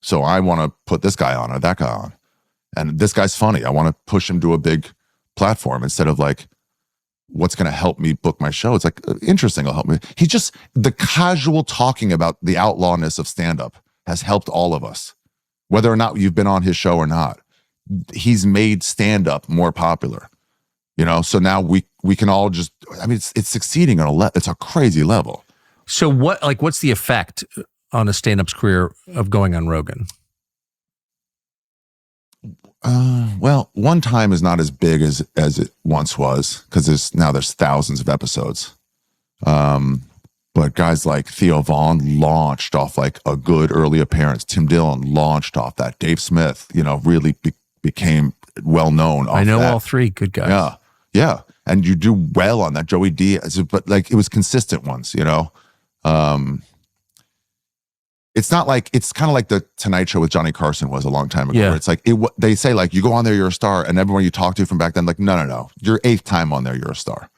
So I want to put this guy on or that guy on. And this guy's funny. I want to push him to a big platform instead of like, what's going to help me book my show? It's like, interesting will help me. The casual talking about the outlawness of stand-up has helped all of us. Whether or not you've been on his show or not, he's made stand-up more popular. You know, so now we can all just, I mean, it's succeeding on it's a crazy level. So what's the effect on a stand-up's career of going on Rogan? Well, one time is not as big as it once was because there's thousands of episodes. But guys like Theo Vaughn launched off like a good early appearance. Tim Dillon launched off that. Dave Smith, really became well known. I know all three good guys. Yeah, yeah, and you do well on that. Joey Diaz, but like it was consistent ones, It's not like, it's kind of like the Tonight Show with Johnny Carson was a long time ago. Yeah. Where it's like, they say like, you go on there, you're a star. And everyone you talk to from back then, like, no. Your 8th time on there, you're a star.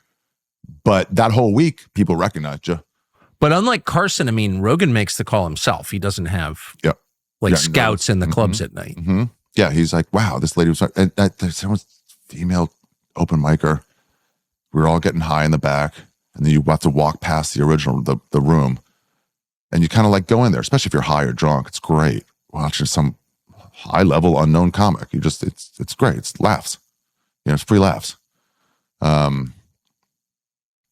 But that whole week, people recognized you. But unlike Carson, I mean, Rogan makes the call himself. He doesn't have scouts in the clubs at night. Mm-hmm. Yeah, he's like, wow, this lady was, and there's someone's female open micer. We were all getting high in the back. And then you have to walk past the original, the room. And you kind of like go in there, especially if you're high or drunk. It's great watching some high level unknown comic. It's great. It's laughs. It's free laughs. Yeah,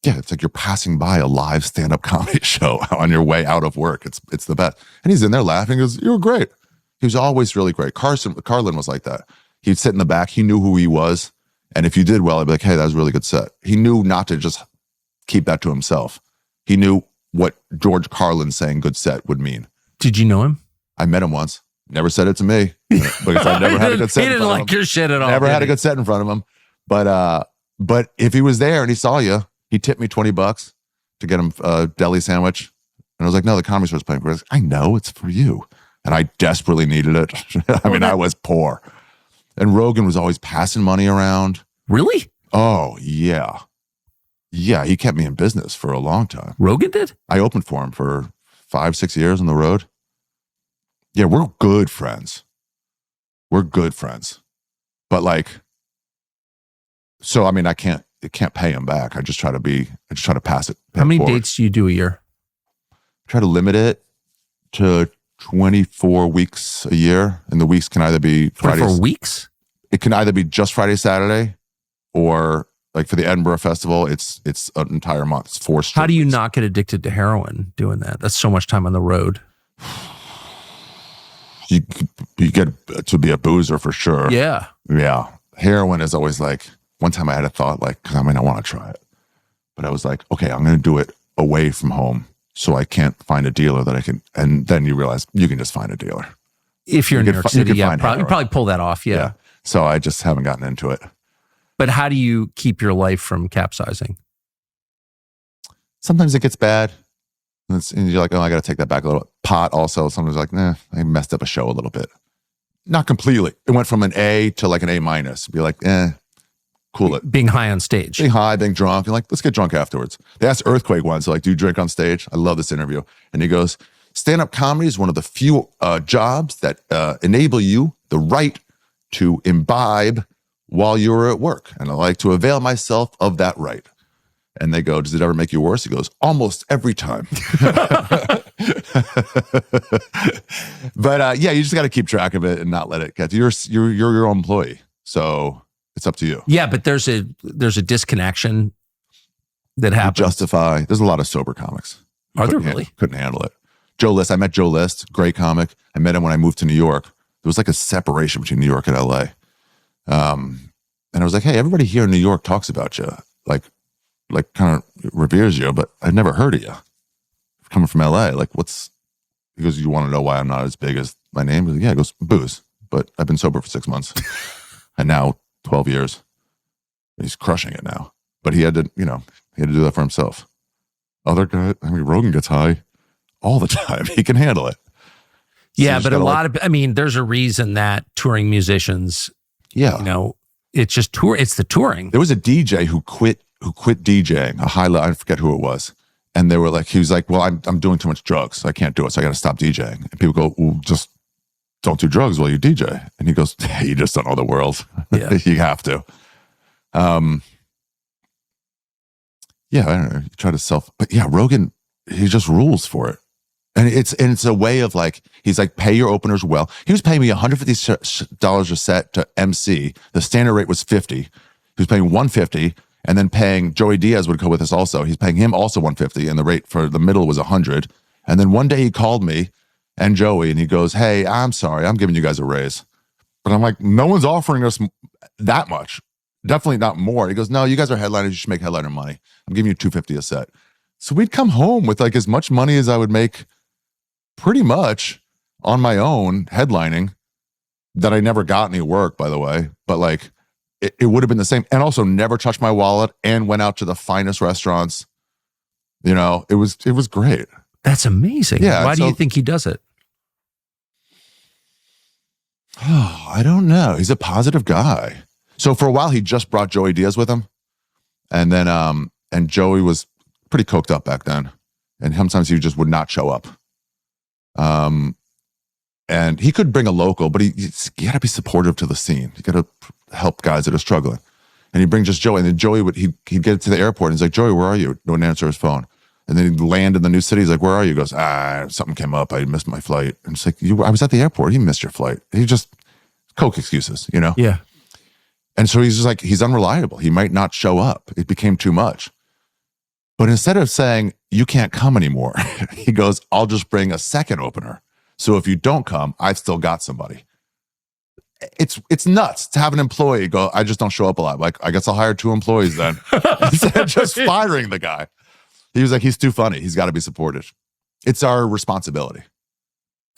it's like you're passing by a live stand-up comedy show on your way out of work. It's the best. And he's in there laughing. He goes, "You were great." He was always really great. Carlin was like that. He'd sit in the back. He knew who he was. And if you did well, I'd be like, "Hey, that was a really good set." He knew not to just keep that to himself. He knew what George Carlin saying good set would mean. Did you know him? I met him once. Never said it to me because I never had a good set. He didn't like your shit at all. Never had a good set in front of him. But if he was there and he saw you, he tipped me $20 to get him a deli sandwich. And I was like, "No, the Comedy Store's playing for us." "I know, it's for you." And I desperately needed it. I mean, I was poor. And Rogan was always passing money around. Really? Oh, yeah. Yeah, he kept me in business for a long time. Rogan did? I opened for him for 5-6 years on the road. Yeah, we're good friends. We're good friends. But like, so I mean, I can't pay him back. I just try to pass it. How many forward. dates do you do a year? Try to limit it to 24 weeks a year. And the weeks can either be Friday. 24 weeks? It can either be just Friday, Saturday, or like for the Edinburgh Festival, it's an entire month. It's 4 straight. How do you not get addicted to heroin doing that? That's so much time on the road. You get to be a boozer for sure. Yeah. Yeah. Heroin is always like, one time I had a thought like, because I mean, I want to try it. But I was like, okay, I'm going to do it away from home so I can't find a dealer that I can. And then you realize you can just find a dealer. If you're in New York City, you probably pull that off. Yeah. So I just haven't gotten into it. But how do you keep your life from capsizing? Sometimes it gets bad. And you're like, "Oh, I got to take that back a little." Pot also, sometimes like, "Nah, I messed up a show a little bit." Not completely. It went from an A to like an A-. Be like, cool it. Being high on stage. Being high, being drunk. You're like, let's get drunk afterwards. They asked Earthquake once, like, "Do you drink on stage?" I love this interview. And he goes, "Stand-up comedy is one of the few jobs that enable you the right to imbibe while you're at work. And I like to avail myself of that right." And they go, does it ever make you worse? He goes, almost every time. But yeah, you just got to keep track of it and not let it get you're your own employee. So it's up to you. Yeah, but there's a disconnection that happens. Justify. There's a lot of sober comics. Are there really? Couldn't handle it. Joe List. I met Joe List, great comic. I met him when I moved to New York. There was like a separation between New York and LA. And I was like, hey, everybody here in New York talks about you. Like kind of reveres you, but I've never heard of you. Coming from LA, like he goes, you want to know why I'm not as big as my name? Like, yeah, he goes, booze. But I've been sober for 6 months and now 12 years. He's crushing it now. But he had to do that for himself. Other guy, Rogan gets high all the time. He can handle it. Yeah, so but there's a reason that touring musicians, it's just tour. It's the touring. There was a DJ who quit DJing, I forget who it was. And they were like, he was like, well, I'm doing too much drugs. So I can't do it. So I got to stop DJing. And people go, well, just don't do drugs while you DJ. And he goes, hey, you just don't know the world. Yeah. You have to. Yeah, I don't know. You try to but yeah, Rogan, he just rules for it. And it's a way of like, he's like, pay your openers well. He was paying me $150 a set to MC. The standard rate was $50. He was paying $150. And then paying Joey Diaz would go with us also. He's paying him also $150, and the rate for the middle was $100. And then one day he called me and Joey, and he goes, "Hey, I'm sorry, I'm giving you guys a raise." But I'm like, no one's offering us that much. Definitely not more. He goes, "No, you guys are headliners. You should make headliner money. I'm giving you $250 a set." So we'd come home with like as much money as I would make, pretty much on my own headlining. That I never got any work, by the way, but like. It would have been the same, and also never touched my wallet and went out to the finest restaurants. It was great. That's amazing. Yeah. Why do you think he does it? Oh, I don't know. He's a positive guy. So for a while, he just brought Joey Diaz with him, and then and Joey was pretty coked up back then, and sometimes he just would not show up. And he could bring a local, but you got to be supportive to the scene. You got to help guys that are struggling. And he'd bring just Joey. And then Joey he'd get to the airport. And he's like, "Joey, where are you?" No one answer his phone. And then he'd land in the new city. He's like, "Where are you?" He goes, something came up. I missed my flight. And it's like, I was at the airport. You missed your flight. He just, coke excuses, Yeah. And so he's just like, he's unreliable. He might not show up. It became too much. But instead of saying, you can't come anymore, he goes, I'll just bring a second opener. So if you don't come, I've still got somebody. It's nuts to have an employee go, I just don't show up a lot. Like, I guess I'll hire 2 employees then. Instead of just firing the guy. He was like, he's too funny. He's got to be supported. It's our responsibility.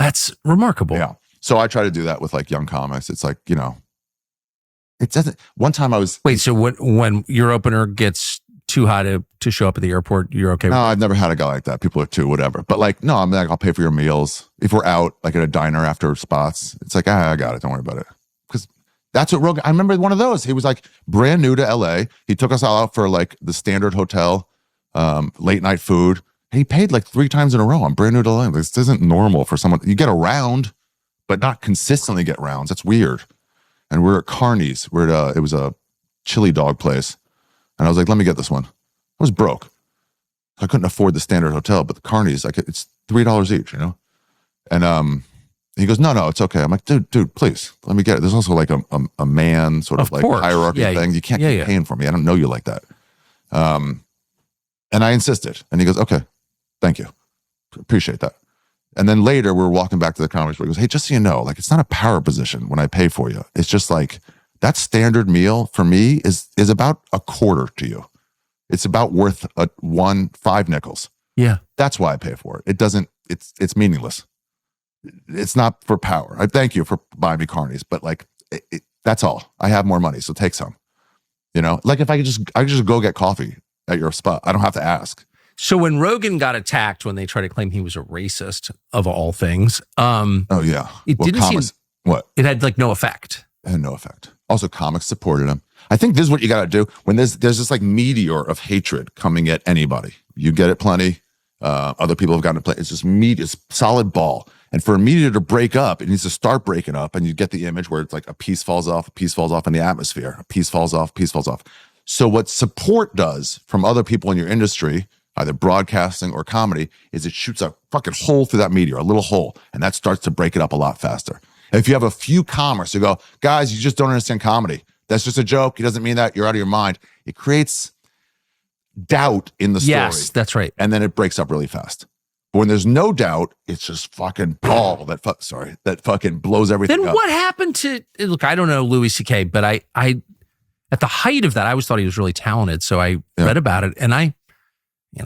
That's remarkable. Yeah. So I try to do that with like young comics. It's like, it doesn't. One time I was. Wait, so when your opener gets too high to show up at the airport, you're okay with No, I've never had a guy like that. People are too, whatever. But like, no, I'm like, I'll pay for your meals. If we're out like at a diner after spots, it's like, I got it. Don't worry about it. Because that's what Rogan, I remember one of those. He was like brand new to LA. He took us all out for like the standard hotel, late night food. And he paid like 3 times in a row. I'm brand new to LA. This isn't normal for someone. You get around, but not consistently get rounds. That's weird. And we're at Carney's. It was a chili dog place. And I was like, let me get this one. I was broke. I couldn't afford the standard hotel, but the Carney's, like, it's $3 each, And he goes, no, it's okay. I'm like, dude, please, let me get it. There's also like a man sort of like course. hierarchy thing. You can't keep paying for me. I don't know you like that. And I insisted. And he goes, okay, thank you. Appreciate that. And then later we're walking back to the comedy store. He goes, hey, just so you know, like, it's not a power position when I pay for you. It's just like, that standard meal for me is about a quarter to you. It's about worth 5 nickels. Yeah. That's why I pay for it. It's meaningless. It's not for power. I thank you for buying me Carney's, but like, that's all. I have more money, so take some. Like if I could just go get coffee at your spot. I don't have to ask. So when Rogan got attacked, when they tried to claim he was a racist of all things, oh yeah, it didn't seem what it had like no effect. It had no effect. Also, comics supported him. I think this is what you got to do when there's this like meteor of hatred coming at anybody. You get it plenty. Other people have gotten it plenty. It's just it's solid ball. And for a meteor to break up, it needs to start breaking up, and you get the image where it's like a piece falls off in the atmosphere. A piece falls off. So what support does from other people in your industry, either broadcasting or comedy, is it shoots a fucking hole through that meteor, a little hole, and that starts to break it up a lot faster. If you have a few comers who go, guys, you just don't understand comedy. That's just a joke. He doesn't mean that. You're out of your mind. It creates doubt in the story. Yes, that's right. And then it breaks up really fast. But when there's no doubt, it's just fucking ball that fucking blows everything Then up. what happened to, look, I don't know Louis C.K., but I at the height of that, I always thought he was really talented. So I read about it and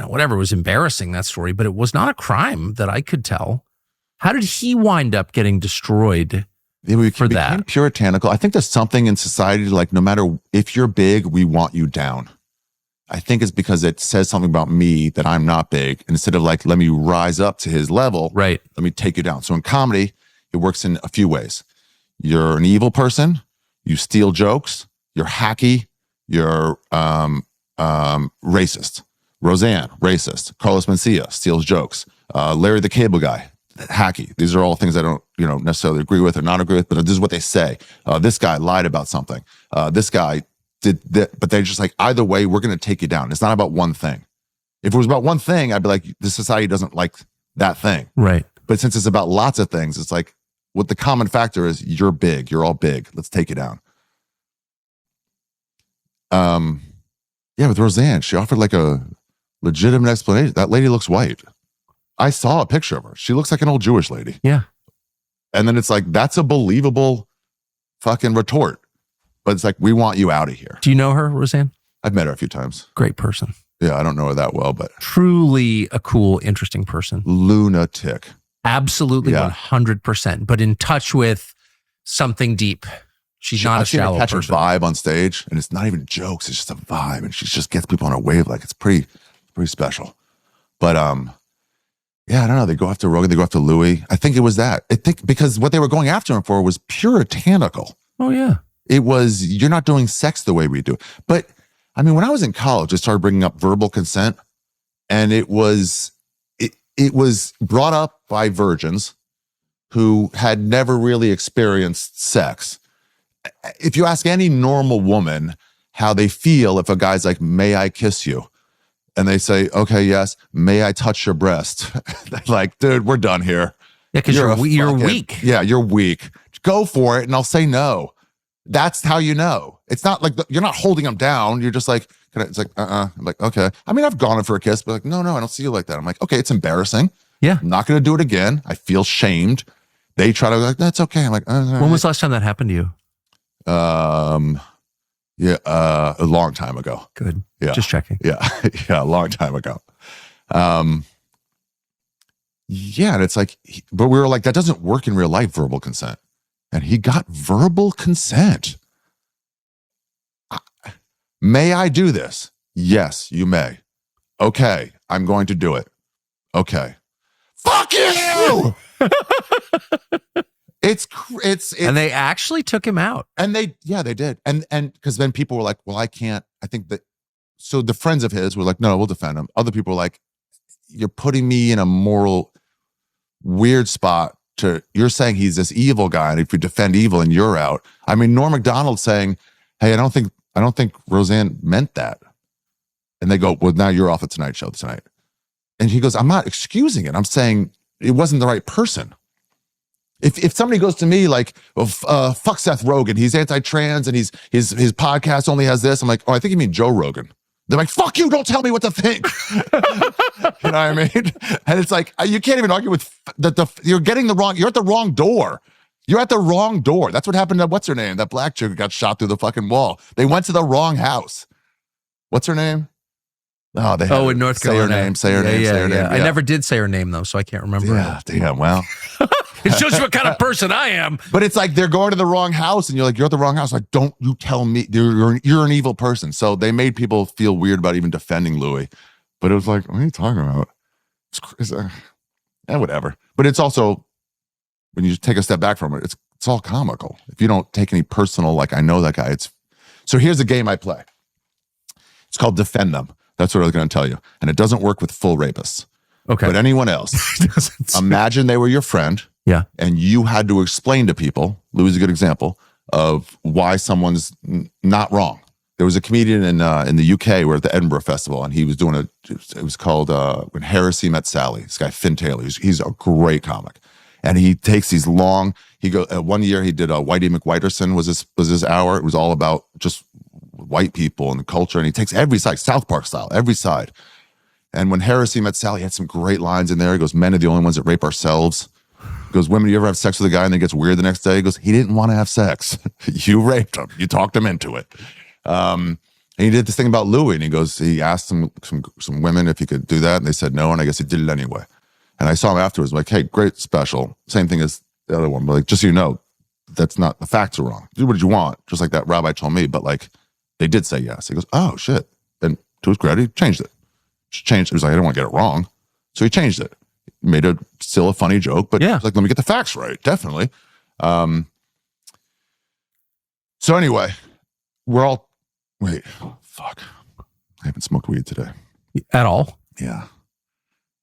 whatever, was embarrassing, that story, but it was not a crime that I could tell. How did he wind up getting destroyed for that? Puritanical. I think there's something in society like, no matter if you're big, we want you down. I think it's because it says something about me that I'm not big. Instead of like, let me rise up to his level. Right. Let me take you down. So in comedy, it works in a few ways. You're an evil person. You steal jokes. You're hacky. You're racist. Roseanne, racist. Carlos Mencia steals jokes. Larry the Cable Guy, hacky. These are all things I don't, necessarily agree with or not agree with, but this is what they say. This guy lied about something. This guy did that, but they're just like, either way, we're going to take you down. It's not about one thing. If it was about one thing, I'd be like, the society doesn't like that thing. Right. But since it's about lots of things, it's like, what the common factor is, you're big. You're all big. Let's take you down. Yeah, with Roseanne, she offered like a legitimate explanation. That lady looks white. I saw a picture of her. She looks like an old Jewish lady. Yeah. And then it's like, that's a believable fucking retort. But it's like, we want you out of here. Do you know her, Roseanne? I've met her a few times. Great person. Yeah, I don't know her that well, but truly a cool, interesting person. Lunatic. Absolutely, 100%. But in touch with something deep. She's not a shallow person. Catch her vibe on stage, and it's not even jokes. It's just a vibe, and she just gets people on a wave. Like, it's pretty special. But yeah, I don't know. They go after Rogan. They go after Louis. I think it was that. I think because what they were going after him for was puritanical. Oh yeah. It was, you're not doing sex the way we do. But I mean, when I was in college, I started bringing up verbal consent, and it was brought up by virgins who had never really experienced sex. If you ask any normal woman how they feel if a guy's like, may I kiss you? And they say, okay, yes. May I touch your breast? Like, dude, we're done here. Yeah, because you're weak. Yeah, you're weak. Go for it, and I'll say no. That's how you know. It's not like you're not holding them down. You're just like, it's like, I'm like, okay. I mean, I've gone in for a kiss, but like, no, I don't see you like that. I'm like, okay, it's embarrassing. Yeah. I'm not going to do it again. I feel shamed. They try to like, that's okay. I'm like, when was the last time that happened to you? Yeah, a long time ago. Good. Yeah. Just checking. Yeah. Yeah. A long time ago. Yeah. And it's like, but we were like, that doesn't work in real life, verbal consent. And he got verbal consent. May I do this? Yes, you may. Okay. I'm going to do it. Okay. Fuck you! It's and they actually took him out. And they did. And because then people were like, well, I can't. I think that. So the friends of his were like, no, we'll defend him. Other people were like, you're putting me in a moral weird spot. You're saying he's this evil guy, and if you defend evil, and you're out. I mean, Norm Macdonald saying, hey, I don't think Roseanne meant that. And they go, well, now you're off the Tonight Show tonight. And he goes, I'm not excusing it. I'm saying it wasn't the right person. If somebody goes to me like, fuck Seth Rogen, he's anti-trans and his podcast only has this, I'm like, oh, I think you mean Joe Rogan. They're like, fuck you, don't tell me what to think. You know what I mean? And it's like, you can't even argue with you're at the wrong door. You're at the wrong door. That's what happened to, what's her name? That black chick who got shot through the fucking wall. They went to the wrong house. What's her name? Oh, in North Carolina. Say her name. Yeah. I never did say her name though, so I can't remember. Yeah, well. It shows you what kind of person I am. But it's like they're going to the wrong house, and you're like, you're at the wrong house. Like, don't you tell me you're an evil person. So they made people feel weird about even defending Louis. But it was like, what are you talking about? It's whatever. But it's also, when you take a step back from it, it's all comical. If you don't take any personal, like, I know that guy. So here's a game I play. It's called Defend Them. That's what I was going to tell you. And it doesn't work with full rapists. Okay. But anyone else. Imagine they were your friend. Yeah. And you had to explain to people, Louis is a good example, of why someone's not wrong. There was a comedian in the UK. We're at the Edinburgh Festival, and he was doing it was called When Heresy Met Sally. This guy, Finn Taylor, he's a great comic. And he takes these long, one year he did Whitey McWhiterson was his hour. It was all about just white people and the culture. And he takes every side, South Park style, every side. And When Heresy Met Sally, he had some great lines in there. He goes, men are the only ones that rape ourselves. He goes, women, you ever have sex with a guy and then it ggets weird the next day? He goes, he didn't want to have sex. You raped him. You talked him into it. And he did this thing about Louis, and he asked some women if he could do that, and they said no, and I guess he did it anyway. And I saw him afterwards, like, hey, great special. Same thing as the other one, but like, just so you know, that's not, the facts are wrong. Do what you want, just like that rabbi told me, but like, they did say yes. He goes, oh, shit. And to his credit, he changed it. He was like, I don't want to get it wrong. So he changed it. Made it still a funny joke, but yeah, like, let me get the facts right. Definitely. So anyway, wait, fuck. I haven't smoked weed today. At all? Yeah.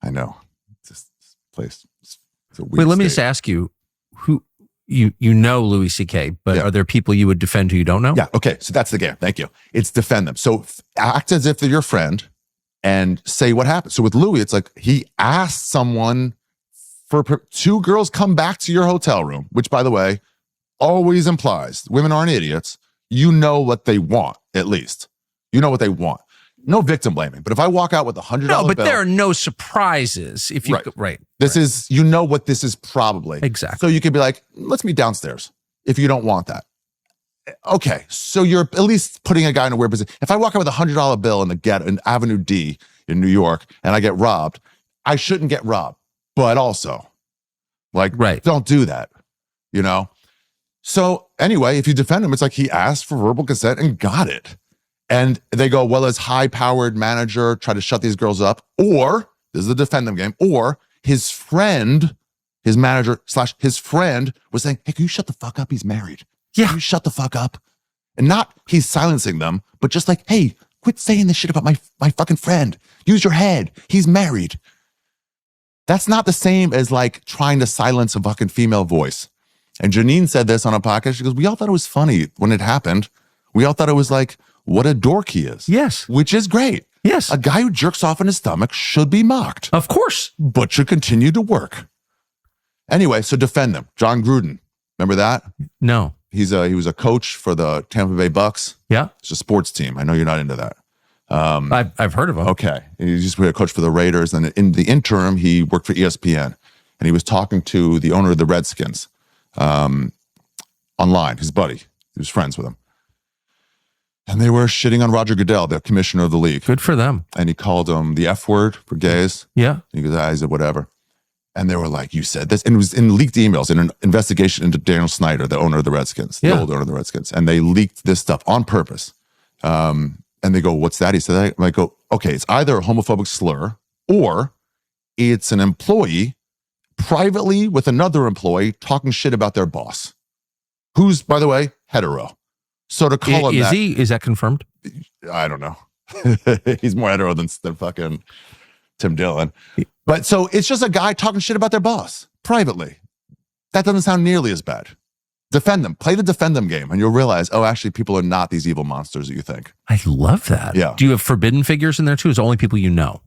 I know. This place. It's a weird Wait, let me state. just ask you, who you know Louis C.K., but are there people you would defend who you don't know? Yeah, okay. So that's the game. Thank you. It's defend them. So act as if they're your friend and say what happened. So with Louis, it's like he asked someone for two girls come back to your hotel room, which, by the way, always implies women aren't idiots. You know what they want, at least. You know what they want. No victim blaming. But if I walk out with $100 No, but bill, there are no surprises. If you right. This is, you know what this is probably. Exactly. So you could be like, let's meet downstairs if you don't want that. Okay. So you're at least putting a guy in a weird position. If I walk out with $100 bill in the ghetto in Avenue D in New York and I get robbed, I shouldn't get robbed. But also, like, don't do that, you know? So anyway, if you defend him, it's like he asked for verbal consent and got it. And they go, well, his high-powered manager tried to shut these girls up, or, this is the defend them game, or his friend, his manager / his friend was saying, hey, can you shut the fuck up? He's married. Yeah. Can you shut the fuck up? And not he's silencing them, but just like, hey, quit saying this shit about my fucking friend. Use your head. He's married. That's not the same as like trying to silence a fucking female voice. And Janine said this on a podcast. She goes, we all thought it was funny when it happened. We all thought it was like, what a dork he is. Yes. Which is great. Yes. A guy who jerks off in his stomach should be mocked. Of course. But should continue to work. Anyway, so defend them. John Gruden. Remember that? No. He was a coach for the Tampa Bay Bucks. Yeah. It's a sports team. I know you're not into that. I've heard of him. Okay. He used to be a coach for the Raiders. And in the interim, he worked for ESPN. And he was talking to the owner of the Redskins online, his buddy. He was friends with him. And they were shitting on Roger Goodell, the commissioner of the league. Good for them. And he called him the F word for gays. Yeah. And he goes, he said, whatever. And they were like, you said this. And it was in leaked emails in an investigation into Daniel Snyder, the owner of the Redskins, the old owner of the Redskins. And they leaked this stuff on purpose. And they go, what's that? He said, I go, okay, it's either a homophobic slur or it's an employee privately with another employee talking shit about their boss, who's, by the way, hetero. So to call him is that confirmed? I don't know. He's more hetero than fucking Tim Dillon. But so it's just a guy talking shit about their boss privately. That doesn't sound nearly as bad. Defend them. Play the defend them game and you'll realize, oh, actually people are not these evil monsters that you think. I love that. Yeah. Do you have forbidden figures in there too? Is it only people you know?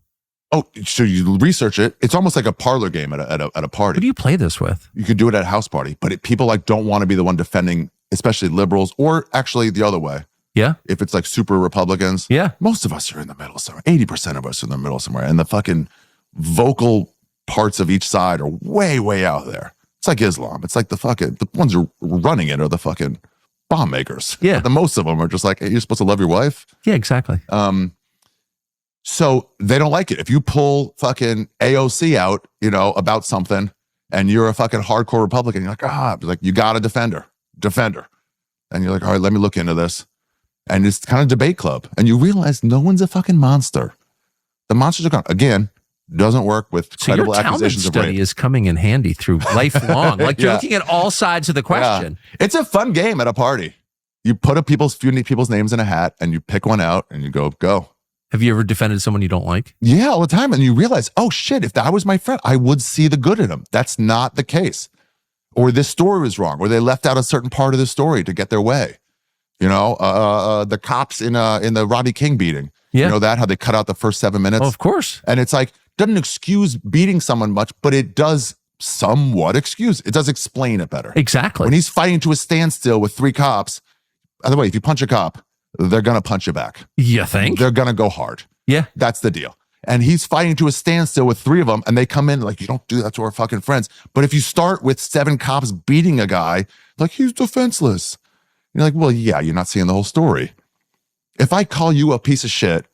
Oh, so you research it. It's almost like a parlor game at a party. Who do you play this with? You could do it at a house party, but people like don't want to be the one defending, especially liberals, or actually the other way. Yeah. If it's like super Republicans. Yeah. Most of us are in the middle somewhere. 80% of us are in the middle somewhere. And the fucking vocal parts of each side are way, way out there. It's like Islam. It's like the ones who are running it are the fucking bomb makers. Yeah. But most of them are just like, hey, you're supposed to love your wife. Yeah, exactly. So they don't like it. If you pull fucking AOC out, about something and you're a fucking hardcore Republican, you're like, you got a defender. And you're like, all right, let me look into this. And it's kind of debate club. And you realize no one's a fucking monster. The monsters are gone. Again, doesn't work with credible accusations of rape. Study is coming in handy through lifelong. Like you're looking at all sides of the question. Yeah. It's a fun game at a party. You put a few people's names in a hat and you pick one out and you go. Have you ever defended someone you don't like? Yeah, all the time. And you realize, oh shit, if that was my friend, I would see the good in him. That's not the case. Or this story was wrong, or they left out a certain part of the story to get their way. You know, the cops in the Robbie King beating. Yeah. You know that, how they cut out the first 7 minutes? Oh, of course. And it's like, doesn't excuse beating someone much, but it does somewhat excuse. It does explain it better. Exactly. When he's fighting to a standstill with 3 cops, by the way, if you punch a cop, they're going to punch you back. You think? They're going to go hard. Yeah. That's the deal. And he's fighting to a standstill with 3 of them, and they come in like, you don't do that to our fucking friends. But if you start with 7 cops beating a guy, like, he's defenseless. You're like, well, yeah, you're not seeing the whole story. If I call you a piece of shit,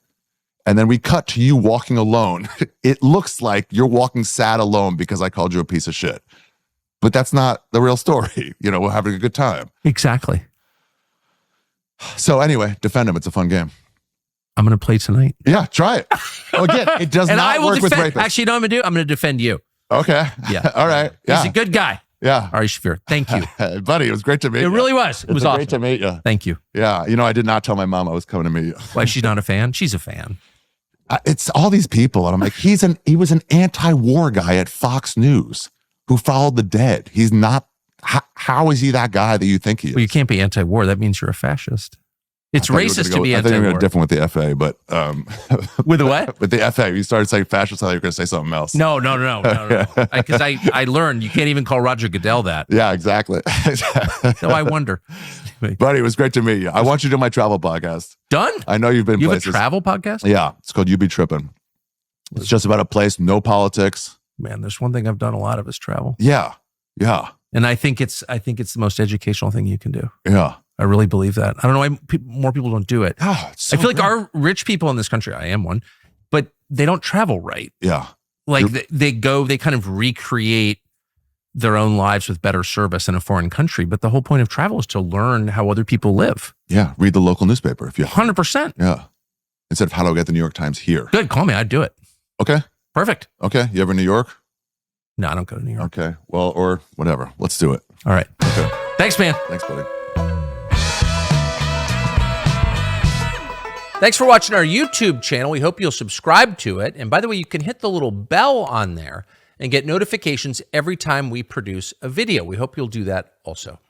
and then we cut to you walking alone, it looks like you're walking sad alone because I called you a piece of shit. But that's not the real story. You know, we're having a good time. Exactly. So anyway, defend him. It's a fun game. I'm going to play tonight. Yeah, try it. Again, it does And not I will work with defend. rapists. Actually, you know what I'm going to do? I'm going to defend you. Okay. Yeah. All right. Yeah. He's a good guy. Yeah. Ari Shaffir. Thank you. Buddy, it was great to meet you. It really was. It was It's awesome. great to meet you. Thank you. Yeah. You know, I did not tell my mom I was coming to meet you. Why, she's not a fan? She's a fan. It's all these people. And I'm like, he was an anti-war guy at Fox News who followed the dead. He's not, how is he that guy that you think he is? Well, you can't be anti-war. That means you're a fascist. It's racist to be I think you're anti-war. going different with the FA, but With the what? with the FA, you started saying fascist, I thought you were going to say something else. No. Because I learned you can't even call Roger Goodell that. Yeah, exactly. So I wonder. Buddy, it was great to meet you. I want you to do my travel podcast. Done? I know you've been You have places. a travel podcast? Yeah, it's called You Be Trippin'. It's just about a place, no politics. Man, there's one thing I've done a lot of is travel. Yeah, And I think it's the most educational thing you can do. yeah. I really believe that. I don't know why more people don't do it. Oh, it's so I feel like great. our rich people in this country, I am one, but they don't travel right. Yeah, Like they kind of recreate their own lives with better service in a foreign country. But the whole point of travel is to learn how other people live. yeah. Read the local newspaper if you. 100%. Yeah. Instead of how do I get the New York Times here? Good. Call me. I'd do it. Okay. Perfect. Okay. You ever in New York? No, I don't go to New York. Okay. Well, or whatever. Let's do it. All right. Okay. Thanks, man. Thanks, buddy. Thanks for watching our YouTube channel. We hope you'll subscribe to it. And by the way, you can hit the little bell on there and get notifications every time we produce a video. We hope you'll do that also.